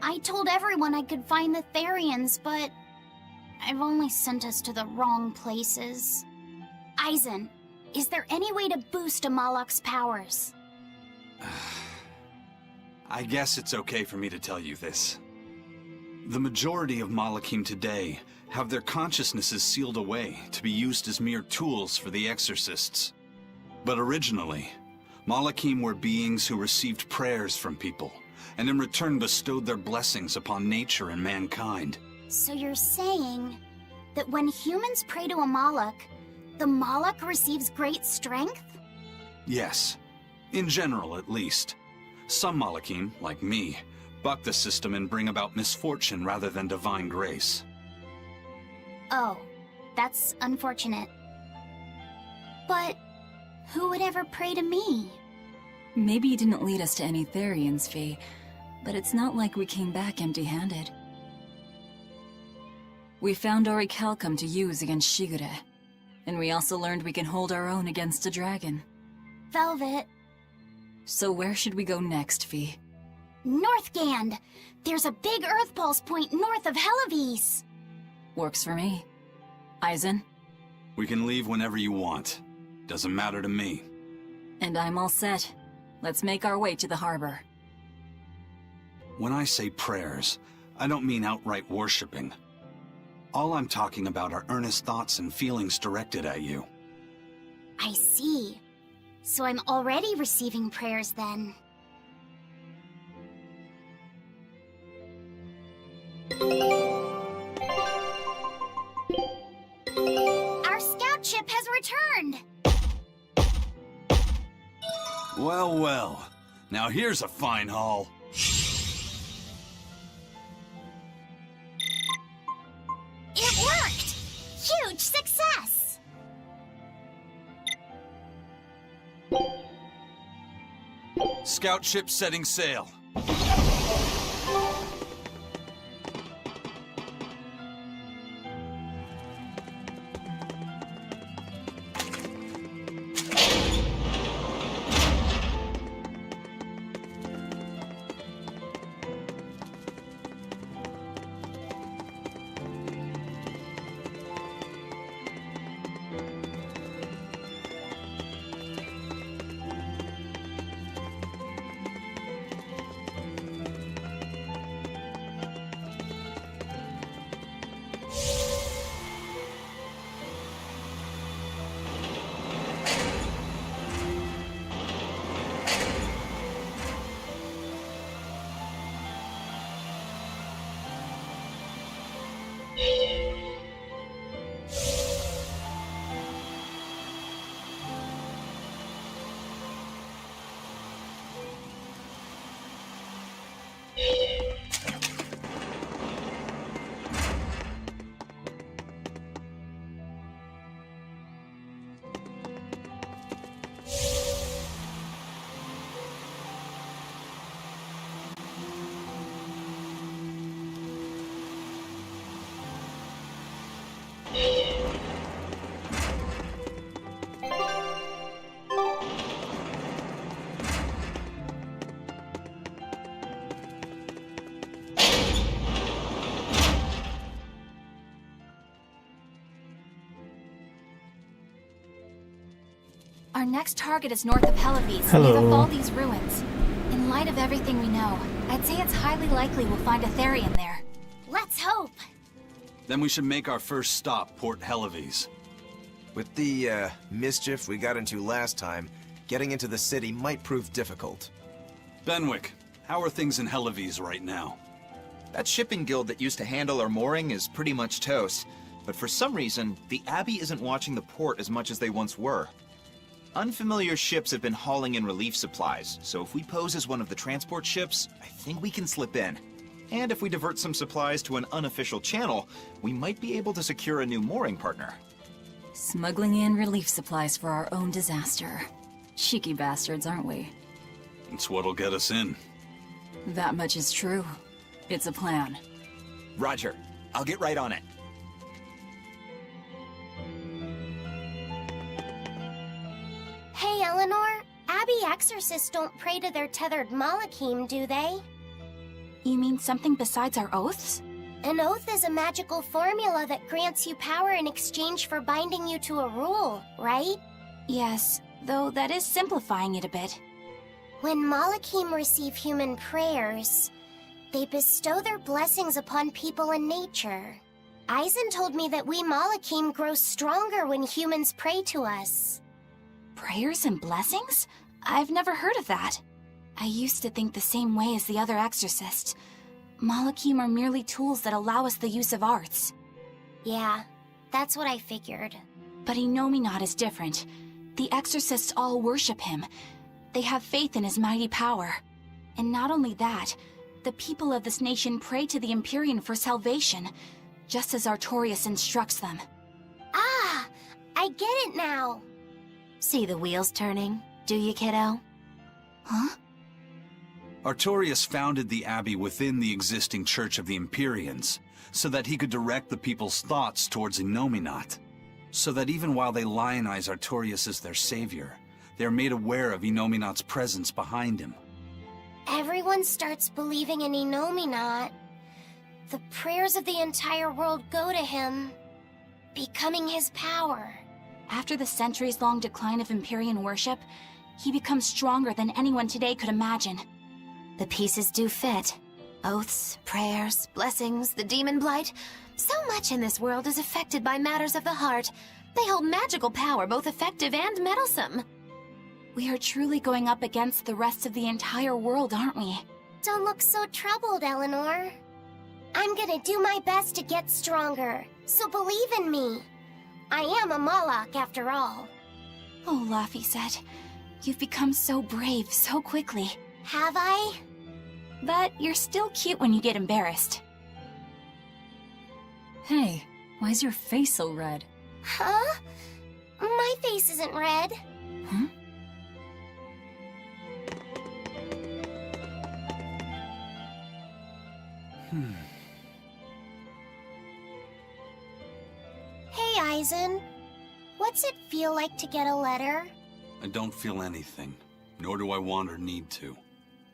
I told everyone I could find the Therians, but I've only sent us to the wrong places. Aizen, is there any way to boost a Malak's powers? I guess it's okay for me to tell you this. The majority of Malakim today have their consciousnesses sealed away to be used as mere tools for the Exorcists. But originally, Malakim were beings who received prayers from people, and in return bestowed their blessings upon nature and mankind. So you're saying that when humans pray to a Malak, the Malak receives great strength? Yes. In general, at least. Some Malakim, like me, buck the system and bring about misfortune rather than divine grace. Oh, that's unfortunate. But who would ever pray to me? Maybe you didn't lead us to any Therians, Fee, but it's not like we came back empty-handed. We found orichalcum to use against Shigure, and we also learned we can hold our own against a dragon. Velvet. So where should we go next, Fee? Northgand! There's a big Earth Pulse point north of Helivis! Works for me. Aizen? We can leave whenever you want. Doesn't matter to me. And I'm all set. Let's make our way to the harbor. When I say prayers, I don't mean outright worshipping. All I'm talking about are earnest thoughts and feelings directed at you. I see. So I'm already receiving prayers then. Our scout ship has returned! Well, well. Now here's a fine haul. It worked! Huge success! Scout ship setting sail. Our next target is north of Helivis, near the Valdi's ruins. In light of everything we know, I'd say it's highly likely we'll find a Therian there. Let's hope! Then we should make our first stop, Port Helivis. With the, mischief we got into last time, getting into the city might prove difficult. Benwick, how are things in Helivis right now? That shipping guild that used to handle our mooring is pretty much toast. But for some reason, the Abbey isn't watching the port as much as they once were. Unfamiliar ships have been hauling in relief supplies, so if we pose as one of the transport ships, I think we can slip in. And if we divert some supplies to an unofficial channel, we might be able to secure a new mooring partner. Smuggling in relief supplies for our own disaster. Cheeky bastards, aren't we? It's what'll get us in. That much is true. It's a plan. Roger. I'll get right on it. Hey, Eleanor. Abbey Exorcists don't pray to their tethered Malakim, do they? You mean something besides our oaths? An oath is a magical formula that grants you power in exchange for binding you to a rule, right? Yes, though that is simplifying it a bit. When Malakim receive human prayers, they bestow their blessings upon people and nature. Aizen told me that we Malakim grow stronger when humans pray to us. Prayers and blessings? I've never heard of that. I used to think the same way as the other exorcists. Malakim are merely tools that allow us the use of arts. Yeah, that's what I figured. But Innominat is different. The exorcists all worship him. They have faith in his mighty power. And not only that, the people of this nation pray to the Empyrean for salvation, just as Artorius instructs them. Ah, I get it now. See the wheels turning, do you, kiddo? Huh? Artorius founded the Abbey within the existing Church of the Empyreans, so that he could direct the people's thoughts towards Innominat. So that even while they lionize Artorius as their savior, they are made aware of Innominat's presence behind him. Everyone starts believing in Innominat. The prayers of the entire world go to him, becoming his power. After the centuries-long decline of Empyrean worship, he becomes stronger than anyone today could imagine. The pieces do fit. Oaths, prayers, blessings, the Daemonblight. So much in this world is affected by matters of the heart. They hold magical power, both effective and meddlesome. We are truly going up against the rest of the entire world, aren't we? Don't look so troubled, Eleanor. I'm gonna do my best to get stronger, so believe in me. I am a Malak, after all. Oh, Laphicet, you've become so brave so quickly. Have I? But you're still cute when you get embarrassed. Hey, why's your face so red? Huh? My face isn't red. Huh? Hey, Aizen. What's it feel like to get a letter? I don't feel anything, nor do I want or need to.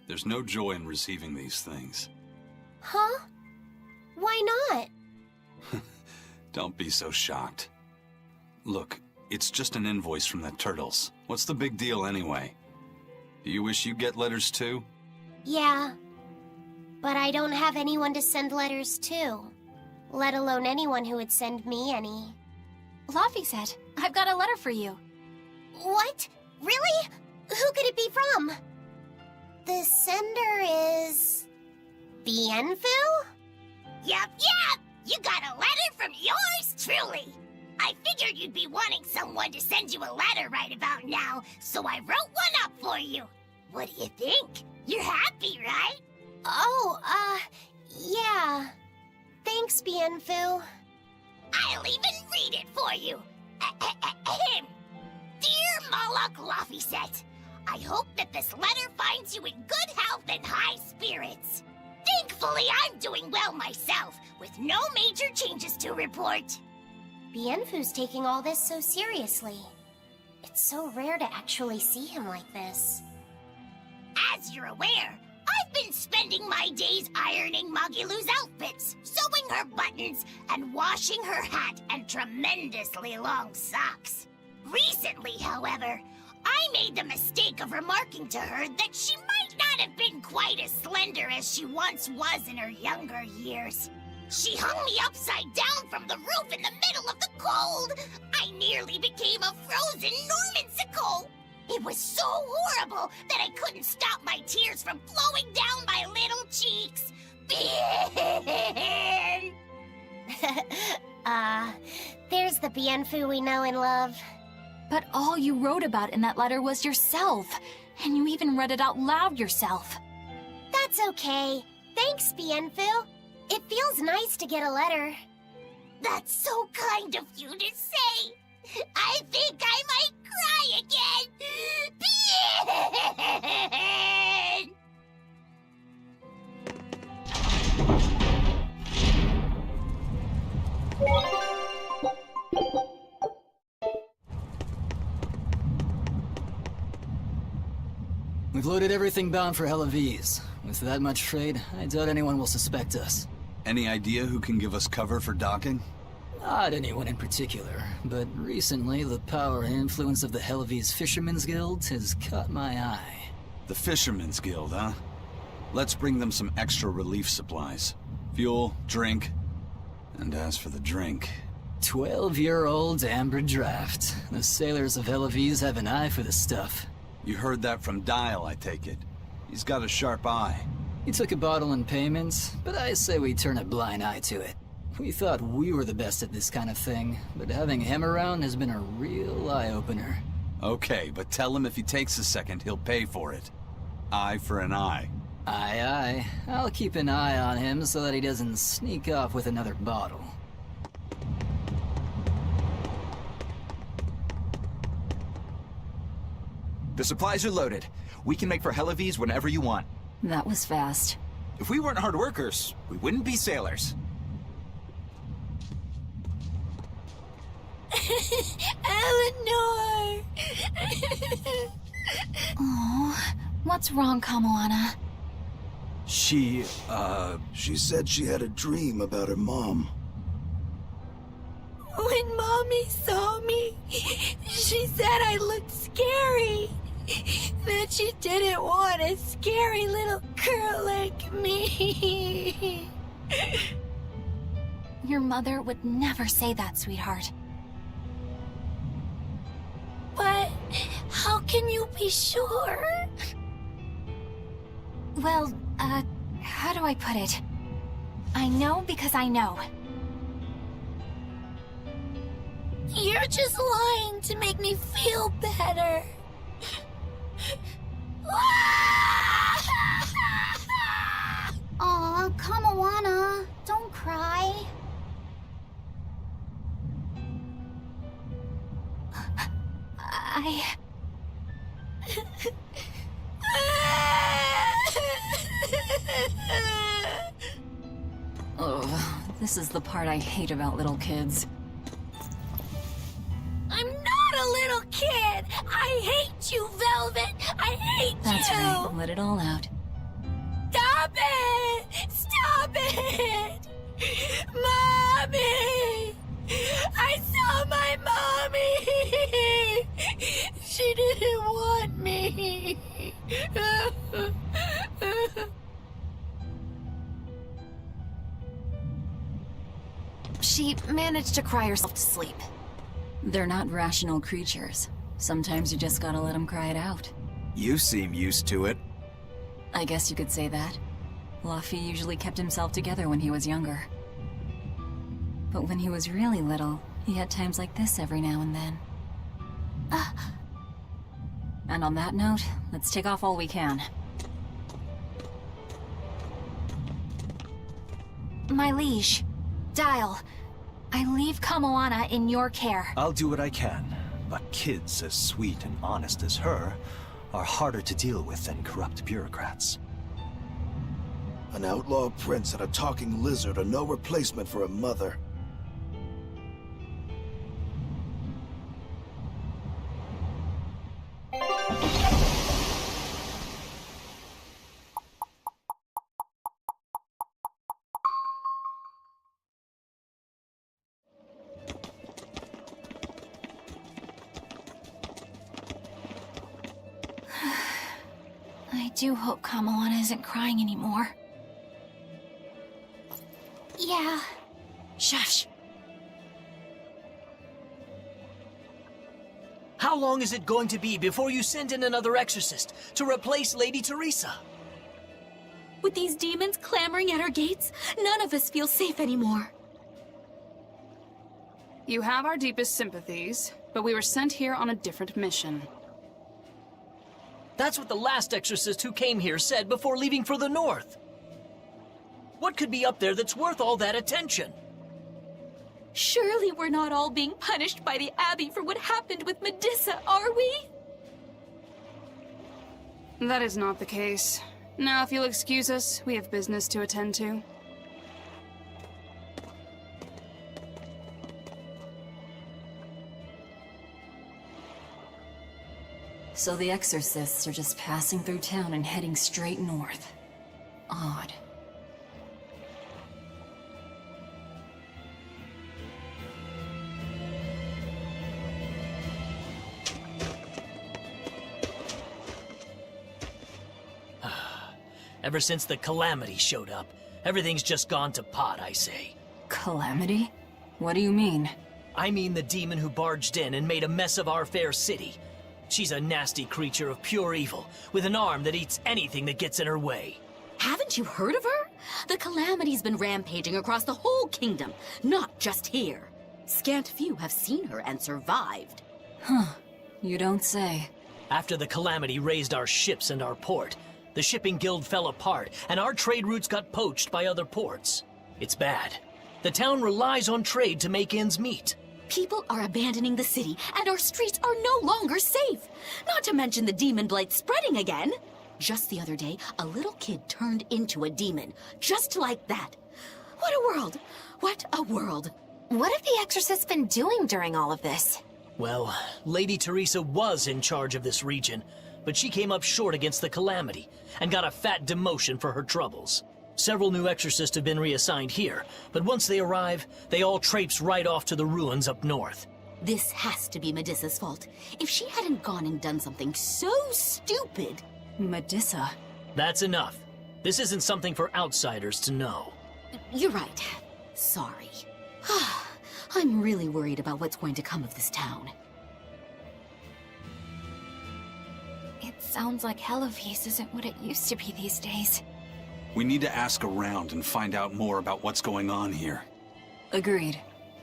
There's no joy in receiving these things. Huh? Why not? Don't be so shocked. Look, it's just an invoice from the turtles. What's the big deal anyway? Do you wish you get letters too? Yeah. But I don't have anyone to send letters to. Let alone anyone who would send me any. Laphicet, I've got a letter for you. What? Really? Who could it be from? The sender is... Bienfu? Yup. You got a letter from yours truly. I figured you'd be wanting someone to send you a letter right about now, so I wrote one up for you. What do you think? You're happy, right? Oh, yeah. Thanks, Bienfu. I'll even read it for you. Dear Malak Laphicet, I hope that this letter finds you in good health and high spirits. Thankfully, I'm doing well myself, with no major changes to report. Bienfu's taking all this so seriously. It's so rare to actually see him like this. As you're aware, I've been spending my days ironing Magilu's outfits, sewing her buttons, and washing her hat and tremendously long socks. Recently, however, I made the mistake of remarking to her that she might not have been quite as slender as she once was in her younger years. She hung me upside down from the roof in the middle of the cold. I nearly became a frozen Normansicle. It was so horrible that I couldn't stop my tears from flowing down my little cheeks. There's the Bienfu we know and love. But all you wrote about in that letter was yourself. And you even read it out loud yourself. That's okay. Thanks, Bienfu. It feels nice to get a letter. That's so kind of you to say. I think I might cry again. Bien! We've loaded everything bound for Helaviz. With that much trade, I doubt anyone will suspect us. Any idea who can give us cover for docking? Not anyone in particular, but recently the power and influence of the Helaviz Fishermen's Guild has caught my eye. The Fishermen's Guild, huh? Let's bring them some extra relief supplies. Fuel, drink. And as for the drink... 12-year-old amber draft. The sailors of Helaviz have an eye for the stuff. You heard that from Dial, I take it. He's got a sharp eye. He took a bottle in payments, but I say we turn a blind eye to it. We thought we were the best at this kind of thing, but having him around has been a real eye-opener. Okay, but tell him if he takes a second, he'll pay for it. Eye for an eye. Aye, aye. I'll keep an eye on him so that he doesn't sneak off with another bottle. The supplies are loaded. We can make for Helaviz whenever you want. That was fast. If we weren't hard workers, we wouldn't be sailors. Eleanor! Oh, what's wrong, Kamoana? She said she had a dream about her mom. When Mommy saw me, she said I looked scary. That she didn't want a scary little girl like me. Your mother would never say that, sweetheart. But how can you be sure? Well, how do I put it? I know because I know. You're just lying to make me feel better. Aw, Kamoana, don't cry. Oh, this is the part I hate about little kids. I'm not a little kid! I hate you, Velvet! I hate That's you! right, let it all out. Stop it! Stop it! Mommy! I saw my mommy! She didn't want me! She managed to cry herself to sleep. They're not rational creatures. Sometimes you just gotta let them cry it out. You seem used to it. I guess you could say that. Luffy usually kept himself together when he was younger. But when he was really little, he had times like this every now and then. And on that note, let's take off all we can. My liege, Dial, I leave Kamoana in your care. I'll do what I can, but kids as sweet and honest as her are harder to deal with than corrupt bureaucrats. An outlaw prince and a talking lizard are no replacement for a mother. I do hope Kamoana isn't crying anymore. Yeah. Shush. How long is it going to be before you send in another exorcist to replace Lady Teresa? With these demons clamoring at our gates, none of us feel safe anymore. You have our deepest sympathies, but we were sent here on a different mission. That's what the last Exorcist who came here said before leaving for the north. What could be up there that's worth all that attention? Surely we're not all being punished by the Abbey for what happened with Medusa, are we? That is not the case. Now, if you'll excuse us, we have business to attend to. So the Exorcists are just passing through town and heading straight north. Odd. Ever since the Calamity showed up, everything's just gone to pot, I say. Calamity? What do you mean? I mean the demon who barged in and made a mess of our fair city. She's a nasty creature of pure evil, with an arm that eats anything that gets in her way. Haven't you heard of her? The Calamity's been rampaging across the whole kingdom, not just here. Scant few have seen her and survived. Huh. You don't say. After the Calamity raised our ships and our port, the shipping guild fell apart, and our trade routes got poached by other ports. It's bad. The town relies on trade to make ends meet. People are abandoning the city, and our streets are no longer safe. Not to mention the Daemonblight spreading again. Just the other day, a little kid turned into a demon, just like that. What a world! What a world! What have the Exorcists been doing during all of this? Well, Lady Teresa was in charge of this region, but she came up short against the Calamity, and got a fat demotion for her troubles. Several new Exorcists have been reassigned here, but once they arrive, they all traipse right off to the ruins up north. This has to be Medusa's fault. If she hadn't gone and done something so stupid... Medusa? That's enough. This isn't something for outsiders to know. You're right. Sorry. I'm really worried about what's going to come of this town. It sounds like Hellowes isn't what it used to be these days. We need to ask around and find out more about what's going on here. Agreed.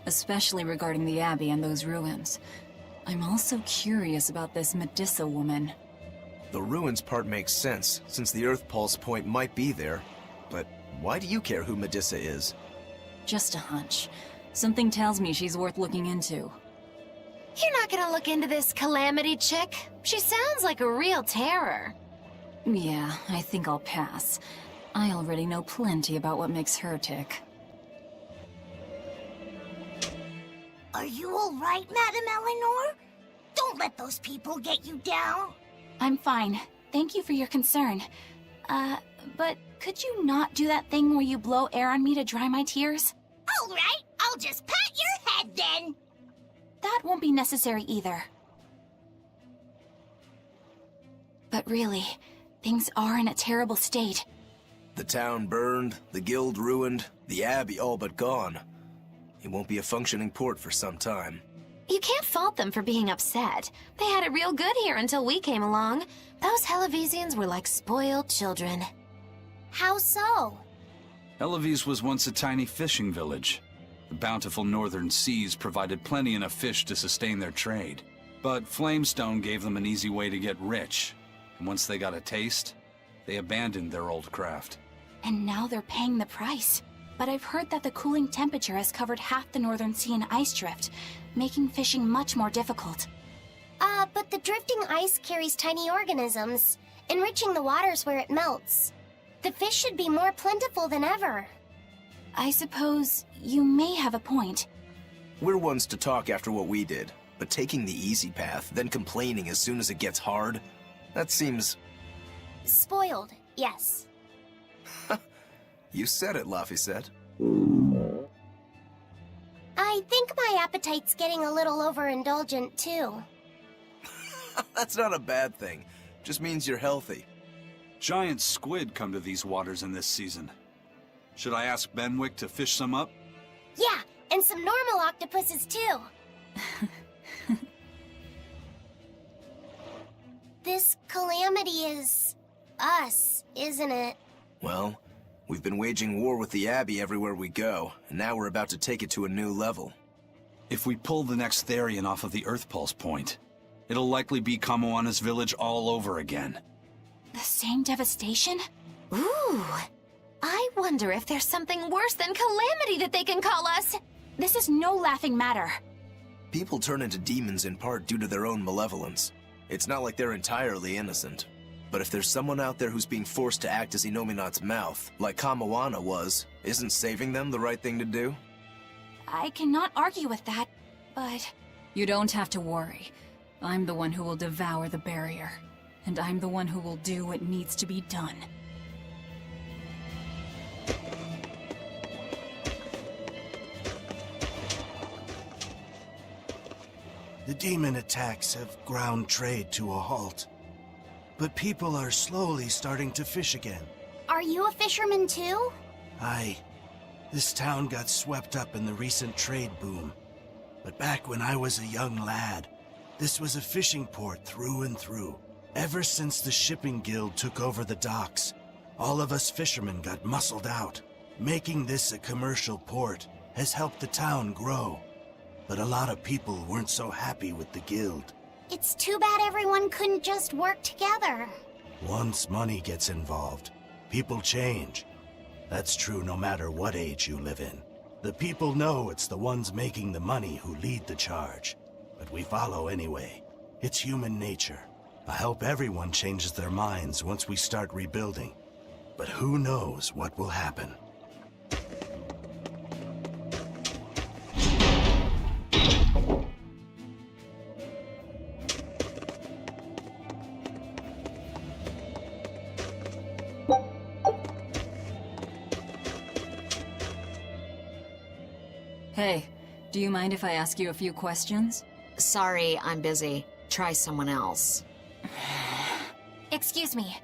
Especially regarding the Abbey and those ruins. I'm also curious about this Medusa woman. The ruins part makes sense, since the Earth Pulse point might be there. But why do you care who Medusa is? Just a hunch. Something tells me she's worth looking into. You're not gonna look into this Calamity chick? She sounds like a real terror. Yeah, I think I'll pass. I already know plenty about what makes her tick. Are you all right, Madam Eleanor? Don't let those people get you down. I'm fine. Thank you for your concern. But could you not do that thing where you blow air on me to dry my tears? All right, I'll just pat your head then. That won't be necessary either. But really, things are in a terrible state. The town burned, the guild ruined, the abbey all but gone. It won't be a functioning port for some time. You can't fault them for being upset. They had it real good here until we came along. Those Hellowesians were like spoiled children. How so? Hellowes was once a tiny fishing village. The bountiful northern seas provided plenty enough fish to sustain their trade. But Flamestone gave them an easy way to get rich. And once they got a taste, they abandoned their old craft. And now they're paying the price. But I've heard that the cooling temperature has covered half the northern sea in ice drift, making fishing much more difficult. But the drifting ice carries tiny organisms, enriching the waters where it melts. The fish should be more plentiful than ever. I suppose you may have a point. We're ones to talk after what we did, but taking the easy path, then complaining as soon as it gets hard, that seems... Spoiled, yes. You said it, Laphicet. I think my appetite's getting a little overindulgent, too. That's not a bad thing. Just means you're healthy. Giant squid come to these waters in this season. Should I ask Benwick to fish some up? Yeah, and some normal octopuses, too. This calamity is... us, isn't it? Well, we've been waging war with the Abbey everywhere we go, and now we're about to take it to a new level. If we pull the next Therian off of the Earth Pulse point, it'll likely be Kamoana's village all over again. The same devastation? Ooh. I wonder if there's something worse than calamity that they can call us. This is no laughing matter. People turn into demons in part due to their own malevolence. It's not like they're entirely innocent. But if there's someone out there who's being forced to act as Innominat's mouth, like Kamoana was, isn't saving them the right thing to do? I cannot argue with that, but... You don't have to worry. I'm the one who will devour the barrier. And I'm the one who will do what needs to be done. The demon attacks have ground trade to a halt. But people are slowly starting to fish again. Are you a fisherman too? Aye. This town got swept up in the recent trade boom. But back when I was a young lad, this was a fishing port through and through. Ever since the shipping guild took over the docks, all of us fishermen got muscled out. Making this a commercial port has helped the town grow. But a lot of people weren't so happy with the guild. It's too bad everyone couldn't just work together. Once money gets involved, people change. That's true no matter what age you live in. The people know it's the ones making the money who lead the charge. But we follow anyway. It's human nature. I hope everyone changes their minds once we start rebuilding. But who knows what will happen. Hey, do you mind if I ask you a few questions? Sorry, I'm busy. Try someone else. Excuse me.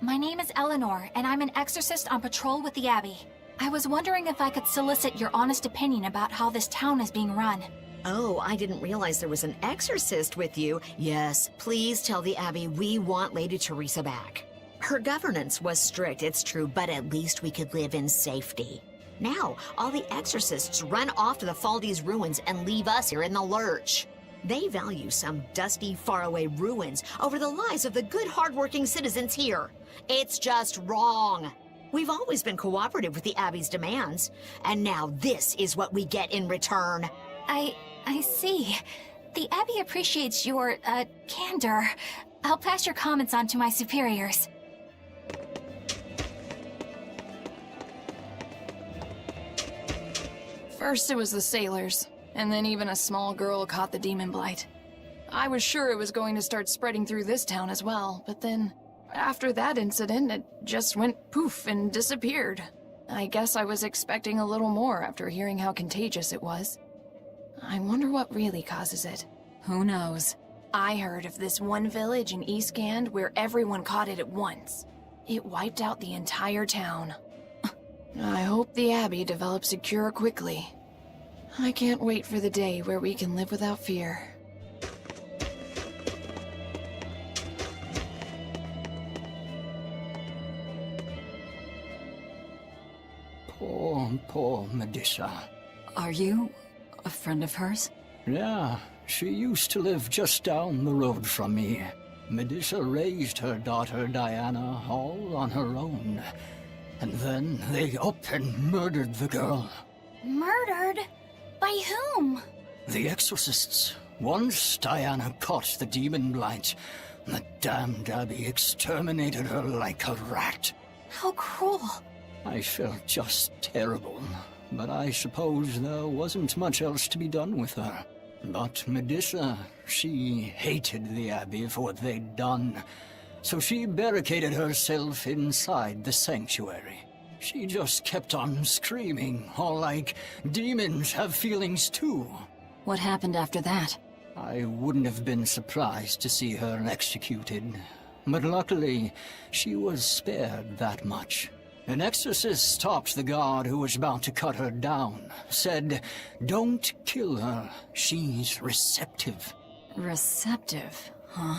My name is Eleanor, and I'm an exorcist on patrol with the Abbey. I was wondering if I could solicit your honest opinion about how this town is being run. Oh, I didn't realize there was an exorcist with you. Yes, please tell the Abbey we want Lady Teresa back. Her governance was strict, it's true, but at least we could live in safety. Now, all the exorcists run off to the Faldi's ruins and leave us here in the lurch. They value some dusty, faraway ruins over the lives of the good, hardworking citizens here. It's just wrong. We've always been cooperative with the Abbey's demands, and now this is what we get in return. I see. The Abbey appreciates your, candor. I'll pass your comments on to my superiors. First it was the sailors, and then even a small girl caught the Daemonblight. I was sure it was going to start spreading through this town as well, but then, after that incident, it just went poof and disappeared. I guess I was expecting a little more after hearing how contagious it was. I wonder what really causes it. Who knows? I heard of this one village in East Gand where everyone caught it at once. It wiped out the entire town. I hope the Abbey develops a cure quickly. I can't wait for the day where we can live without fear. Poor Medusa. Are you a friend of hers? Yeah, she used to live just down the road from me. Medusa raised her daughter Diana all on her own. And then they up and murdered the girl. Murdered? By whom? The Exorcists. Once Diana caught the Daemonblight, the damned Abbey exterminated her like a rat. How cruel. I felt just terrible, but I suppose there wasn't much else to be done with her. But Medusa, she hated the Abbey for what they'd done. So she barricaded herself inside the sanctuary. She just kept on screaming, all like, demons have feelings too. What happened after that? I wouldn't have been surprised to see her executed. But luckily, she was spared that much. An exorcist stopped the guard who was about to cut her down. Said, don't kill her, she's receptive. Receptive, huh?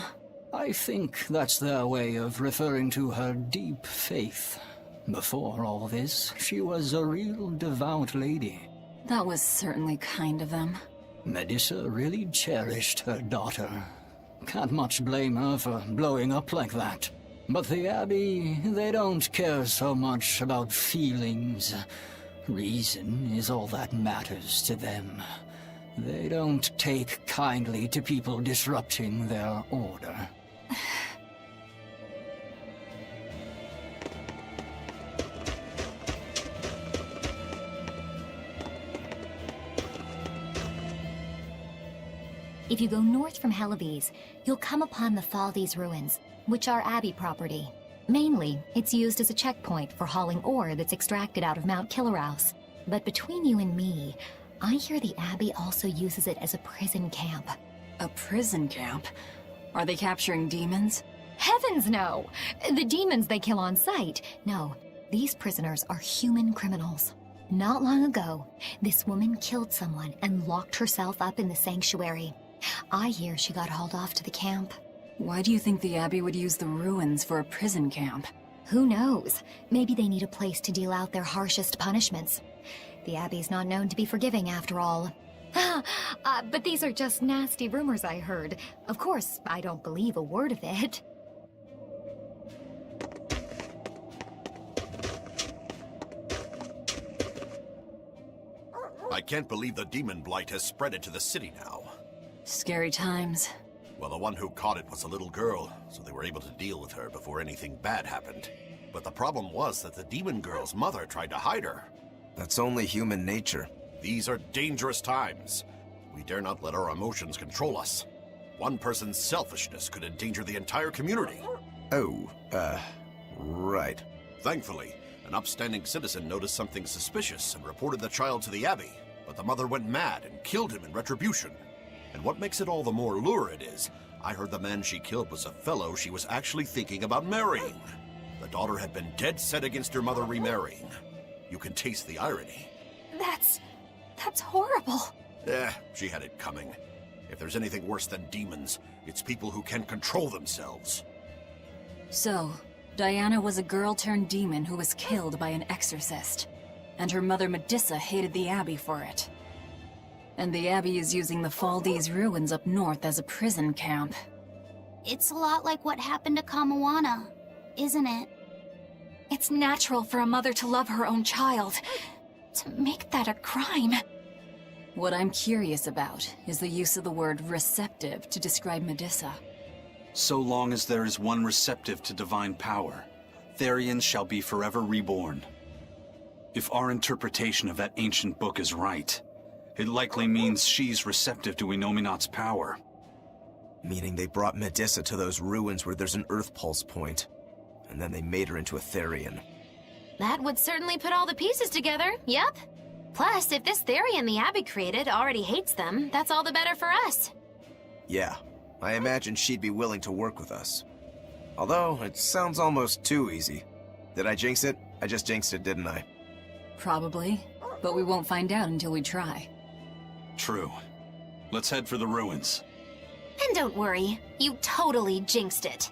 I think that's their way of referring to her deep faith. Before all this, she was a real devout lady. That was certainly kind of them. Melissa really cherished her daughter. Can't much blame her for blowing up like that. But the Abbey, they don't care so much about feelings. Reason is all that matters to them. They don't take kindly to people disrupting their order. If you go north from Hellebes, you'll come upon the Faldes ruins, which are Abbey property. Mainly, it's used as a checkpoint for hauling ore that's extracted out of Mount Killerhouse. But between you and me, I hear the Abbey also uses it as a prison camp. A prison camp? Are they capturing demons? Heavens no! The demons they kill on sight. No, these prisoners are human criminals. Not long ago, this woman killed someone and locked herself up in the sanctuary. I hear she got hauled off to the camp. Why do you think the Abbey would use the ruins for a prison camp? Who knows? Maybe they need a place to deal out their harshest punishments. The Abbey's not known to be forgiving, after all. But these are just nasty rumors I heard. Of course, I don't believe a word of it. I can't believe the Daemonblight has spread into the city now. Scary times. Well, the one who caught it was a little girl, so they were able to deal with her before anything bad happened. But the problem was that the demon girl's mother tried to hide her. That's only human nature. These are dangerous times. We dare not let our emotions control us. One person's selfishness could endanger the entire community. Oh, right. Thankfully, an upstanding citizen noticed something suspicious and reported the child to the Abbey, but the mother went mad and killed him in retribution. And what makes it all the more lurid is, I heard the man she killed was a fellow she was actually thinking about marrying. The daughter had been dead set against her mother remarrying. You can taste the irony. That's horrible. She had it coming. If there's anything worse than demons, it's people who can't control themselves. So, Diana was a girl-turned-demon who was killed by an exorcist. And her mother Medissa hated the Abbey for it. And the Abbey is using the Faldes ruins up north as a prison camp. It's a lot like what happened to Kamawana, isn't it? It's natural for a mother to love her own child. To make that a crime. What I'm curious about is the use of the word receptive to describe Medissa. So long as there is one receptive to divine power, Therians shall be forever reborn. If our interpretation of that ancient book is right, it likely means she's receptive to Innominat's power. Meaning they brought Medissa to those ruins where there's an Earth Pulse point, and then they made her into a Therian. That would certainly put all the pieces together, yep. Plus, if this Therian the Abbey created already hates them, that's all the better for us. Yeah, I imagine she'd be willing to work with us. Although, it sounds almost too easy. Did I jinx it? I just jinxed it, didn't I? Probably, but we won't find out until we try. True. Let's head for the ruins. And don't worry, you totally jinxed it.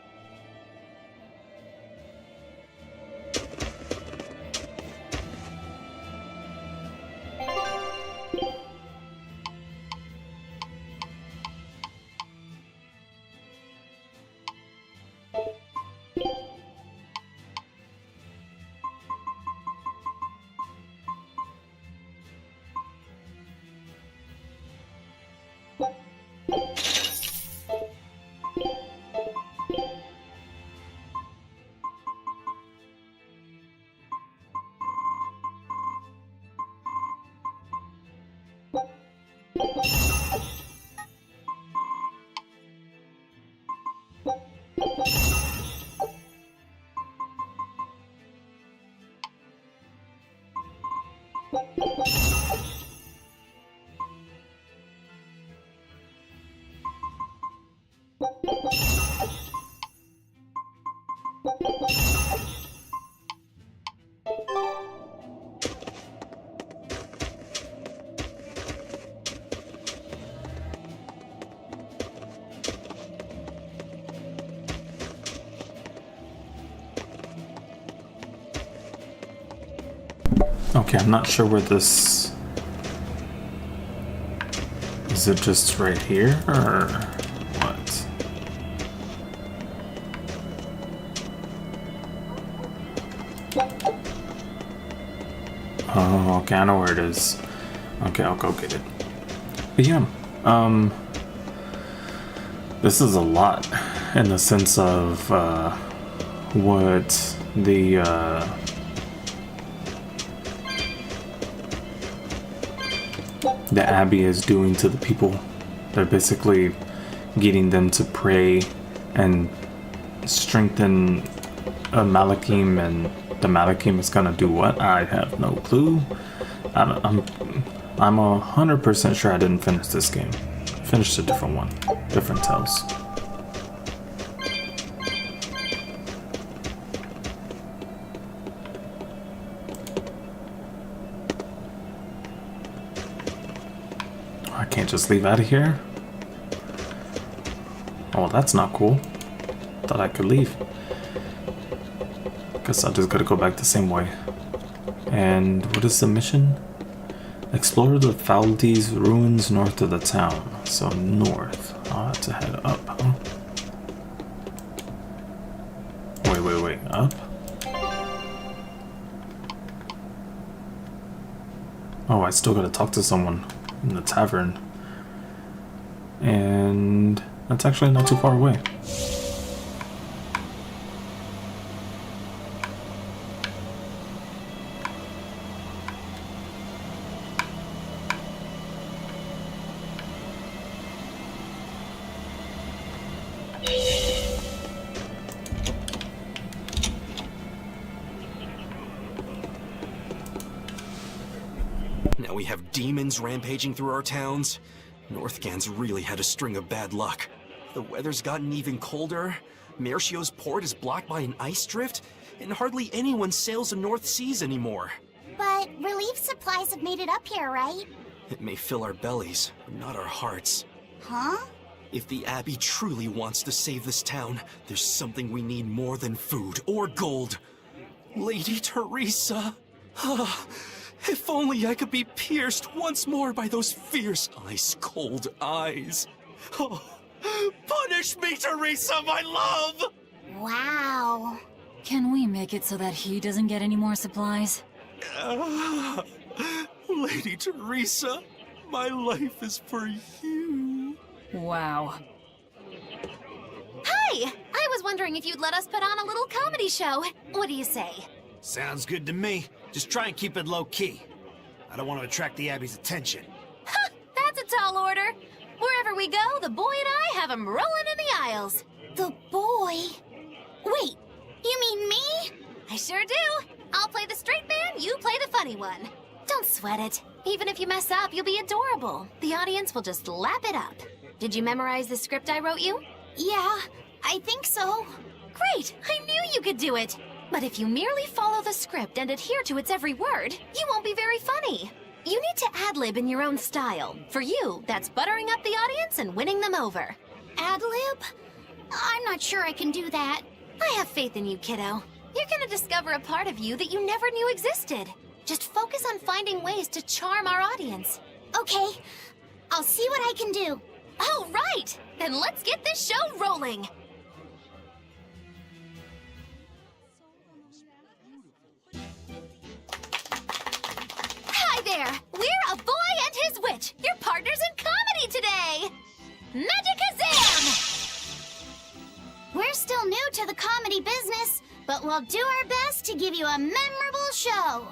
Okay, I'm not sure where this Is it just right here, or what? Oh, okay, I know where it is. Okay, I'll go get it. But yeah, this is a lot in the sense of what the Abbey is doing to the people. They're basically getting them to pray and strengthen Malakim, and the Malakim is gonna do what? I have no clue. I'm 100% sure I didn't finish this game. I finished a different one, different Tales. I can't just leave out of here. Oh, that's not cool. Thought I could leave. Guess I just gotta go back the same way. And what is the mission? Explore the Faldi's ruins north of the town. So north. I'll have to head up, huh? Wait. Up? Oh, I still gotta talk to someone in the tavern. And that's actually not too far away. Now we have demons rampaging through our towns. Northgan's really had a string of bad luck. The weather's gotten even colder. Melchior's port is blocked by an ice drift, and hardly anyone sails the North Seas anymore. But relief supplies have made it up here, right? It may fill our bellies, but not our hearts. Huh? If the Abbey truly wants to save this town, there's something we need more than food or gold. Lady Teresa! If only I could be pierced once more by those fierce, ice-cold eyes. Oh, punish me, Teresa, my love! Wow. Can we make it so that he doesn't get any more supplies? Lady Teresa, my life is for you. Wow. Hi! I was wondering if you'd let us put on a little comedy show. What do you say? Sounds good to me. Just try and keep it low-key. I don't want to attract the Abbey's attention. Ha! That's a tall order. Wherever we go, the boy and I have him rolling in the aisles. The boy? Wait, you mean me? I sure do. I'll play the straight man, you play the funny one. Don't sweat it. Even if you mess up, you'll be adorable. The audience will just lap it up. Did you memorize the script I wrote you? Yeah, I think so. Great! I knew you could do it! But if you merely follow the script and adhere to its every word, you won't be very funny. You need to ad-lib in your own style. For you, that's buttering up the audience and winning them over. Ad-lib? I'm not sure I can do that. I have faith in you, kiddo. You're gonna discover a part of you that you never knew existed. Just focus on finding ways to charm our audience. Okay, I'll see what I can do. Oh, right! Then let's get this show rolling! Hi there! We're A Boy and His Witch, your partners in comedy today! Magicazam! We're still new to the comedy business, but we'll do our best to give you a memorable show.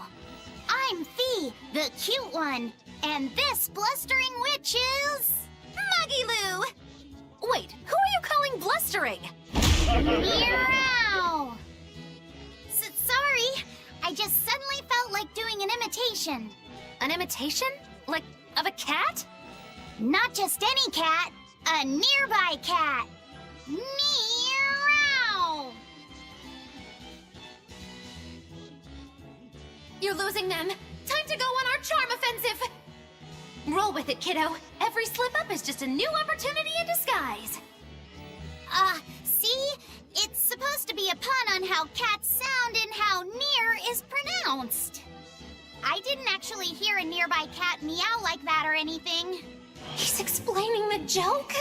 I'm Fee, the cute one, and this blustering witch is... Muggy-Loo! Wait, who are you calling blustering? Meow! Sorry, I just suddenly felt like doing an imitation. An imitation? Like, of a cat? Not just any cat, a nearby cat. Meow! You're losing them. Time to go on our charm offensive. Roll with it, kiddo. Every slip-up is just a new opportunity in disguise. See? It's supposed to be a pun on how cats sound and how near is pronounced. I didn't actually hear a nearby cat meow like that or anything. He's explaining the joke?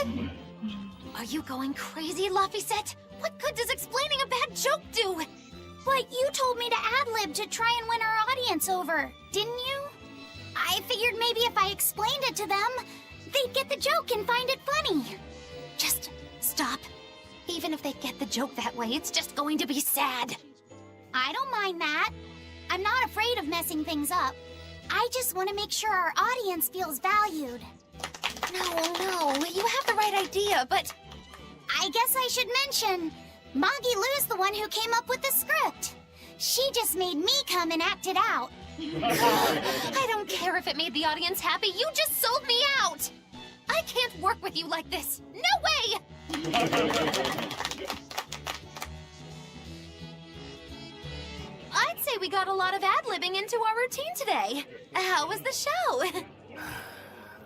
Are you going crazy, Laphicet? What good does explaining a bad joke do? But you told me to ad-lib to try and win our audience over, didn't you? I figured maybe if I explained it to them, they'd get the joke and find it funny. Just stop. Even if they get the joke that way, it's just going to be sad. I don't mind that. I'm not afraid of messing things up. I just want to make sure our audience feels valued. No, you have the right idea, but... I guess I should mention, Moggy Lou's the one who came up with the script. She just made me come and act it out. I don't care if it made the audience happy, you just sold me out! I can't work with you like this! No way! I'd say we got a lot of ad-libbing into our routine today. How was the show?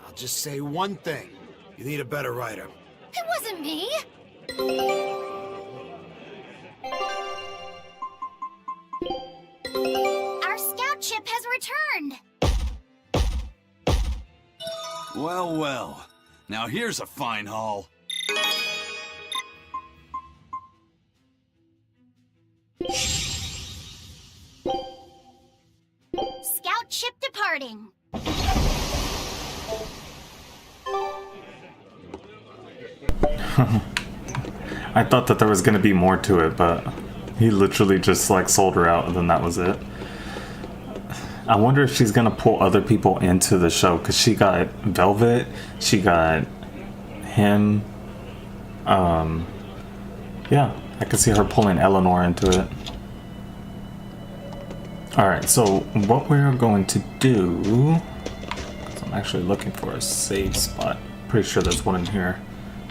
I'll just say one thing. You need a better writer. It wasn't me! Our scout ship has returned! Well, well. Now here's a fine haul. Scout ship departing. I thought that there was gonna be more to it, but he literally just like sold her out and then that was it. I wonder if she's gonna pull other people into the show, because she got Velvet, she got him. Yeah, I could see her pulling Eleanor into it. Alright, so what we're going to do... I'm actually looking for a save spot. Pretty sure there's one in here.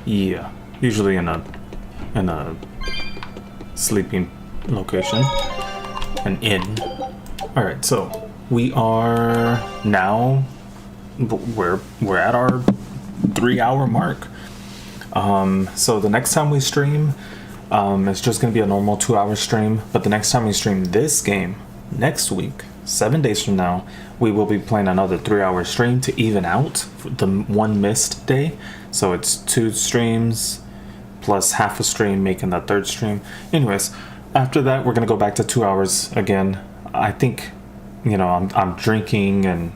Yeah, usually in a sleeping location. An inn. Alright, so we are now... We're at our 3-hour mark. So the next time we stream, it's just going to be a normal 2-hour stream. But the next time we stream this game, next week, 7 days from now, we will be playing another 3-hour stream to even out the one missed day. So it's 2 streams plus half a stream, making that 3rd stream. Anyways, after that, we're going to go back to 2 hours again. I think, you know, I'm drinking and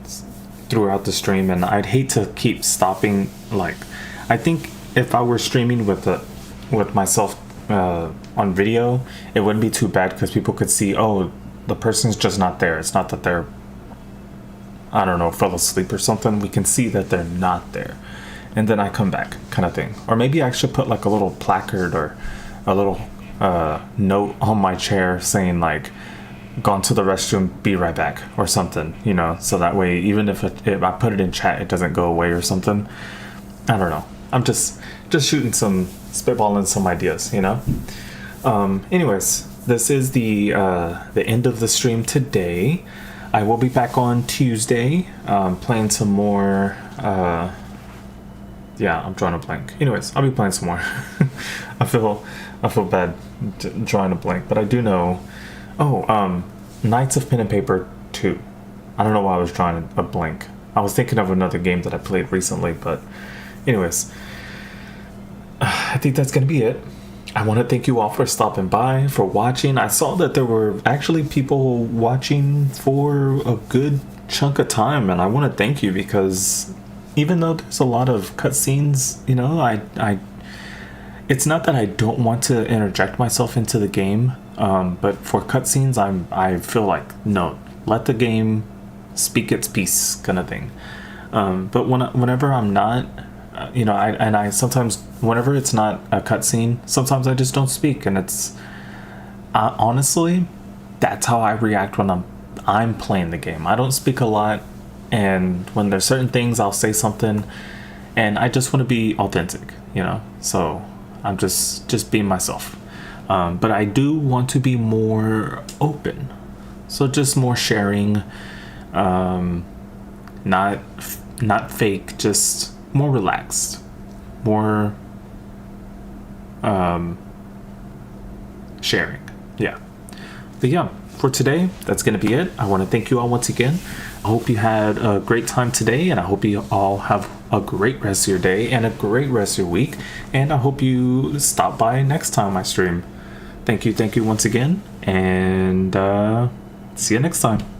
throughout the stream, and I'd hate to keep stopping. Like, I think if I were streaming with myself on video, it wouldn't be too bad, because people could see, oh, the person's just not there. It's not that they're, I don't know, fell asleep or something. We can see that they're not there, and then I come back, kind of thing. Or maybe I should put like a little placard or a little note on my chair saying like, gone to the restroom, be right back, or something, you know, so that way even if I put it in chat, it doesn't go away or something. I don't know. I'm just shooting spitballing some ideas, you know. Anyways, this is the end of the stream today. I will be back on Tuesday, playing some more. Yeah, I'm drawing a blank. Anyways, I'll be playing some more. I feel bad drawing a blank, but I do know. Oh, Knights of Pen and Paper 2. I don't know why I was drawing a blank. I was thinking of another game that I played recently, but anyways, I think that's gonna be it. I want to thank you all for stopping by, for watching. I saw that there were actually people watching for a good chunk of time, and I want to thank you, because even though there's a lot of cutscenes, you know, it's not that I don't want to interject myself into the game, but for cutscenes, I feel like, no, let the game speak its piece, kind of thing. But whenever I'm not, you know, I sometimes, whenever it's not a cutscene, sometimes I just don't speak, and it's honestly, that's how I react when I'm playing the game. I don't speak a lot, and when there's certain things, I'll say something, and I just want to be authentic, you know. So I'm just being myself. But I do want to be more open, so just more sharing, not fake, just more relaxed, more sharing. Yeah. But yeah, for today, that's going to be it. I want to thank you all once again. I hope you had a great time today, and I hope you all have a great rest of your day and a great rest of your week. And I hope you stop by next time I stream. Thank you once again, and see you next time.